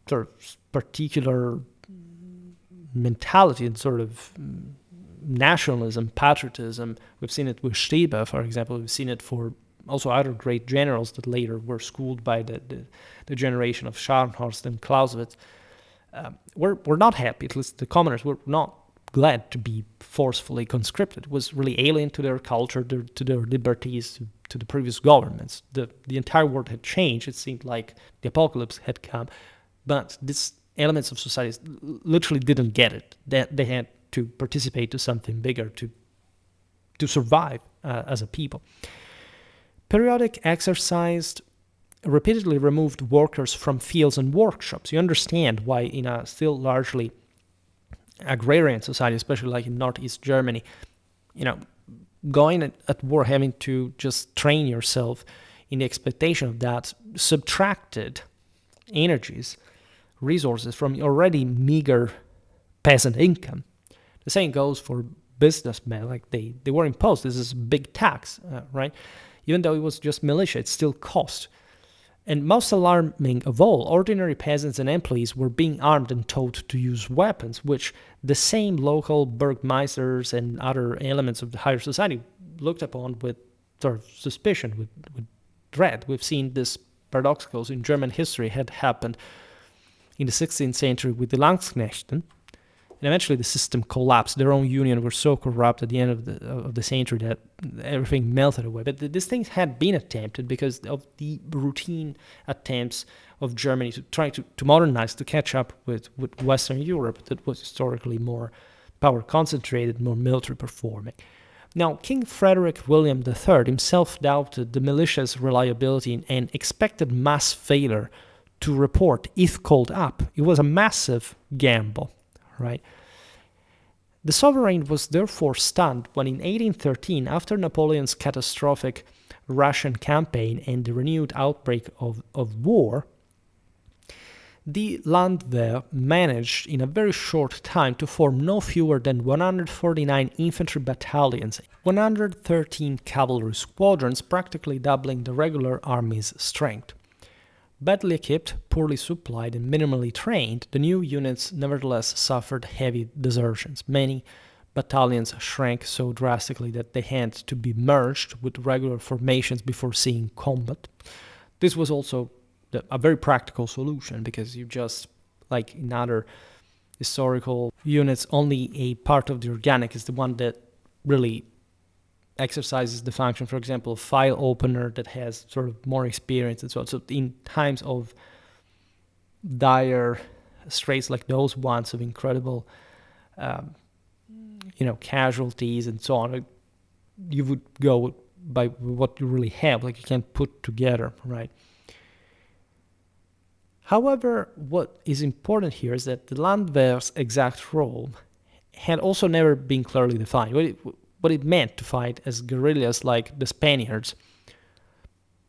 sort of particular mentality and sort of nationalism, patriotism. We've seen it with Stebe, for example. We've seen it for also other great generals that later were schooled by the generation of Sharnhorse and Clausewitz. We're not happy, at least the commoners were not glad to be forcefully conscripted. It was really alien to their culture, to their liberties, to the previous governments. The entire world had changed. It seemed like the apocalypse had come, but these elements of society literally didn't get it. They had to participate to something bigger to survive as a people. Periodic exercise repeatedly removed workers from fields and workshops. You understand why in a still largely agrarian society, especially like in Northeast Germany, going at war, having to just train yourself in the expectation of that, subtracted energies, resources from already meager peasant income. The same goes for businessmen. Like they were imposed. This is a big tax, right? Even though it was just militia, it still cost. And most alarming of all, ordinary peasants and employees were being armed and taught to use weapons, which the same local burgmeisters and other elements of the higher society looked upon with sort of suspicion, with dread. We've seen this paradoxicals in German history had happened in the 16th century with the Landsknechten. And eventually the system collapsed. Their own union were so corrupt at the end of the century that everything melted away. But these things had been attempted because of the routine attempts of Germany to try to modernize, to catch up with Western Europe that was historically more power concentrated, more military performing. Now, King Frederick William III himself doubted the militia's reliability and expected mass failure to report if called up. It was a massive gamble. Right. The sovereign was therefore stunned when in 1813, after Napoleon's catastrophic Russian campaign and the renewed outbreak of war, the Landwehr managed in a very short time to form no fewer than 149 infantry battalions, 113 cavalry squadrons, practically doubling the regular army's strength. Badly equipped, poorly supplied, and minimally trained, the new units nevertheless suffered heavy desertions. Many battalions shrank so drastically that they had to be merged with regular formations before seeing combat. This was also a very practical solution because you just, like in other historical units, only a part of the organic is the one that really exercises the function, for example, a file opener that has sort of more experience and so on. So in times of dire straits like those ones of incredible, casualties and so on, you would go by what you really have, like you can put together, right? However, what is important here is that the Landwehr's exact role had also never been clearly defined. What it meant to fight as guerrillas like the Spaniards,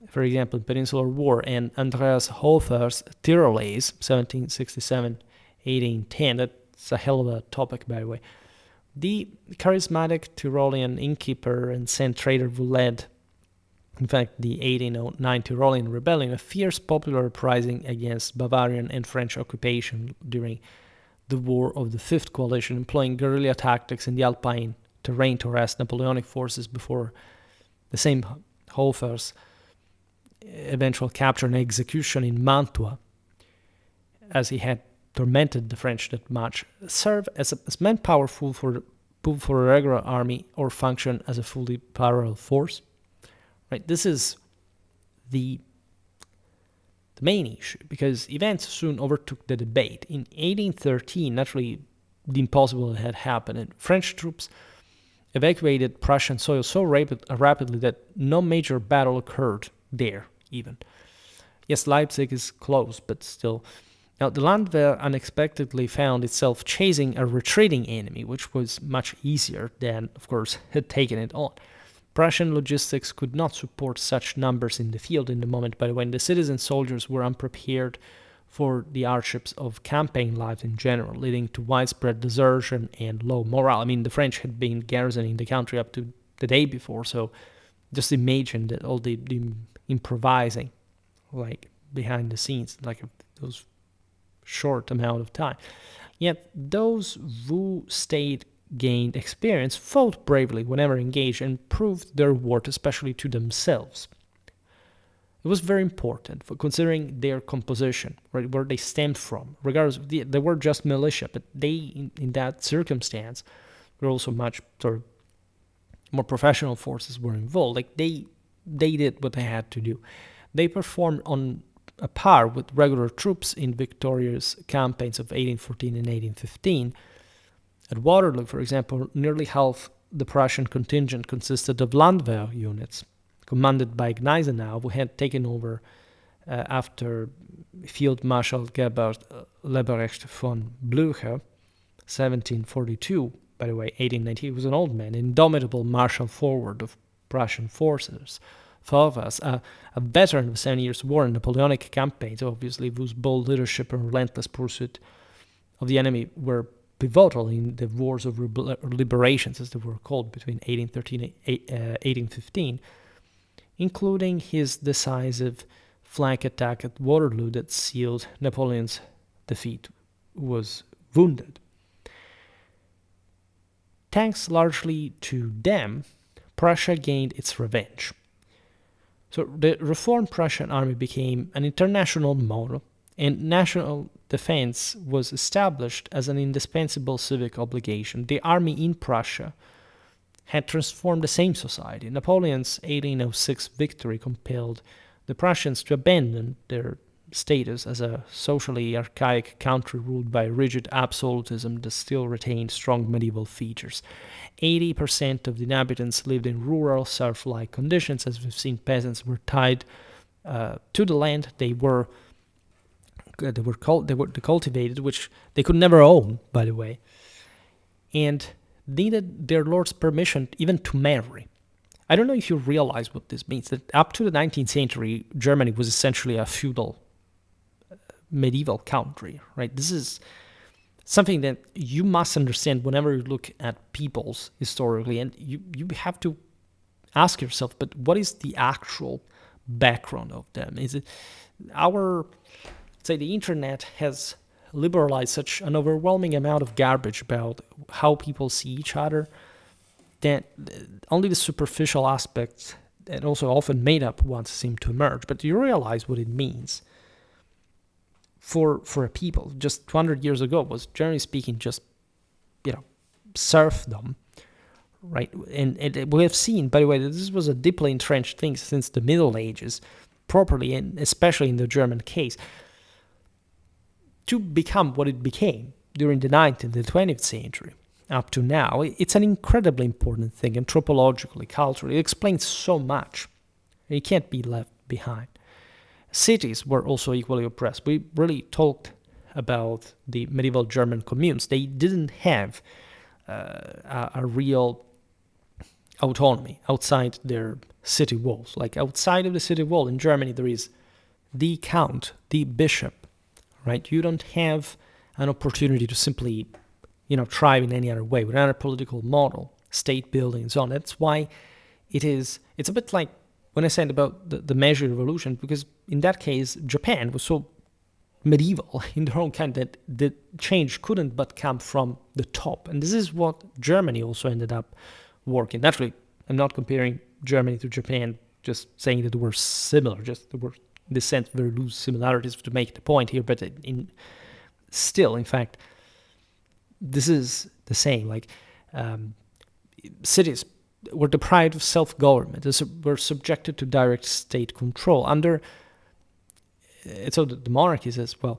for example, in Peninsular War, and Andreas Hofer's Tyrolese, 1767-1810. That's a hell of a topic, by the way. The charismatic Tyrolean innkeeper and sand trader who led, in fact, the 1809 Tyrolean rebellion, a fierce popular uprising against Bavarian and French occupation during the War of the Fifth Coalition, employing guerrilla tactics in the Alpine terrain to arrest Napoleonic forces before the same Hofer's eventual capture and execution in Mantua, as he had tormented the French that much, serve as manpower pool for a regular army or function as a fully parallel force. Right? This is the main issue, because events soon overtook the debate. In 1813, naturally, the impossible had happened, and French troops evacuated Prussian soil so rapidly that no major battle occurred there, even. Yes, Leipzig is close, but still. Now, the Landwehr unexpectedly found itself chasing a retreating enemy, which was much easier than, of course, had taken it on. Prussian logistics could not support such numbers in the field in the moment, but when the citizen soldiers were unprepared for the hardships of campaign life in general, leading to widespread desertion and low morale. I mean, the French had been garrisoning the country up to the day before, so just imagine that all the improvising, like behind the scenes, like those short amount of time. Yet those who stayed gained experience, fought bravely whenever engaged, and proved their worth, especially to themselves. It was very important for considering their composition, right, where they stemmed from. Regardless, they were just militia, but they, in that circumstance, were also much sort of more professional forces were involved. Like they did what they had to do. They performed on a par with regular troops in victorious campaigns of 1814 and 1815. At Waterloo, for example, nearly half the Prussian contingent consisted of Landwehr units, commanded by Gneisenau, who had taken over after Field Marshal Gebhard Leberecht von Blücher, 1742, by the way, 1890. He was an old man, indomitable marshal forward of Prussian forces. Favas, a veteran of the 7 Years' War and Napoleonic campaigns, obviously, whose bold leadership and relentless pursuit of the enemy were pivotal in the wars of liberations, as they were called, between 1813 and 1815, including his decisive flank attack at Waterloo that sealed Napoleon's defeat, was wounded. Thanks largely to them, Prussia gained its revenge. So the reformed Prussian army became an international model, and national defense was established as an indispensable civic obligation. The army in Prussia had transformed the same society. Napoleon's 1806 victory compelled the Prussians to abandon their status as a socially archaic country ruled by rigid absolutism that still retained strong medieval features. 80% of the inhabitants lived in rural, serf-like conditions. As we've seen, peasants were tied to the land they cultivated, which they could never own, by the way, and needed their lord's permission even to marry. I don't know if you realize what this means, that up to the 19th century, Germany was essentially a feudal medieval country, right? This is something that you must understand whenever you look at peoples historically, and you have to ask yourself, but what is the actual background of them? Is it the internet has liberalized such an overwhelming amount of garbage about how people see each other that only the superficial aspects, and also often made up ones, seem to emerge. But you realize what it means for a people. Just 200 years ago was, generally speaking, just, serfdom, right? And we have seen, by the way, that this was a deeply entrenched thing since the Middle Ages, properly, and especially in the German case, to become what it became during the 19th and the 20th century up to now. It's an incredibly important thing, anthropologically, culturally. It explains so much. It can't be left behind. Cities were also equally oppressed. We really talked about the medieval German communes. They didn't have a real autonomy outside their city walls. Like outside of the city wall in Germany, there is the count, the bishop, right? You don't have an opportunity to simply, thrive in any other way, with another political model, state building, and so on. That's why it's a bit like when I said about the Meiji Revolution, because in that case, Japan was so medieval in their own kind, that the change couldn't but come from the top. And this is what Germany also ended up working. Naturally, I'm not comparing Germany to Japan, just saying that they were similar, just there were, in this sense, very loose similarities to make the point here, but in fact, this is the same. Like, cities were deprived of self-government. They were subjected to direct state control. So the monarchies as well.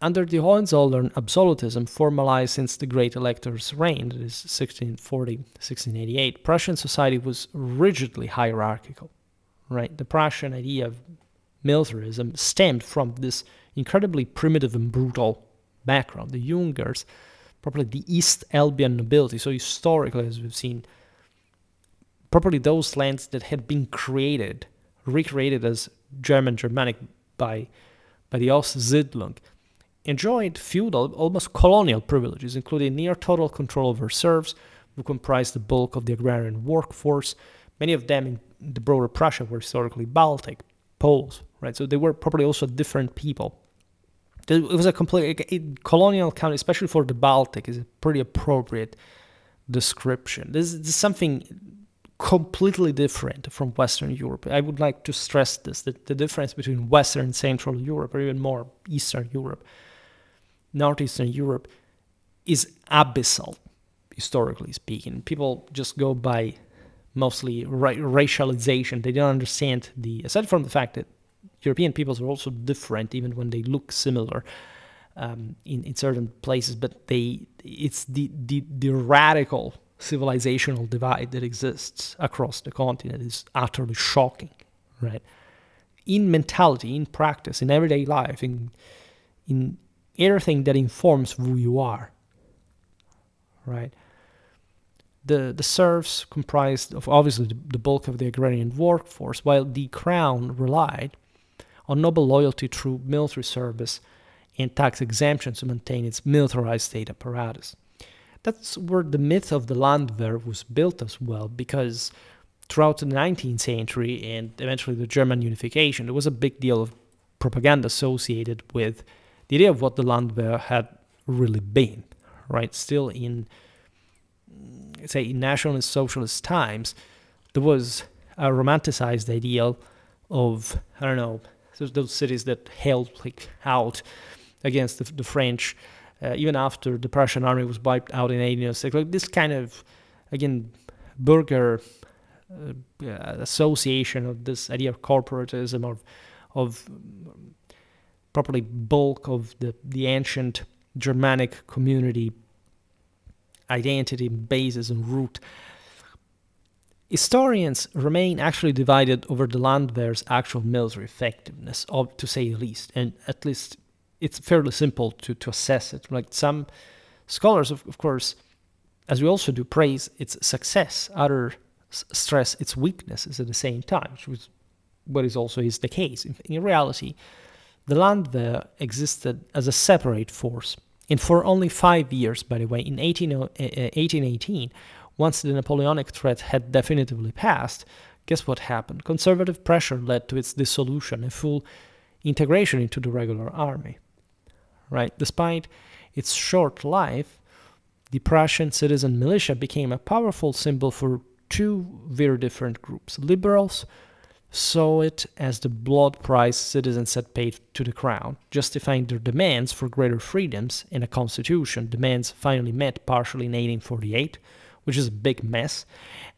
Under the Hohenzollern absolutism, formalized since the Great Elector's reign, that is 1640, 1688, Prussian society was rigidly hierarchical, right? The Prussian idea of militarism stemmed from this incredibly primitive and brutal background. The Jungers, probably the East Albion nobility, so historically, as we've seen, probably those lands that had been recreated as Germanic by the Ostsiedlung, enjoyed feudal, almost colonial privileges, including near total control over serfs, who comprised the bulk of the agrarian workforce. Many of them in the broader Prussia were historically Baltic, Poles, right? So they were probably also different people. It was a colonial country, especially for the Baltic, is a pretty appropriate description. This is something completely different from Western Europe. I would like to stress this, that the difference between Western and Central Europe, or even more Eastern Europe, Northeastern Europe, is abyssal, historically speaking. People just go by mostly racialization. They don't understand aside from the fact that European peoples are also different, even when they look similar in certain places, but it's the radical civilizational divide that exists across the continent is utterly shocking, right? In mentality, in practice, in everyday life, in everything that informs who you are, right? The serfs comprised of obviously the bulk of the agrarian workforce, while the crown relied on noble loyalty through military service and tax exemptions to maintain its militarized state apparatus. That's where the myth of the Landwehr was built as well, because throughout the 19th century and eventually the German unification, there was a big deal of propaganda associated with the idea of what the Landwehr had really been, right? Still in nationalist socialist times, there was a romanticized ideal of, those cities that held out against the French, even after the Prussian army was wiped out in 1806. Like this kind of, again, burger association of this idea of corporatism, of properly bulk of the ancient Germanic community identity, basis, and root. Historians remain actually divided over the Landwehr's actual military effectiveness, to say the least, and at least it's fairly simple to assess it. Like some scholars, of course, as we also do, praise its success, others stress its weaknesses at the same time, which was what is the case. In reality, the Landwehr existed as a separate force, and for only 5 years, by the way, in 1818, once the Napoleonic threat had definitively passed, guess what happened? Conservative pressure led to its dissolution and full integration into the regular army. Right? Despite its short life, the Prussian citizen militia became a powerful symbol for two very different groups. Liberals saw it as the blood price citizens had paid to the crown, justifying their demands for greater freedoms in a constitution. Demands finally met partially in 1848, which is a big mess.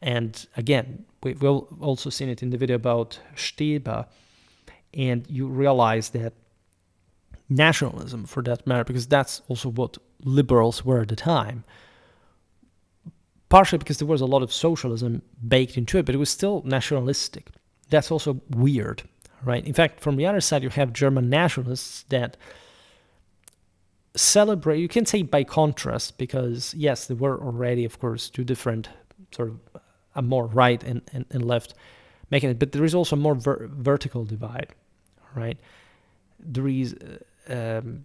And again, we've also seen it in the video about Stebe, and you realize that nationalism, for that matter, because that's also what liberals were at the time, partially because there was a lot of socialism baked into it, but it was still nationalistic. That's also weird, right? In fact, from the other side, you have German nationalists that celebrate, you can say by contrast, because yes, there were already, of course, two different sort of a more right and left mechanism, but there is also a more vertical divide, right? There is, in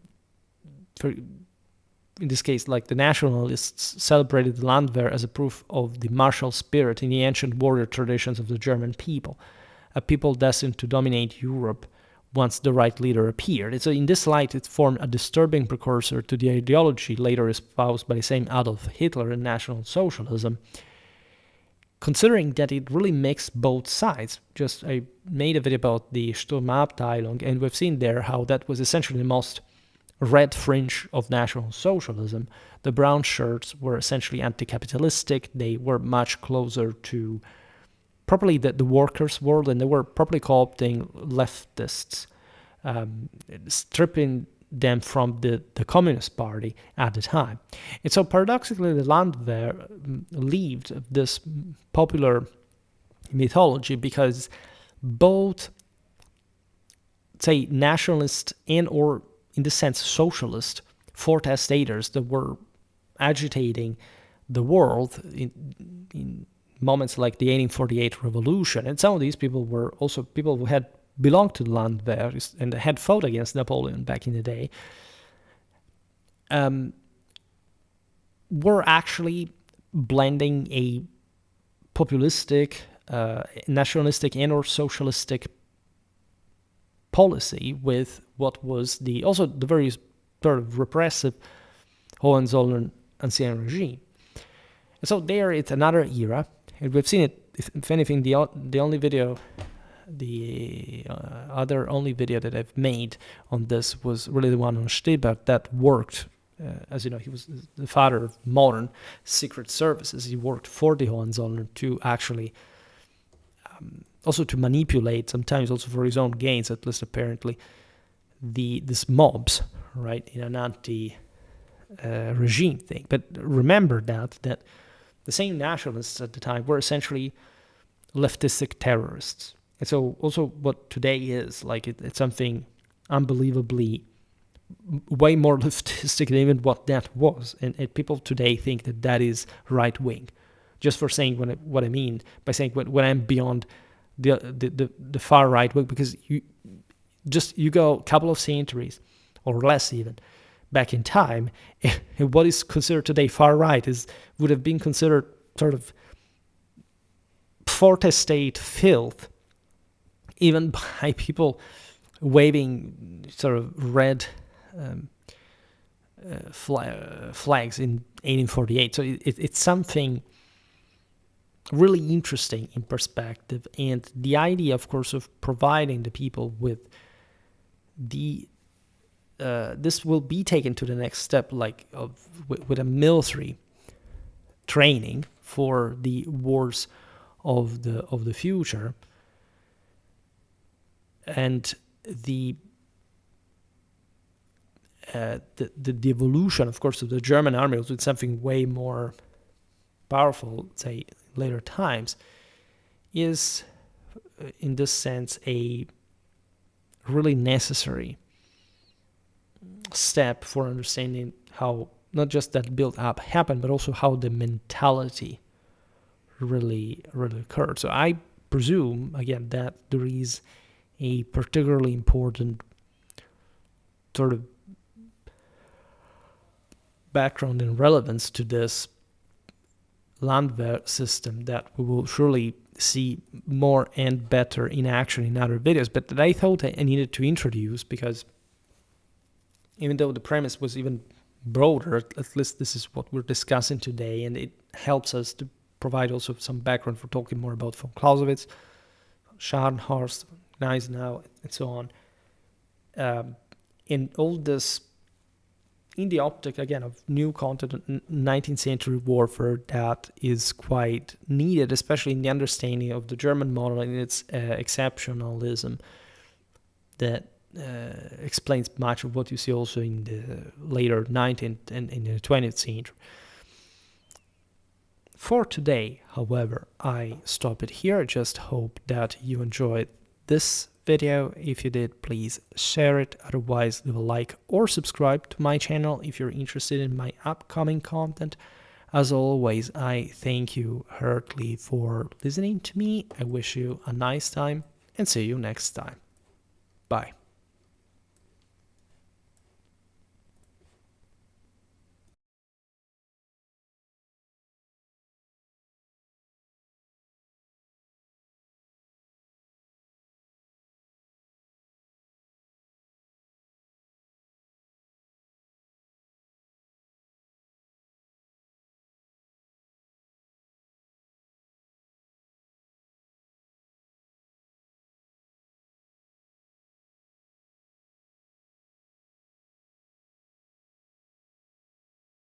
this case, like the nationalists celebrated the Landwehr as a proof of the martial spirit in the ancient warrior traditions of the German people, a people destined to dominate Europe once the right leader appeared. So in this light, it formed a disturbing precursor to the ideology later espoused by the same Adolf Hitler in National Socialism, considering that it really mixed both sides. I made a video about the Sturmabteilung, and we've seen there how that was essentially the most red fringe of National Socialism. The brown shirts were essentially anti-capitalistic. They were much closer to probably the workers' world, and they were probably co-opting leftists, stripping them from the Communist Party at the time. And so paradoxically, the Landwehr lived this popular mythology because both, say, nationalist and or, in the sense, socialist foretestators that were agitating the world in moments like the 1848 revolution, and some of these people were also people who had belonged to the Landwehr and had fought against Napoleon back in the day, were actually blending a populistic, nationalistic and or socialistic policy with what was also the very sort of repressive Hohenzollern-Ancien regime. And so there it's another era, and we've seen it, if anything, the only video, the other only video that I've made on this was really the one on Stebert that worked. As you know, he was the father of modern secret services. He worked for the Hohenzollern to actually also to manipulate, sometimes also for his own gains, at least apparently, these mobs, right, in an anti-regime thing. But remember that the same nationalists at the time were essentially leftistic terrorists. And so also what today is, like it's something unbelievably way more leftistic than even what that was. And people today think that is right-wing. Just for saying what I mean by saying when I'm beyond the far right wing, because you go a couple of centuries or less even back in time, and what is considered today far right would have been considered sort of forte-state filth, even by people waving sort of red flags in 1848. So it's something really interesting in perspective, and the idea, of course, of providing the people with this will be taken to the next step, like with a military training for the wars of the future, and the evolution, of course, of the German army was with something way more powerful, say later times, is in this sense a really necessary step for understanding how not just that build up happened, but also how the mentality really occurred. So I presume, again, that there is a particularly important sort of background and relevance to this Landwehr system that we will surely see more and better in action in other videos, but that I thought I needed to introduce, because even though the premise was even broader, at least this is what we're discussing today, and it helps us to provide also some background for talking more about von Clausewitz, Scharnhorst, Gneisenau, and so on. In all this, in the optic, again, of new content, 19th century warfare that is quite needed, especially in the understanding of the German model and its exceptionalism that explains much of what you see also in the later 19th and in the 20th century. For today, however, I stop it here. I just hope that you enjoyed this video. If you did, please share it. Otherwise, leave a like or subscribe to my channel if you're interested in my upcoming content. As always, I thank you heartily for listening to me. I wish you a nice time and see you next time. Bye.